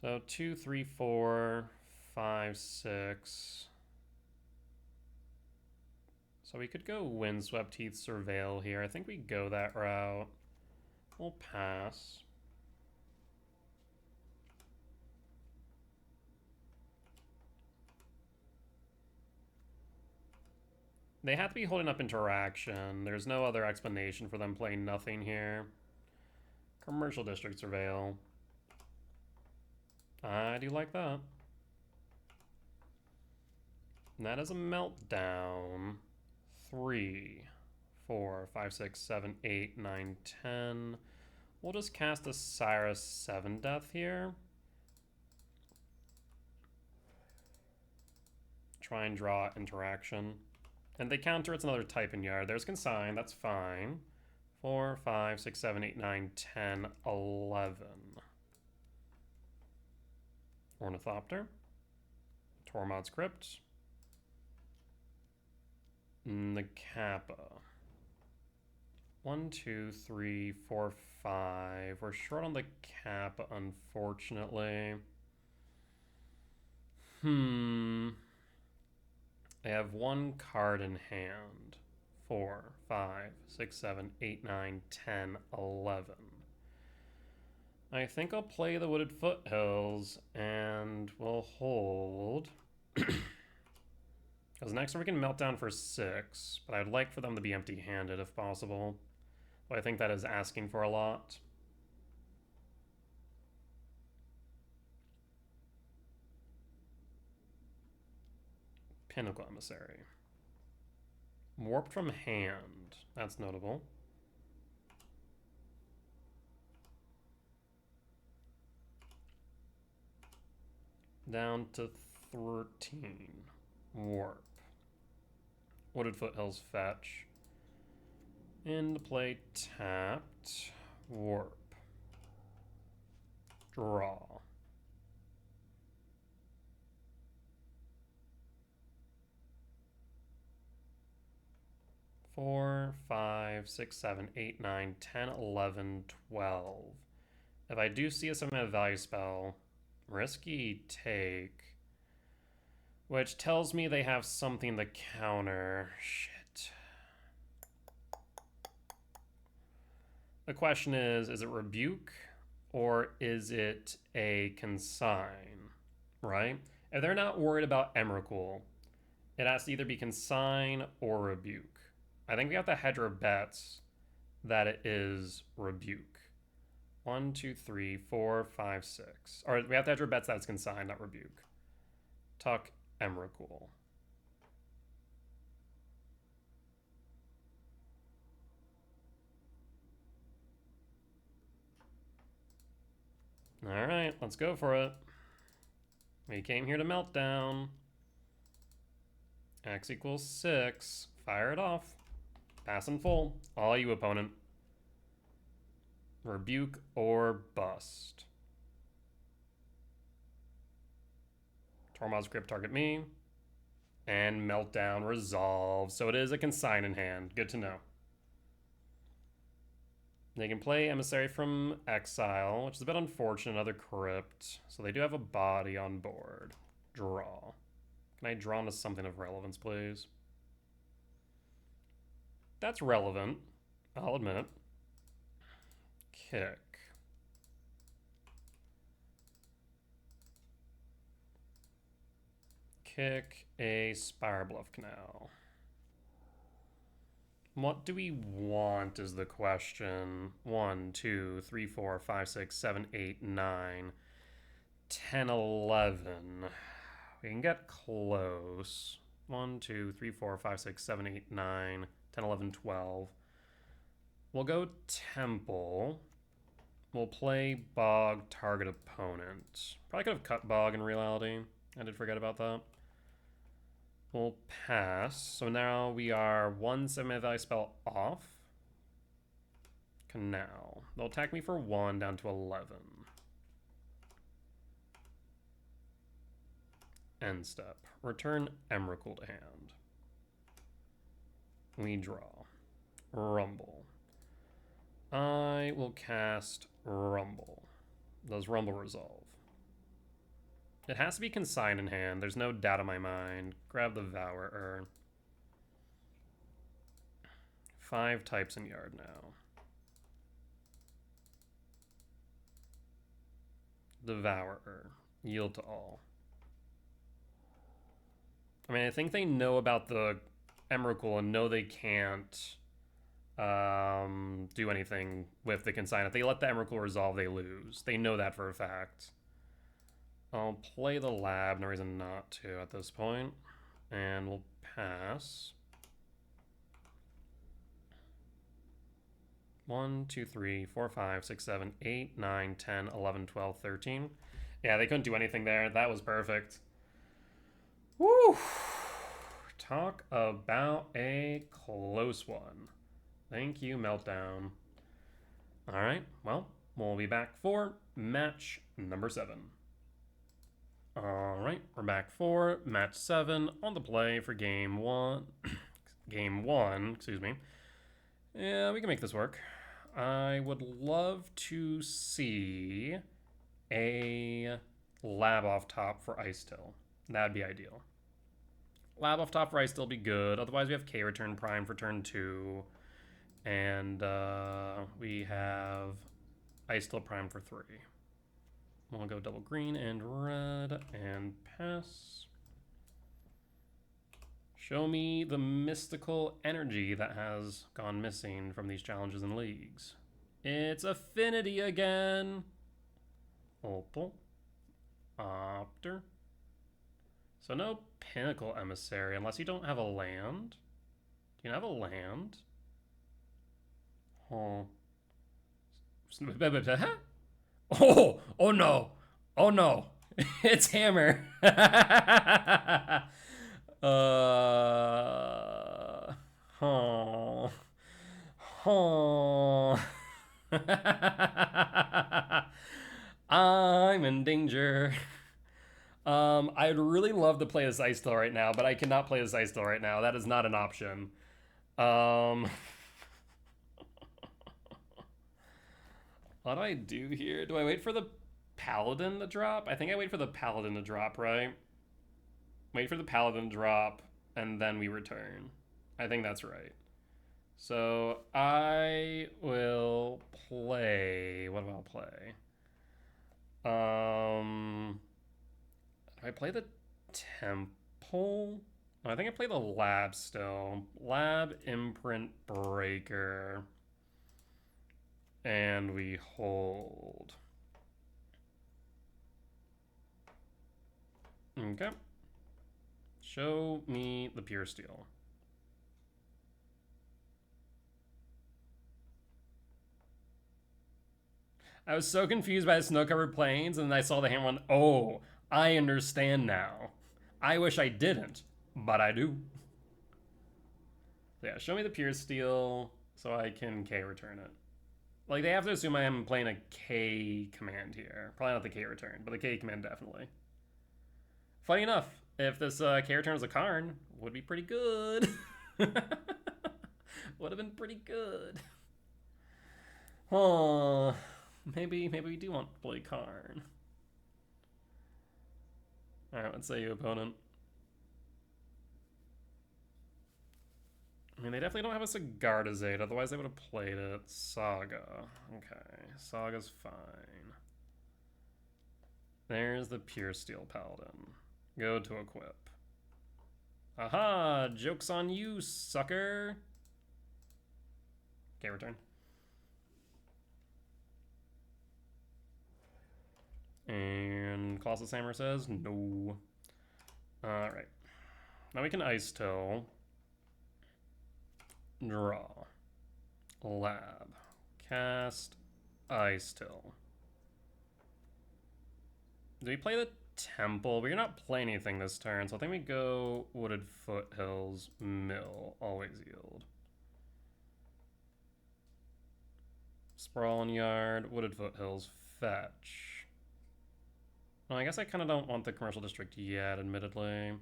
Speaker 1: So 2, 3, 4, 5, 6. So we could go Windswept Teeth Surveil here. I think we go that route. We'll pass. They have to be holding up interaction. There's no other explanation for them playing nothing here. Commercial District Surveil. I do like that. And that is a Meltdown. 3, 4, 5, 6, 7, 8, 9, 10. We'll just cast a Cyrus 7 Death here. Try and draw interaction. And they counter, it's another type in yard. There's Consign, that's fine. 4, 5, 6, 7, 8, 9, 10, 11. Ornithopter. Tormod's Crypt. The Kappa. 1, 2, 3, 4, 5. We're short on the Kappa, unfortunately. I have one card in hand. 4, 5, 6, 7, 8, 9, 10, 11. I think I'll play the Wooded Foothills and we'll hold. Because next we can melt down for 6, but I'd like for them to be empty-handed if possible. But I think that is asking for a lot. Pinnacle Emissary. Warped from hand. That's notable. Down to 13. Warp. Wooded Foothills fetch. Into play tapped. Warp. Draw. Four, 5, 6, 7, 8, 9, 10, 11, 12. If I do see a summon value spell, risky take. Which tells me they have something to counter. Shit. The question is it Rebuke or is it a Consign, right? If they're not worried about Emrakul, it has to either be Consign or Rebuke. I think we have to hedge our bets that it is Rebuke. 1, 2, 3, 4, 5, 6. Or we have to hedge our bets that it's Consign, not Rebuke. Tuck Emrakul. Alright, let's go for it. We came here to Meltdown. X equals 6. Fire it off. Pass in full. All you, opponent. Rebuke or bust. Tormod's Crypt target me. And Meltdown resolves. So it is a Consign in hand. Good to know. They can play Emissary from Exile, which is a bit unfortunate. Another Crypt. So they do have a body on board. Draw. Can I draw into something of relevance, please? That's relevant, I'll admit. Kick. Kick a Spire Bluff Canal. What do we want is the question. 1, 2, 3, 4, 5, 6, 7, 8, 9, 10, 11. We can get close. 1, 2, 3, 4, 5, 6, 7, 8, 9, 10, 11, 12. We'll go Temple. We'll play Bog, target opponent. Probably could have cut Bog in reality. I did forget about that. We'll pass. So now we are 1 7 value spell off. Canal. They'll attack me for 1 down to 11. End step. Return Emrakul to hand. We draw. Rumble. I will cast Rumble. Does Rumble resolve? It has to be Consign in hand. There's no doubt in my mind. Grab the Devourer. 5 types in yard now. Devourer. Yield to all. I mean, I think they know about the Emrakul and know they can't do anything with the Consign. If they let the Emrakul resolve, they lose. They know that for a fact. I'll play the lab, no reason not to at this point. And we'll pass. 1, 2, 3, 4, 5, 6, 7, 8, 9, 10, 11, 12, 13. Yeah, they couldn't do anything there. That was perfect. Woo! Talk about a close one. Thank you, Meltdown. All right, well, we'll be back for match number 7. All right, we're back for match 7 on the play for game 1. Game 1, excuse me. Yeah, we can make this work. I would love to see a lab off top for Ice Till. That'd be ideal. Lab off top right still be good. Otherwise, we have K return prime for turn 2. And we have Ice Still prime for 3. We'll go double green and red and pass. Show me the mystical energy that has gone missing from these challenges and leagues. It's Affinity again. Opal. Opter. So no Pinnacle Emissary unless you don't have a land. Do you have a land? Oh. Oh no. Oh no. It's Hammer. Oh. Oh. I'm in danger. I'd really love to play this Ice Still right now, but I cannot play this Ice Still right now. That is not an option. What do I do here? Do I wait for the Paladin to drop? I think I wait for the Paladin to drop, right? Wait for the Paladin to drop, and then we return. I think that's right. So I will play. What do I play? Do I play the Temple? Oh, I think I play the Lab still. Lab, Imprint, Breaker. And we hold. Okay. Show me the Pure Steel. I was so confused by the snow-covered plains, and then I saw the hand one. Oh, I understand now. I wish I didn't, but I do. So yeah, show me the Pure Steel so I can K return it. Like, they have to assume I am playing a K command here. Probably not the K return, but the K command definitely. Funny enough, if this K return was a Karn, would be pretty good. Would have been pretty good. Oh, maybe we do want to play Karn. Alright, let's say you, opponent. I mean, they definitely don't have a Sigardazade, otherwise they would have played it. Saga. Okay, Saga's fine. There's the Pure Steel Paladin. Go to equip. Aha! Joke's on you, sucker! Okay, return. And Colossus Hammer says no. Alright. Now we can Ice Till. Draw. Lab. Cast. Ice Till. Do we play the Temple? We're not playing anything this turn, so I think we go Wooded Foothills, Mill. Always yield. Sprawling Yard, Wooded Foothills, Fetch. Well, I guess I kind of don't want the Commercial District yet, admittedly.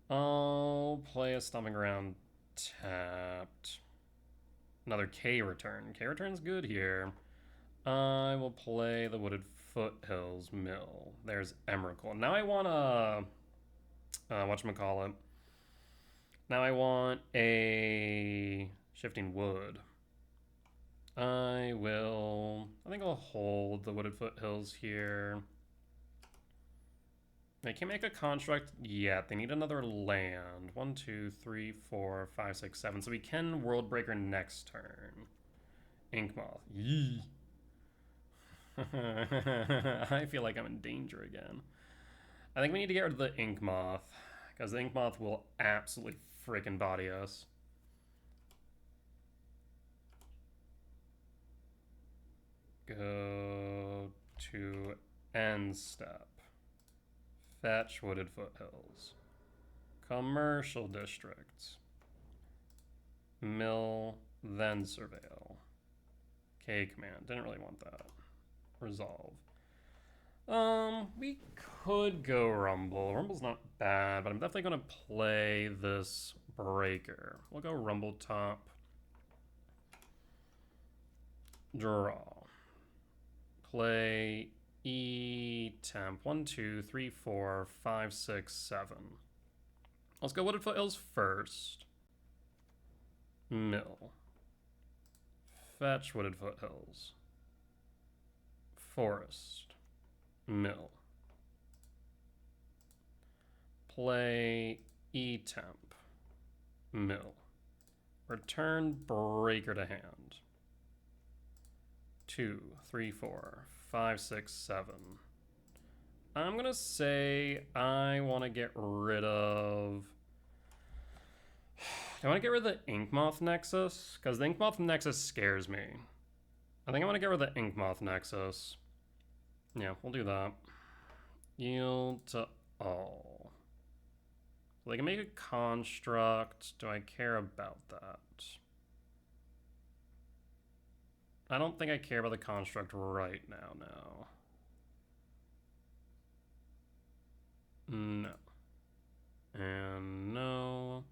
Speaker 1: I'll play a Stomping Ground tapped. Another K return. K return's good here. I will play the Wooded Foothills Mill. There's Emrakul. Now I want a... whatchamacallit. Now I want a Shifting Wood. I think I'll hold the Wooded Foothills here. They can't make a construct yet. They need another land. 1, 2, 3, 4, 5, 6, 7. So we can World Breaker next turn. Inkmoth. Yee. I feel like I'm in danger again. I think we need to get rid of the Inkmoth, because the Inkmoth will absolutely freaking body us. Go to end step. Fetch Wooded Foothills. Commercial districts. Mill, then surveil. K command. Didn't really want that. Resolve. We could go Rumble. Rumble's not bad, but I'm definitely gonna play this Breaker. We'll go Rumble top. Draw. Play E temp. 1, 2, 3, 4, 5, 6, 7. Let's go Wooded Foothills first. Mill. Fetch Wooded Foothills. Forest. Mill. Play E-temp. Mill. Return Breaker to hand. 2, 3, 4, 5, 6, 7. I'm gonna say I want to get rid of... I want to get rid of the Inkmoth Nexus, because the Inkmoth Nexus scares me. I think I want to get rid of the Inkmoth Nexus. Yeah, we'll do that. Yield to all. So they can make a construct. Do I care about that? I don't think I care about the construct right now, no. No. And no.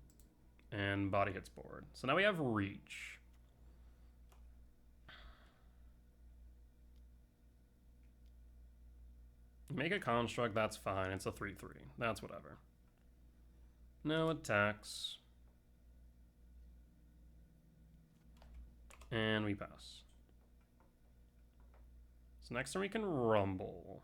Speaker 1: And body hits board. So now we have reach. Make a construct, that's fine. It's a 3-3. That's whatever. No attacks. And we pass. So next turn we can rumble.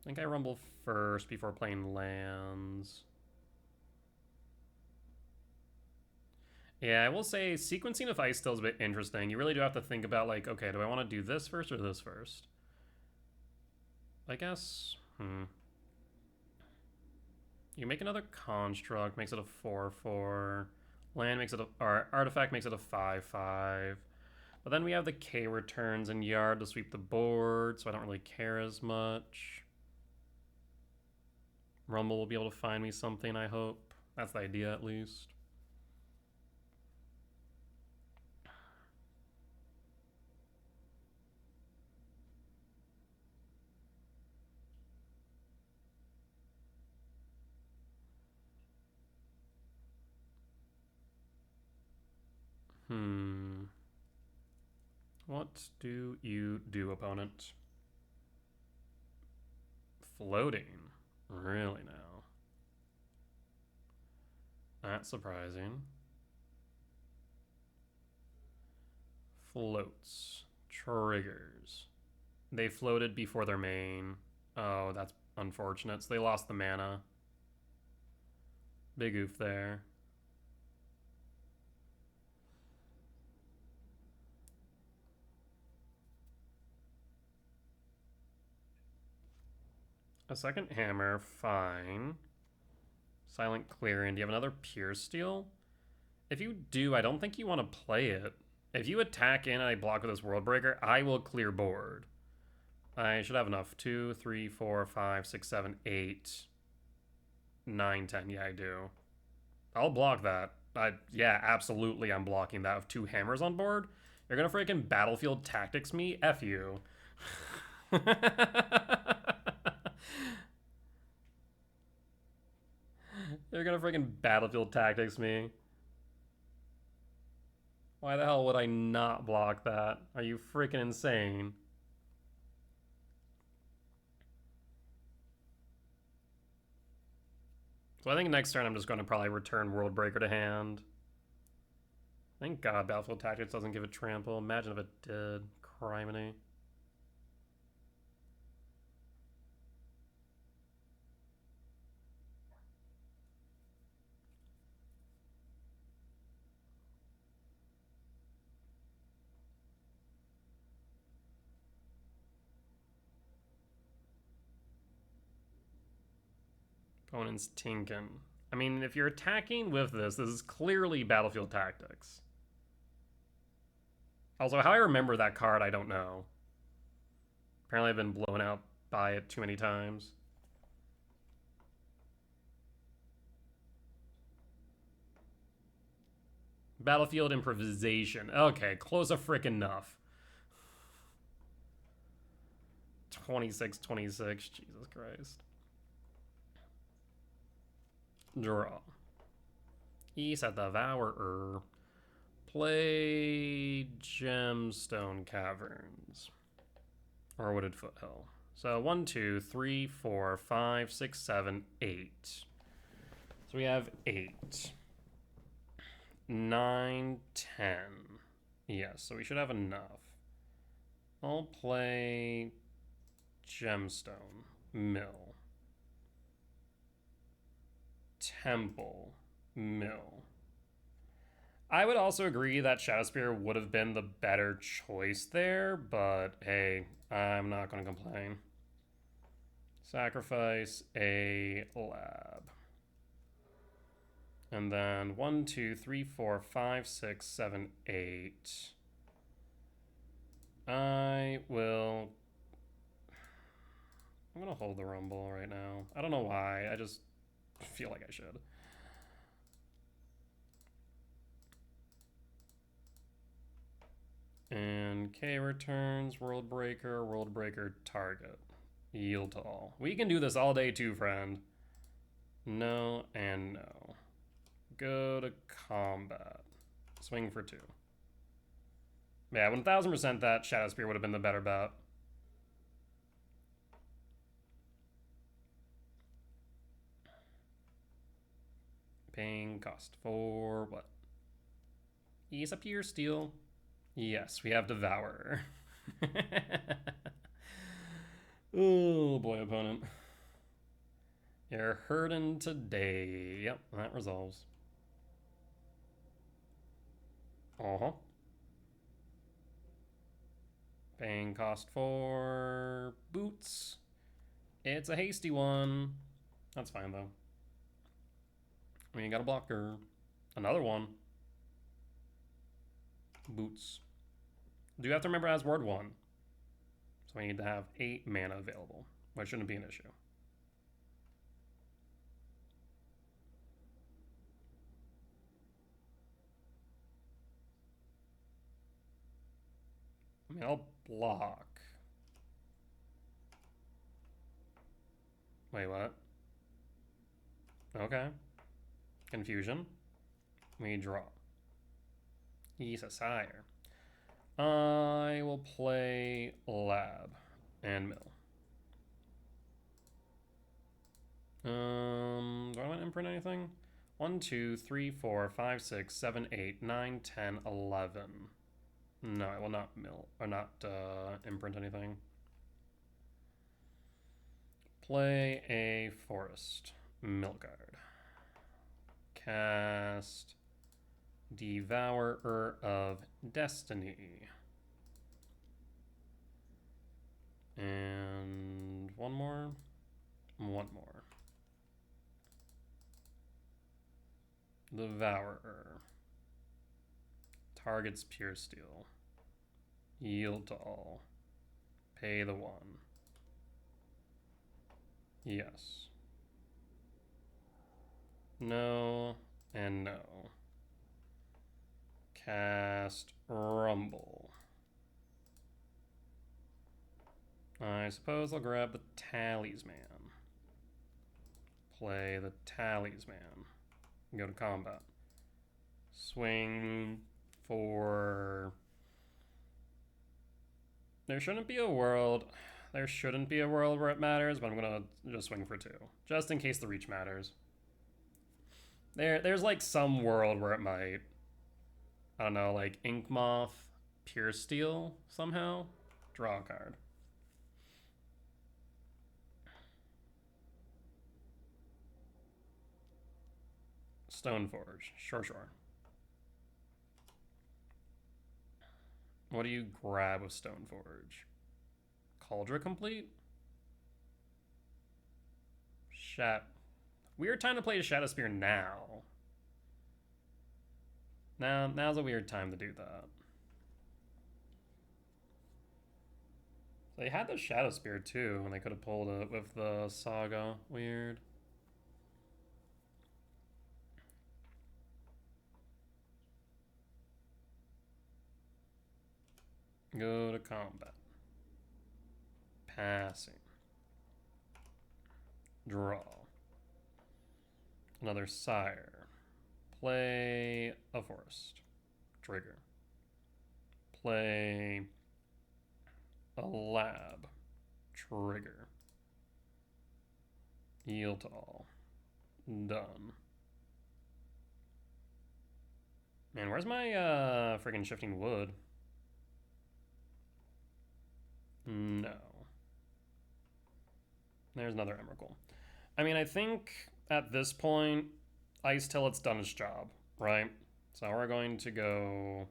Speaker 1: I think I rumble first before playing lands. Yeah, I will say sequencing of ice still is a bit interesting. You really do have to think about, like, okay, do I want to do this first or this first? I guess, You make another construct, makes it a 4-4. Land makes it a, or artifact makes it a 5-5. But then we have the K returns and yard to sweep the board, so I don't really care as much. Rumble will be able to find me something, I hope. That's the idea, at least. What do you do, opponent? Floating. Really now? That's surprising. Floats. Triggers. They floated before their main. Oh, that's unfortunate. So they lost the mana. Big oof there. A second hammer, fine. Silent Clearing. Do you have another Pure Steel? If you do, I don't think you want to play it. If you attack in and I block with this World Breaker, I will clear board. I should have enough. 2, 3, 4, 5, 6, 7, 8, 9, 10. Yeah, I do. I'll block that. Yeah, absolutely I'm blocking that with 2 hammers on board. You're gonna freaking Battlefield Tactics me? F you. You're gonna freaking Battlefield Tactics me. Why the hell would I not block that? Are you freaking insane? So I think next turn I'm just going to probably return World Breaker to hand. Thank God Battlefield Tactics doesn't give it trample. Imagine if it did. Criminy. Opponent's Tinkin. I mean, if you're attacking with this is clearly Battlefield Tactics. Also, how I remember that card, I don't know. Apparently I've been blown out by it too many times. Battlefield Improvisation. Okay, close a frickin' enough. 26-26. Jesus Christ. Draw. He said the Devourer. Play Gemstone Caverns. Or Wooded Foothill. So 1, 2, 3, 4, 5, 6, 7, 8. So we have 8. 9, 10. Yes, so we should have enough. I'll play Gemstone, Mill, Temple, Mill. I would also agree that Shadowspear would have been the better choice there, but hey, I'm not going to complain. Sacrifice a lab. And then 1, 2, 3, 4, 5, 6, 7, 8. I'm gonna hold the Rumble right now. I don't know why, I just feel like I should. And K returns, World Breaker, target. Yield to all. We can do this all day too, friend. No and no. Go to combat. Swing for 2. Yeah, 1000% that Shadowspear would have been the better bet. Paying cost for what? He's up here, Steel. Yes, we have Devourer. Oh boy, opponent. You're hurting today. Yep, that resolves. Uh-huh. Paying cost for boots. It's a hasty one. That's fine, though. We got a blocker. Another one. Boots. Do you have to remember as word 1? So we need to have 8 mana available, which shouldn't be an issue. I mean, I'll block. Wait, what? Okay. Confusion. We draw. He's a sire. I will play Lab and Mill. Do I want to imprint anything? 1, 2, 3, 4, 5, 6, 7, 8, 9, 10, 11. No, I will not mill or not imprint anything. Play a forest. Millguard. Cast Devourer of Destiny. And one more. One more. Devourer. Targets pure steel. Yield to all. Pay the 1. Yes. No and no. Cast Rumble. I suppose I'll grab the Talisman. Play the Talisman. Go to combat. Swing for... There shouldn't be a world where it matters, but I'm gonna just swing for 2. Just in case the reach matters. There's like some world where it might. I don't know, like Inkmoth, Pure Steel somehow. Draw a card. Stoneforge. Sure. What do you grab with Stoneforge? Cauldron Complete? Weird time to play a Shadowspear now. Now's a weird time to do that. They had the Shadowspear too, and they could have pulled it with the Saga. Weird. Go to combat. Passing. Draw. Another sire. Play a forest. Trigger. Play a lab. Trigger. Yield to all. Done. Man, where's my freaking shifting wood? No. There's another Emrakul. I mean, I think at this point, Ice till it's done its job, right? So we're going to go...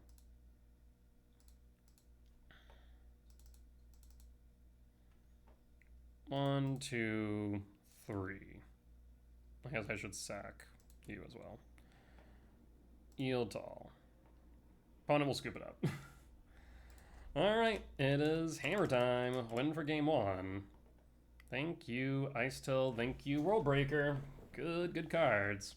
Speaker 1: One, two, three. I guess I should sack you as well. Yield to all. Opponent will scoop it up. Alright, it is hammer time. Win for game one. Thank you, Ice Till. Thank you, World Breaker. Good cards.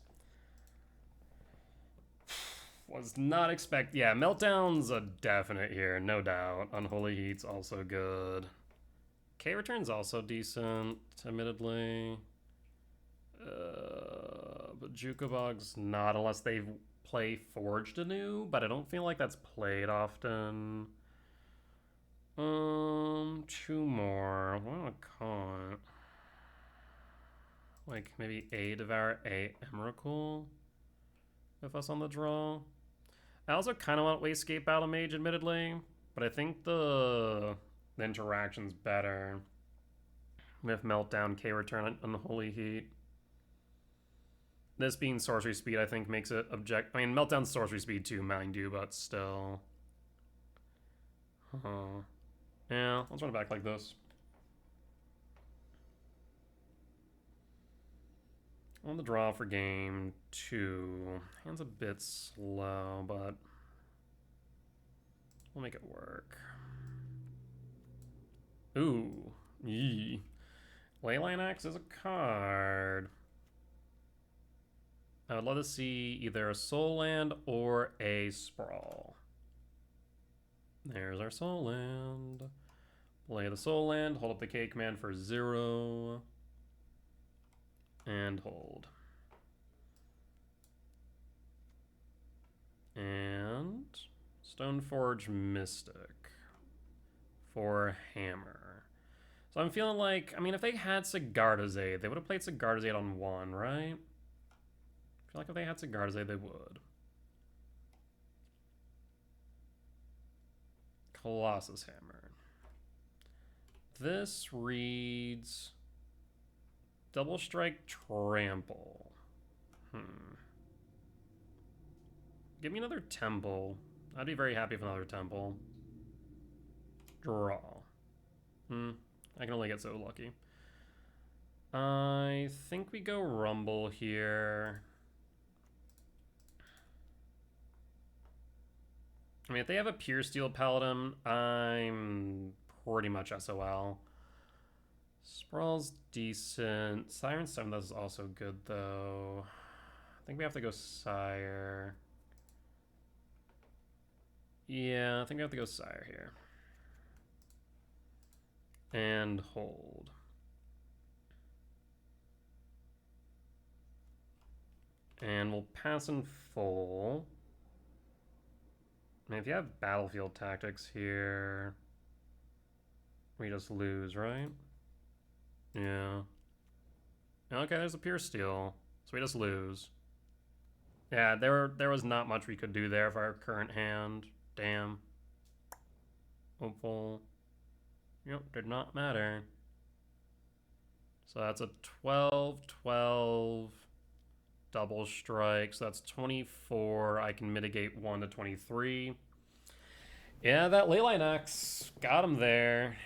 Speaker 1: Was not expect. Yeah, Meltdown's a definite here, no doubt. Unholy Heat's also good. K-Return's also decent, admittedly. But Jukabog's not, unless they play Forged anew, but I don't feel like that's played often. Two more. What do I call it? Like maybe a Devour, a Emrakul with us on the draw. I also kind of want Wastegate Battle Mage, admittedly, but I think the interaction's better with Meltdown, K-Return, Unholy Heat. This being sorcery speed, I think makes it I mean, Meltdown's sorcery speed too, mind you, but still. Yeah, let's run it back like this. On the draw for game two. Hand's a bit slow, but we'll make it work. Ooh. Yee. Leyline Axe is a card. I would love to see either a Soul Land or a Sprawl. There's our Soul Land. Play the Soul Land, hold up the K command for 0. And hold. And Stoneforge Mystic for hammer. So I'm feeling like, I mean, if they had Sigarda's Aid, they would have played Sigarda's Aid on 1, right? I feel like if they had Sigarda's Aid, they would. Colossus Hammer. This reads Double Strike Trample. Give me another Temple. I'd be very happy with another Temple. Draw. I can only get so lucky. I think we go Rumble here. I mean, if they have a Pure Steel Paladin, I'm pretty much SOL. Sprawl's decent. Siren Stone is also good, though. I think we have to go Sire. Yeah, I think we have to go Sire here. And hold. And we'll pass in full. I mean, if you have Battlefield Tactics here, we just lose, right? Yeah. Okay, there's a Pure Steel, so we just lose. Yeah, there was not much we could do there for our current hand. Damn. Hopeful. Yep, did not matter. So that's a 12-12 double strike. So that's 24. I can mitigate 1 to 23. Yeah, that Leyline Axe got him there.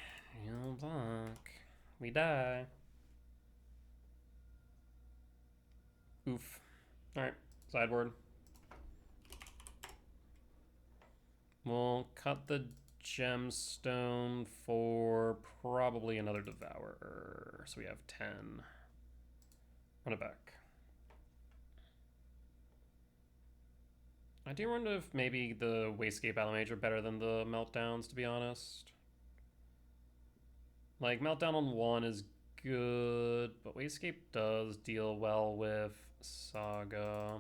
Speaker 1: We die. Oof. Alright, sideboard. We'll cut the Gemstone for probably another Devourer. So we have 10. Run it back. I do wonder if maybe the Wastegate Battle Mage are better than the Meltdowns, to be honest. Like, Meltdown on 1 is good, but Wastegate does deal well with Saga.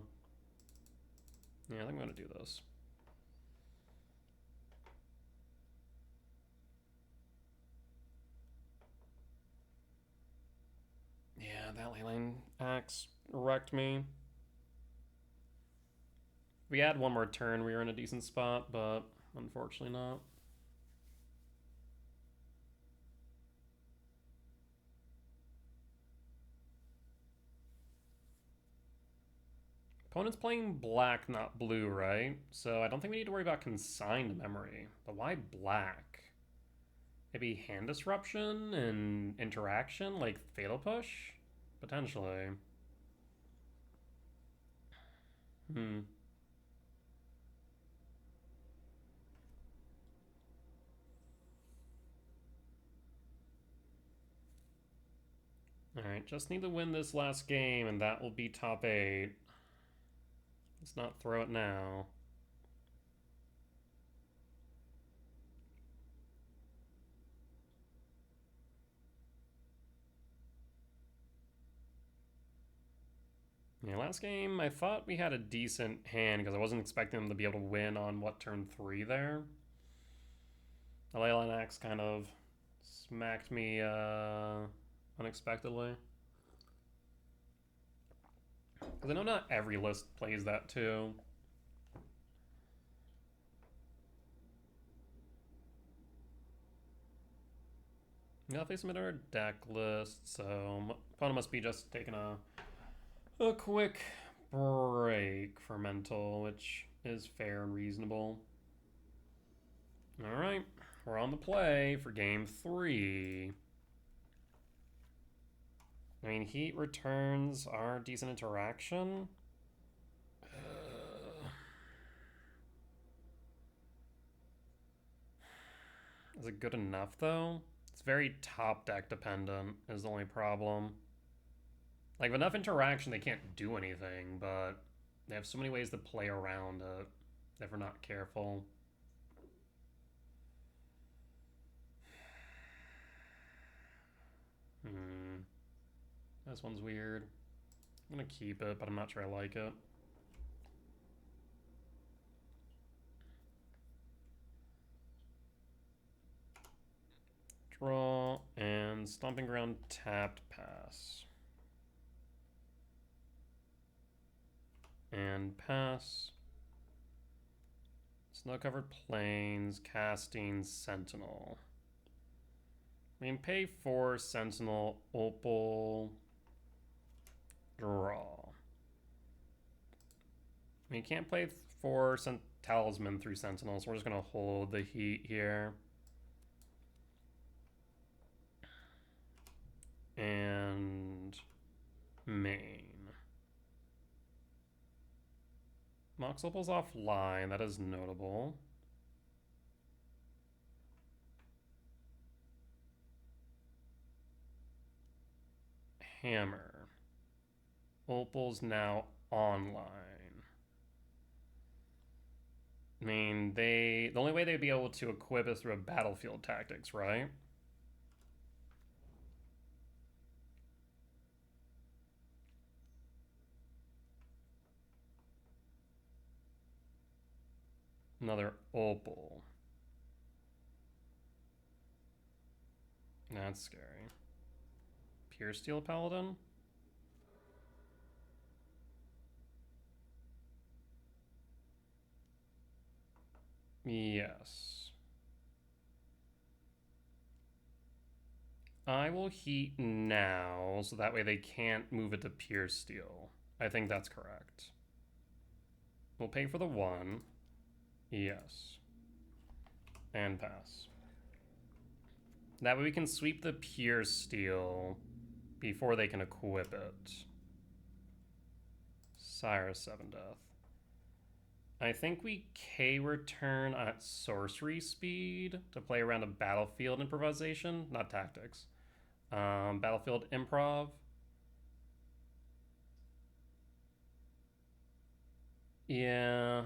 Speaker 1: Yeah, I think I'm going to do this. that Leyline Axe wrecked me. If we had one more turn, we were in a decent spot, but unfortunately not. Opponent's playing black, not blue, right? So I don't think we need to worry about consigned memory. But why black? Maybe hand disruption and interaction, like fatal push? Potentially. Alright, just need to win this last game, and that will be top 8. Let's not throw it now. Yeah, last game, I thought we had a decent hand because I wasn't expecting them to be able to win on, what, turn 3 there? The Leyline Axe kind of smacked me unexpectedly. Because I know not every list plays that too. Yeah, they submitted our deck list, so opponent must be just taking a quick break for mental, which is fair and reasonable. Alright, we're on the play for game 3. I mean, heat returns are decent interaction. Is it good enough, though? It's very top deck dependent, is the only problem. Like, with enough interaction, they can't do anything, but they have so many ways to play around it if we're not careful. This one's weird. I'm gonna keep it, but I'm not sure I like it. Draw and Stomping Ground tapped pass. And pass. Snow-covered plains, casting Sentinel. We can pay 4 Sentinel, Opal, draw. We can't play 4 Talisman through Sentinel, so we're just gonna hold the heat here. And main. Mox Opal's offline, that is notable. Hammer. Opal's now online. I mean, the only way they'd be able to equip is through a battlefield tactics, right? Another Opal. That's scary. Pure Steel Paladin? Yes. I will heat now, so that way they can't move it to Pure Steel. I think that's correct. We'll pay for the 1. Yes. And pass. That way we can sweep the Pure Steel before they can equip it. Cyrus 7 Death. I think we K-return at sorcery speed to play around a battlefield improvisation, not tactics. Battlefield improv. Yeah.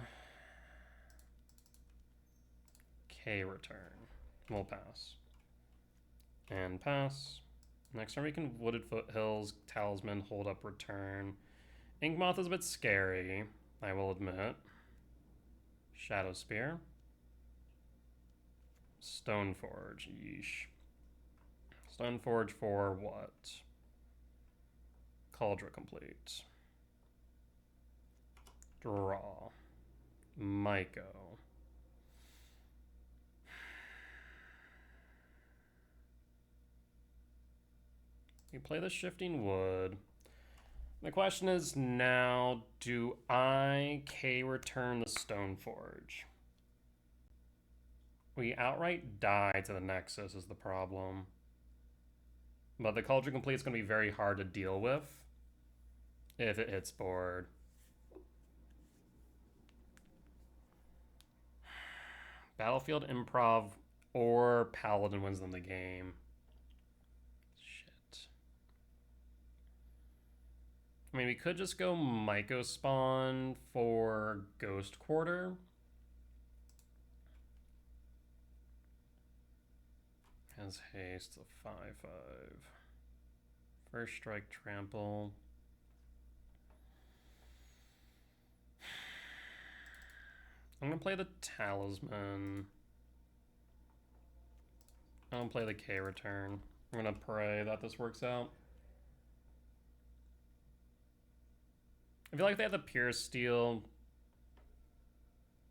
Speaker 1: K-return. We'll pass. And pass. Next turn we can Wooded Foothills, Talisman, hold up, return. Inkmoth is a bit scary, I will admit. Shadow Spear. Stoneforge, yeesh. Stoneforge for what? Cauldron Complete. Draw. MTGO. You play the Shifting Wood. The question is now, do I K-return the Stoneforge? We outright die to the Nexus is the problem. But the Cauldron Complete is going to be very hard to deal with if it hits board. Battlefield Improv or Paladin wins them the game. Shit. I mean, we could just go Myco Spawn for Ghost Quarter. Has haste, a 5/5. First strike, trample. I'm gonna play the Talisman. I'm gonna play the K-return. I'm gonna pray that this works out. I feel like if they had the Pure Steel,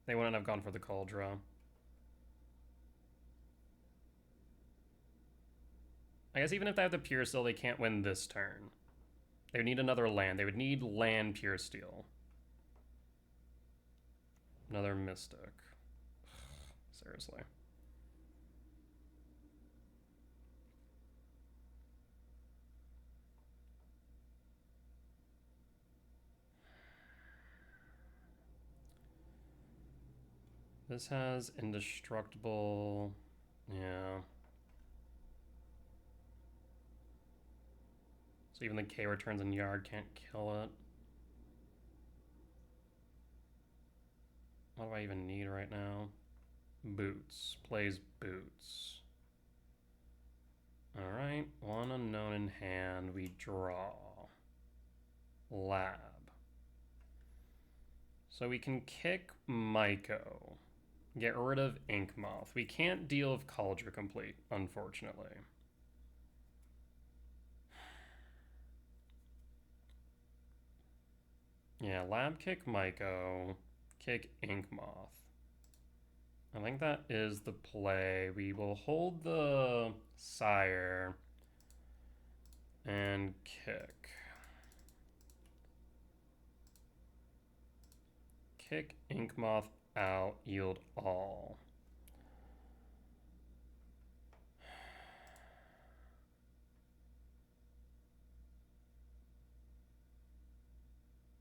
Speaker 1: they wouldn't have gone for the Cauldron. I guess even if they have the Pure Steel, they can't win this turn. They would need another land. They would need land Pure Steel. Another Mystic. Seriously. This has Indestructible. Yeah. So even the K returns in Yard can't kill it. What do I even need right now? Boots. Plays Boots. Alright, one unknown in hand. We draw. Lab. So we can kick Myco. Get rid of Inkmoth. We can't deal with Cauldron Complete, unfortunately. Yeah, Lab kick Myco. Kick Inkmoth. I think that is the play. We will hold the Sire and kick. Kick Inkmoth out, yield all.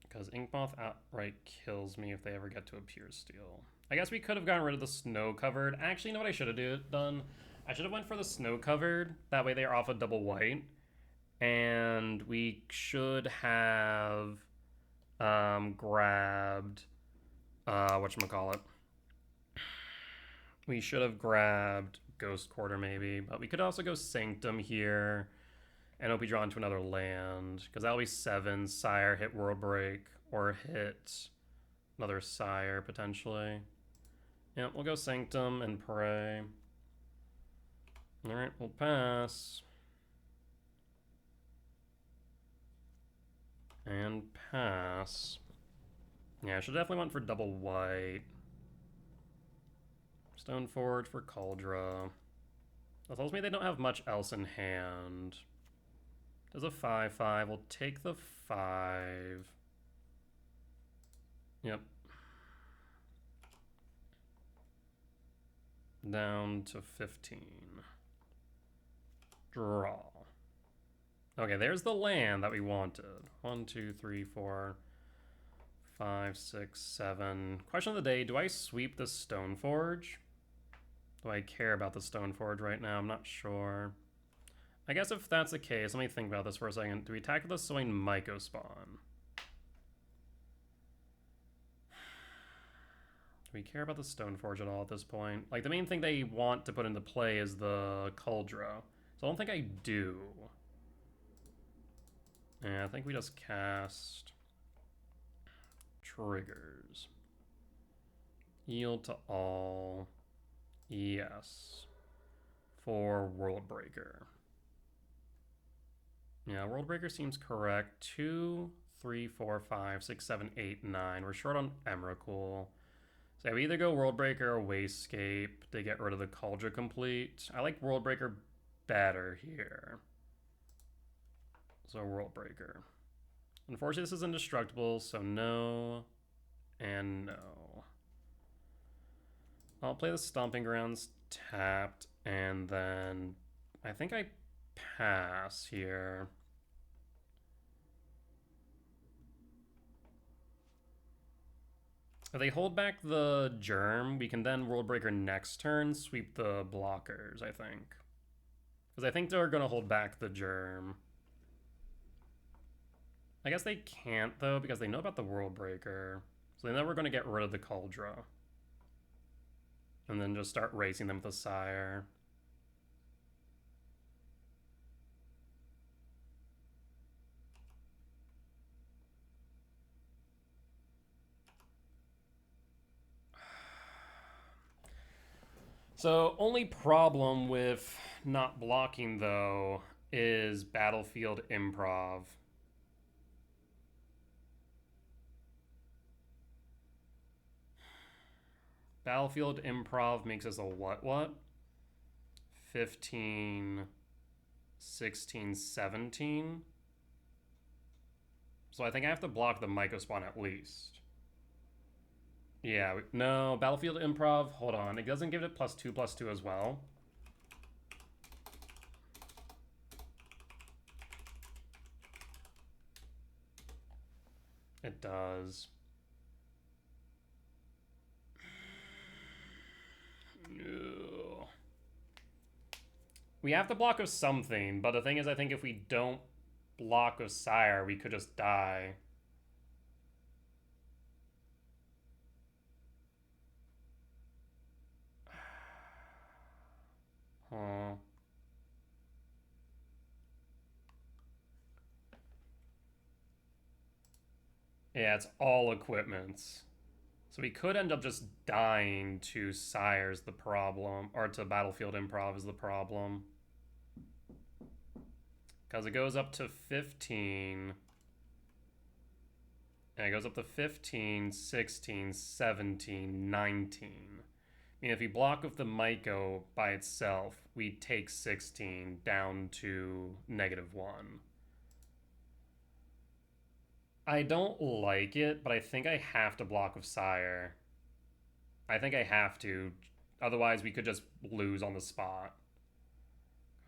Speaker 1: Because Inkmoth outright kills me if they ever get to a Pure Steel. I guess we could have gotten rid of the Snow Covered. Actually, you know what I should have done? I should have went for the Snow Covered. That way they are off a double white. And we should have grabbed... whatchamacallit. We should have grabbed Ghost Quarter maybe. But we could also go Sanctum here. And hope we draw into another land. Because that'll be 7. Sire, hit World Break. Or hit another Sire, potentially. Yeah, we'll go Sanctum and pray. Alright, we'll pass. And pass. Yeah, I should definitely went for double white. Stoneforge for Cauldron. That tells me they don't have much else in hand. Does a 5/5. We'll take the 5. Yep. Down to 15. Draw. Okay, there's the land that we wanted. 1, 2, 3, 4, 5, 6, 7. Question of the day, do I sweep the Stoneforge? Do I care about the Stoneforge right now? I'm not sure. I guess if that's the case, let me think about this for a second. Do we attack with the Swing Myco Spawn? Do we care about the Stoneforge at all at this point? Like, the main thing they want to put into play is the Cauldron. So I don't think I do. Yeah, I think we just cast triggers. Yield to all. Yes. For World Breaker. Yeah, World Breaker seems correct. 2, 3, 4, 5, 6, 7, 8, 9. We're short on Emrakul. So we either go World Breaker or Wasescape to get rid of the Kaldra complete. I like World Breaker better here. So World Breaker. Unfortunately, this is indestructible, so no and no. I'll play the Stomping Grounds tapped, and then I think I pass here. If they hold back the Germ, we can then World Breaker next turn, sweep the blockers, I think. Because I think they're going to hold back the Germ. I guess they can't, though, because they know about the World Breaker. So they know we're going to get rid of the Kaldra. And then just start racing them with the Sire. So, only problem with not blocking, though, is Battlefield Improv. Battlefield Improv makes us a what? 15, 16, 17. So I think I have to block the Myco spawn at least. Yeah, no, Battlefield Improv, hold on. It doesn't give it +2/+2 as well. It does. No. We have to block with something, but the thing is, I think if we don't block with Sire, we could just die. Huh. Yeah, it's all equipments. So we could end up just dying to Sire's the problem, or to Battlefield Improv is the problem. Because it goes up to 15. And it goes up to 15, 16, 17, 19. I mean, if we block with the Myco by itself, we take 16 down to -1. I don't like it, but I think I have to block with Sire. I think I have to. Otherwise, we could just lose on the spot.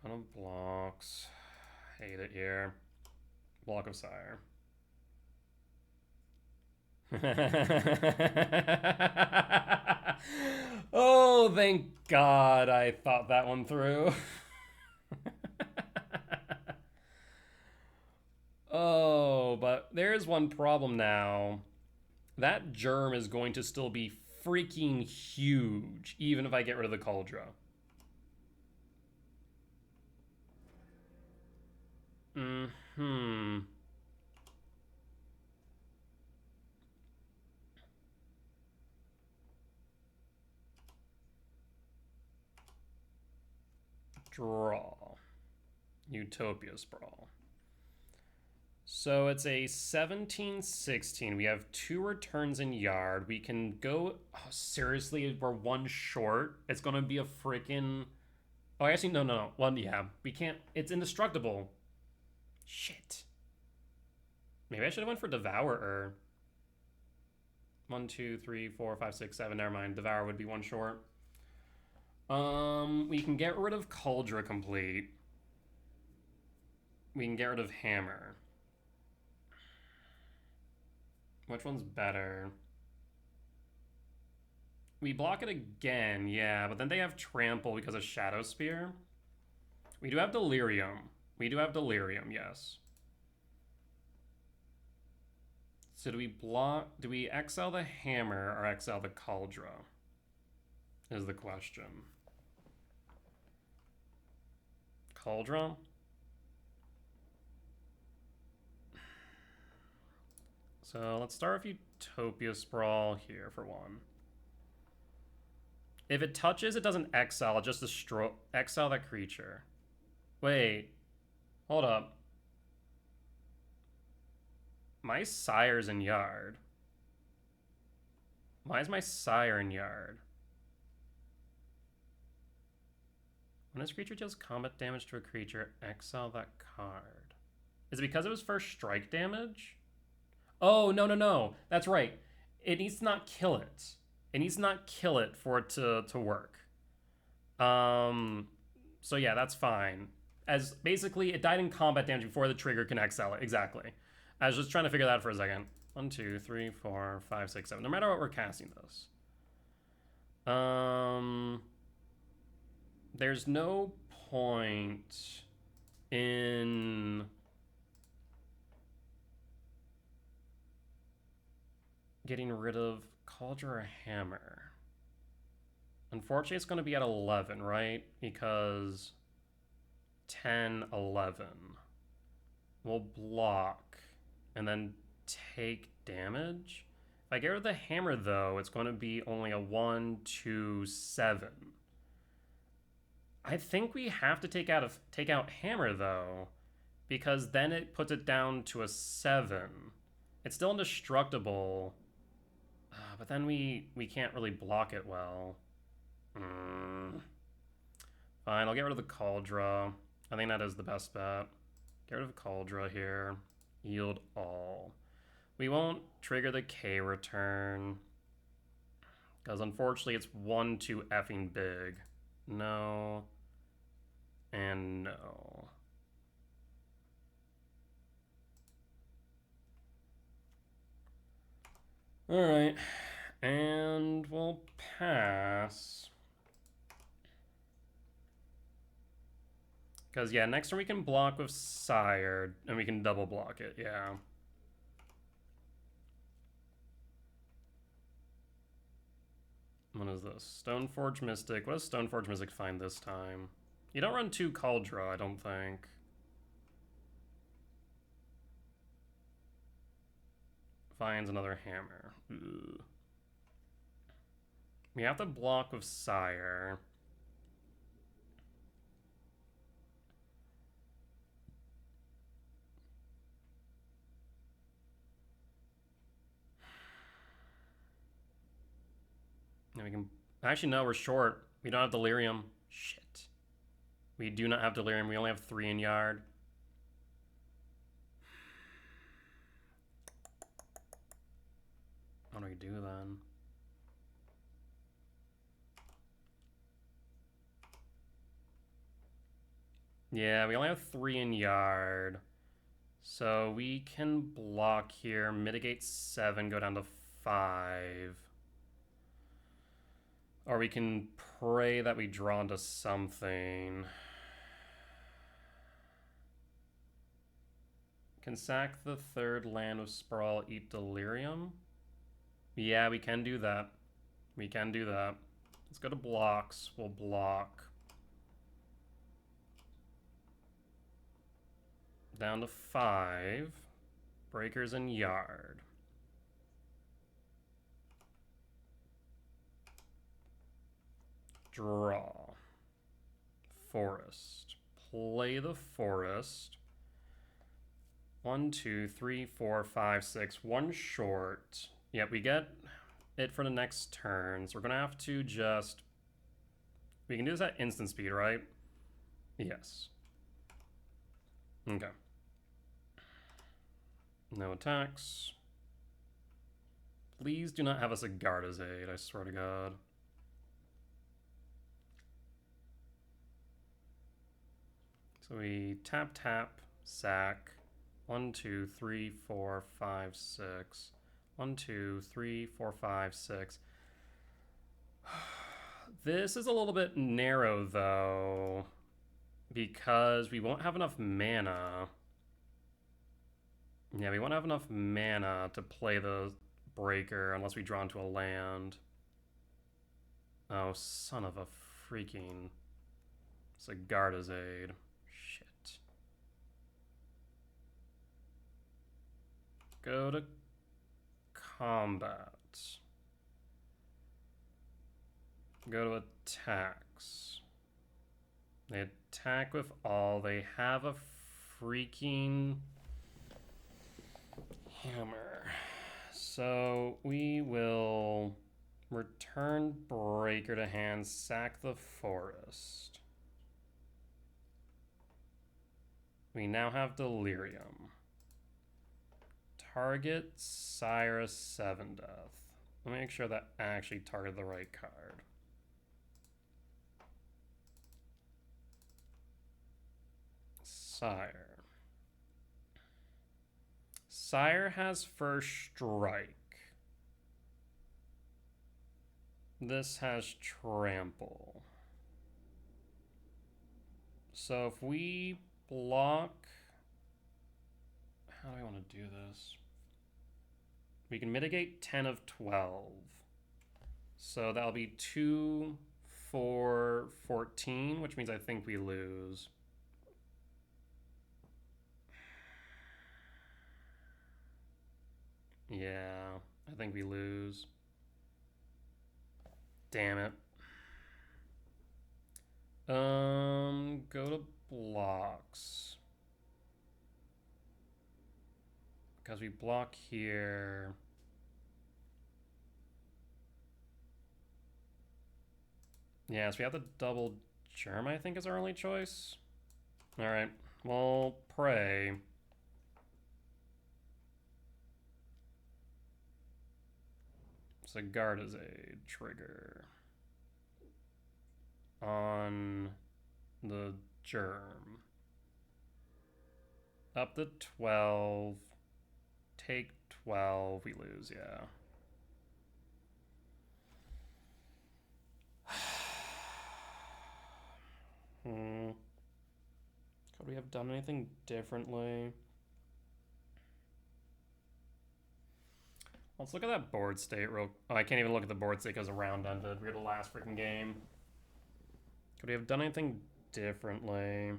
Speaker 1: Kind of blocks. Hate it here. Block of Sire. Oh, thank God I thought that one through. Oh, but there's one problem now. That Germ is going to still be freaking huge, even if I get rid of the Kaldra. Mm-hmm. Draw. Utopia Sprawl. So it's a 17-16. We have 2 returns in Yard. We can go... Oh, seriously, we're 1 short. It's going to be a freaking... Oh, actually, no. Well, yeah. We can't... It's indestructible. Shit. Maybe I should have went for Devourer. 1, 2, 3, 4, 5, 6, 7. Never mind. Devour would be 1 short. We can get rid of Kaldra complete. We can get rid of Hammer. Which one's better? We block it again, yeah, but then they have Trample because of Shadow Spear. We do have Delirium. Yes. So do we exile the Hammer or exile the Kaldra? Is the question. Kaldra? So let's start with Utopia Sprawl here for 1. If it touches, it doesn't exile, it just exile that creature. Wait. Hold up. My sire's in yard. Why is my sire in yard? When this creature deals combat damage to a creature, exile that card. Is it because it was first strike damage? Oh, no, no, no. That's right. It needs to not kill it. It needs to not kill it for it to work. So yeah, that's fine. As basically, it died in combat damage before the trigger can exile it. Exactly. I was just trying to figure that out for a second. 1, 2, 3, 4, 5, 6, 7. No matter what we're casting this. There's no point in getting rid of Cauldron or Hammer. Unfortunately, it's going to be at 11, right? Because 10, 11. We'll block and then take damage. If I get rid of the hammer, though, it's going to be only a 1, 2, 7. I think we have to take out hammer, though, because then it puts it down to a 7. It's still indestructible, but then we can't really block it well. Fine, I'll get rid of the Cauldron. I think that is the best bet. Get rid of Cauldron here. Yield all. We won't trigger the K return, because unfortunately it's 1 too effing big. No. And no. Alright. And we'll pass. Because, yeah, next turn we can block with Sire, and we can double block it, yeah. What is this? Stoneforge Mystic. What does Stoneforge Mystic find this time? You don't run 2 Cauldron, I don't think. Finds another hammer. Ooh. We have to block with Sire. And we can... Actually, no, we're short. We don't have Delirium. Shit. We do not have Delirium. We only have 3 in yard. What do we do then? Yeah, we only have 3 in yard. So we can block here, mitigate 7, go down to 5. Or we can pray that we draw into something. Can sack the 3rd land with Sprawl, eat Delirium? Yeah, we can do that. We can do that. Let's go to blocks. We'll block. Down to 5. Breakers in yard. Draw. Forest. Play the forest. 1, 2, 3, 4, 5, 6. 1 short. Yep, we get it for the next turn. So we're going to have to just... We can do this at instant speed, right? Yes. Okay. No attacks. Please do not have us a Garda's Aid, I swear to God. So we tap, tap, sack. 1, 2, 3, 4, 5, 6. 1, 2, 3, 4, 5, 6. This is a little bit narrow, though, because we won't have enough mana. Yeah, we won't have enough mana to play the breaker unless we draw into a land. Oh, son of a freaking... Sigarda's Aid. Shit. Go to combat. Go to attacks. They attack with all. They have a freaking Hammer. So we will return Breaker to hand, sack the forest. We now have Delirium. Target Sire 7 Death. Let me make sure that actually targeted the right card. Sire. Sire has first strike. This has trample. So if we block... How do I want to do this? We can mitigate 10 of 12. So that'll be 2, 4, 14, which means I think we lose. Yeah, I think we lose. Damn it. Go to blocks. Because we block here. Yeah, so we have the double germ, I think, is our only choice. Alright, well, pray. So guard is a trigger on the germ. Up to 12. Take 12. We lose, yeah. Could we have done anything differently? Let's look at that board state real... Oh, I can't even look at the board state because the round ended. We were the last freaking game. Could we have done anything differently?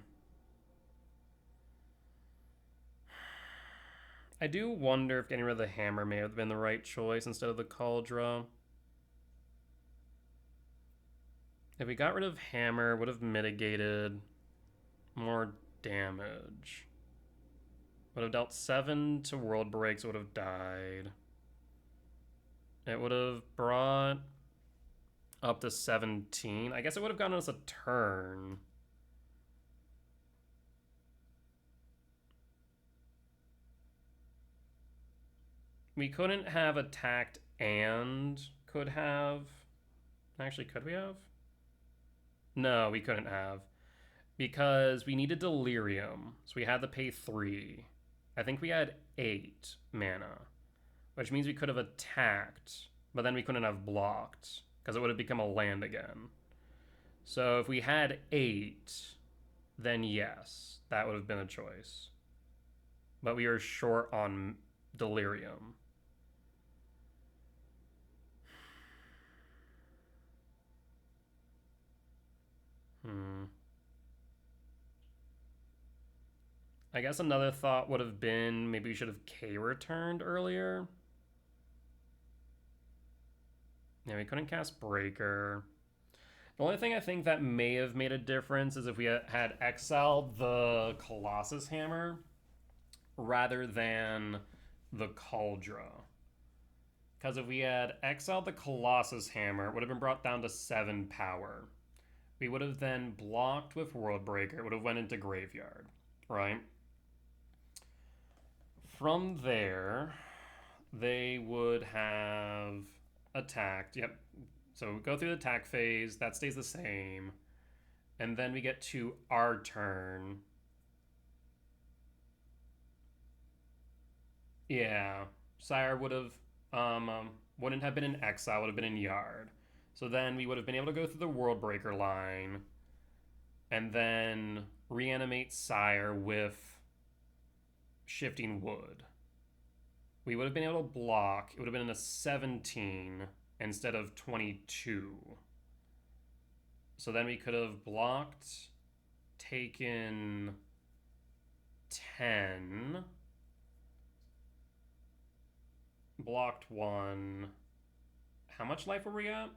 Speaker 1: I do wonder if getting rid of the hammer may have been the right choice instead of the Cauldron. If we got rid of hammer, would have mitigated more damage. Would have dealt 7 to world breaks, would have died. It would have brought up to 17. I guess it would have gotten us a turn. We couldn't have attacked and could have... Actually, could we have? No, we couldn't have. Because we needed Delirium. So we had to pay 3. I think we had 8 mana. Which means we could have attacked, but then we couldn't have blocked. Because it would have become a land again. So if we had 8, then yes, that would have been a choice. But we are short on Delirium. I guess another thought would have been maybe we should have K returned earlier. Yeah, we couldn't cast Breaker. The only thing I think that may have made a difference is if we had exiled the Colossus Hammer rather than the Cauldron. Because if we had exiled the Colossus Hammer, it would have been brought down to 7 power. We would have then blocked with World Breaker. It would have went into Graveyard, right? From there, they would have attacked. Yep. So we go through the attack phase. That stays the same. And then we get to our turn. Yeah. Sire would have wouldn't have been in exile, would have been in yard. So then we would have been able to go through the World Breaker line and then reanimate Sire with Shifting Wood. We would have been able to block. It would have been a 17 instead of 22. So then we could have blocked, taken 10, blocked 1. How much life were we at?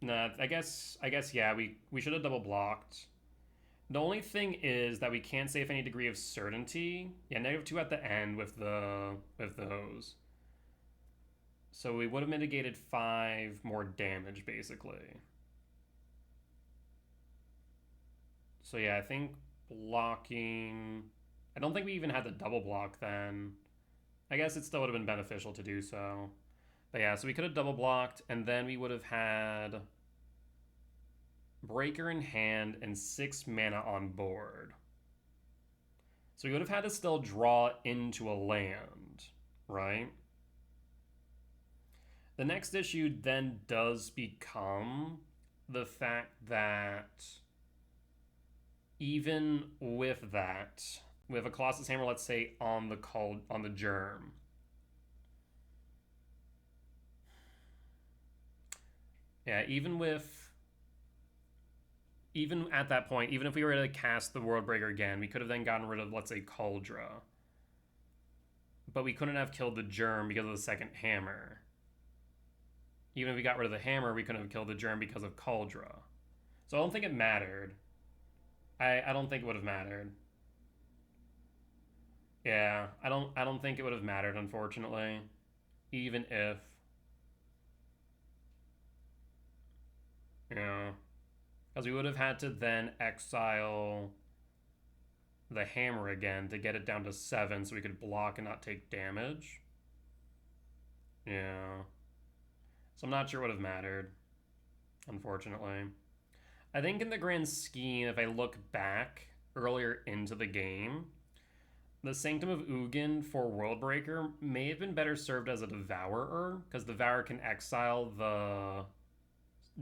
Speaker 1: Nah, I guess yeah, we should have double blocked. The only thing is that we can't save any degree of certainty. Yeah, -2 at the end with those. So we would have mitigated 5 more damage, basically. So yeah, I think blocking... I don't think we even had the double block then. I guess it still would have been beneficial to do so. But yeah, so we could have double blocked, and then we would have had Breaker in hand and 6 mana on board. So we would have had to still draw into a land, right? The next issue then does become the fact that even with that, with a Colossus Hammer, let's say on the germ, yeah, even at that point, even if we were to cast the Worldbreaker again, we could have then gotten rid of, let's say, Cauldra, but we couldn't have killed the germ because of the second hammer. Even if we got rid of the hammer, we couldn't have killed the germ because of Cauldra. So I don't think it mattered. I don't think it would have mattered. Yeah, I don't think it would have mattered, unfortunately. Even if... Yeah. Because we would have had to then exile the hammer again to get it down to 7 so we could block and not take damage. Yeah. So I'm not sure it would have mattered, unfortunately. I think in the grand scheme, if I look back earlier into the game, the Sanctum of Ugin for Worldbreaker may have been better served as a Devourer, because Devourer can exile the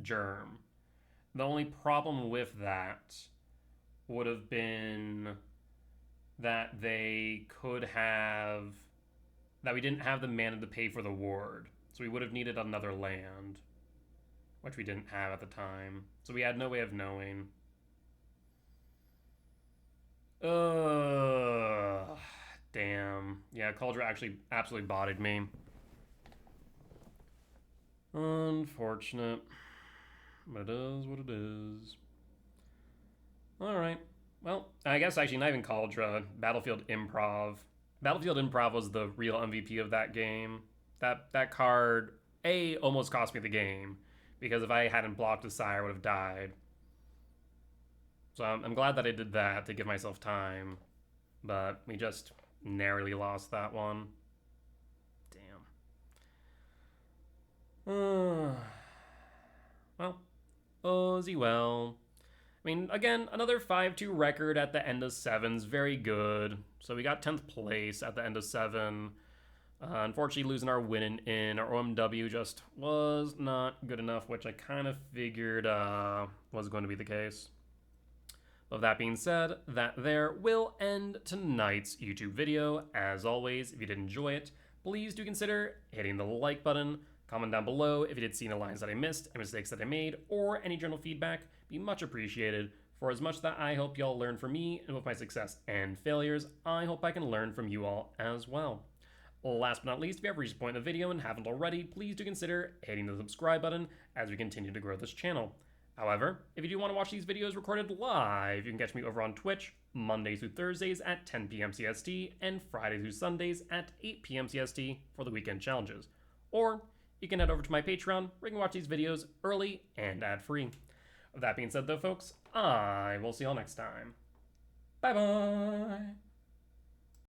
Speaker 1: germ. The only problem with that would have been that they could have... that we didn't have the mana to pay for the ward. So we would have needed another land, which we didn't have at the time. So we had no way of knowing. Damn. Yeah, Cauldra actually absolutely bodied me. Unfortunate. But it is what it is. Alright. Well, I guess actually not even Cauldra. Battlefield Improv. Battlefield Improv was the real MVP of that game. That card, almost cost me the game. Because if I hadn't blocked a Sire, I would have died. So I'm glad that I did that to give myself time. But we just narrowly lost that one. Damn. Well, Ozzy well. I mean, again, another 5-2 record at the end of 7's very good. So we got 10th place at the end of 7. Unfortunately, losing our win in our OMW just was not good enough, which I kind of figured was going to be the case. With that being said, that there will end tonight's YouTube video. As always, if you did enjoy it, please do consider hitting the like button. Comment down below if you did see any lines that I missed, any mistakes that I made, or any general feedback. Be much appreciated. For as much that I hope y'all learn from me and with my success and failures, I hope I can learn from you all as well. Last but not least, if you have reached the point in the video and haven't already, please do consider hitting the subscribe button as we continue to grow this channel. However, if you do want to watch these videos recorded live, you can catch me over on Twitch, Mondays through Thursdays at 10 p.m. CST, and Fridays through Sundays at 8 p.m. CST for the weekend challenges. Or you can head over to my Patreon, where you can watch these videos early and ad-free. With that being said though, folks, I will see y'all next time. Bye-bye!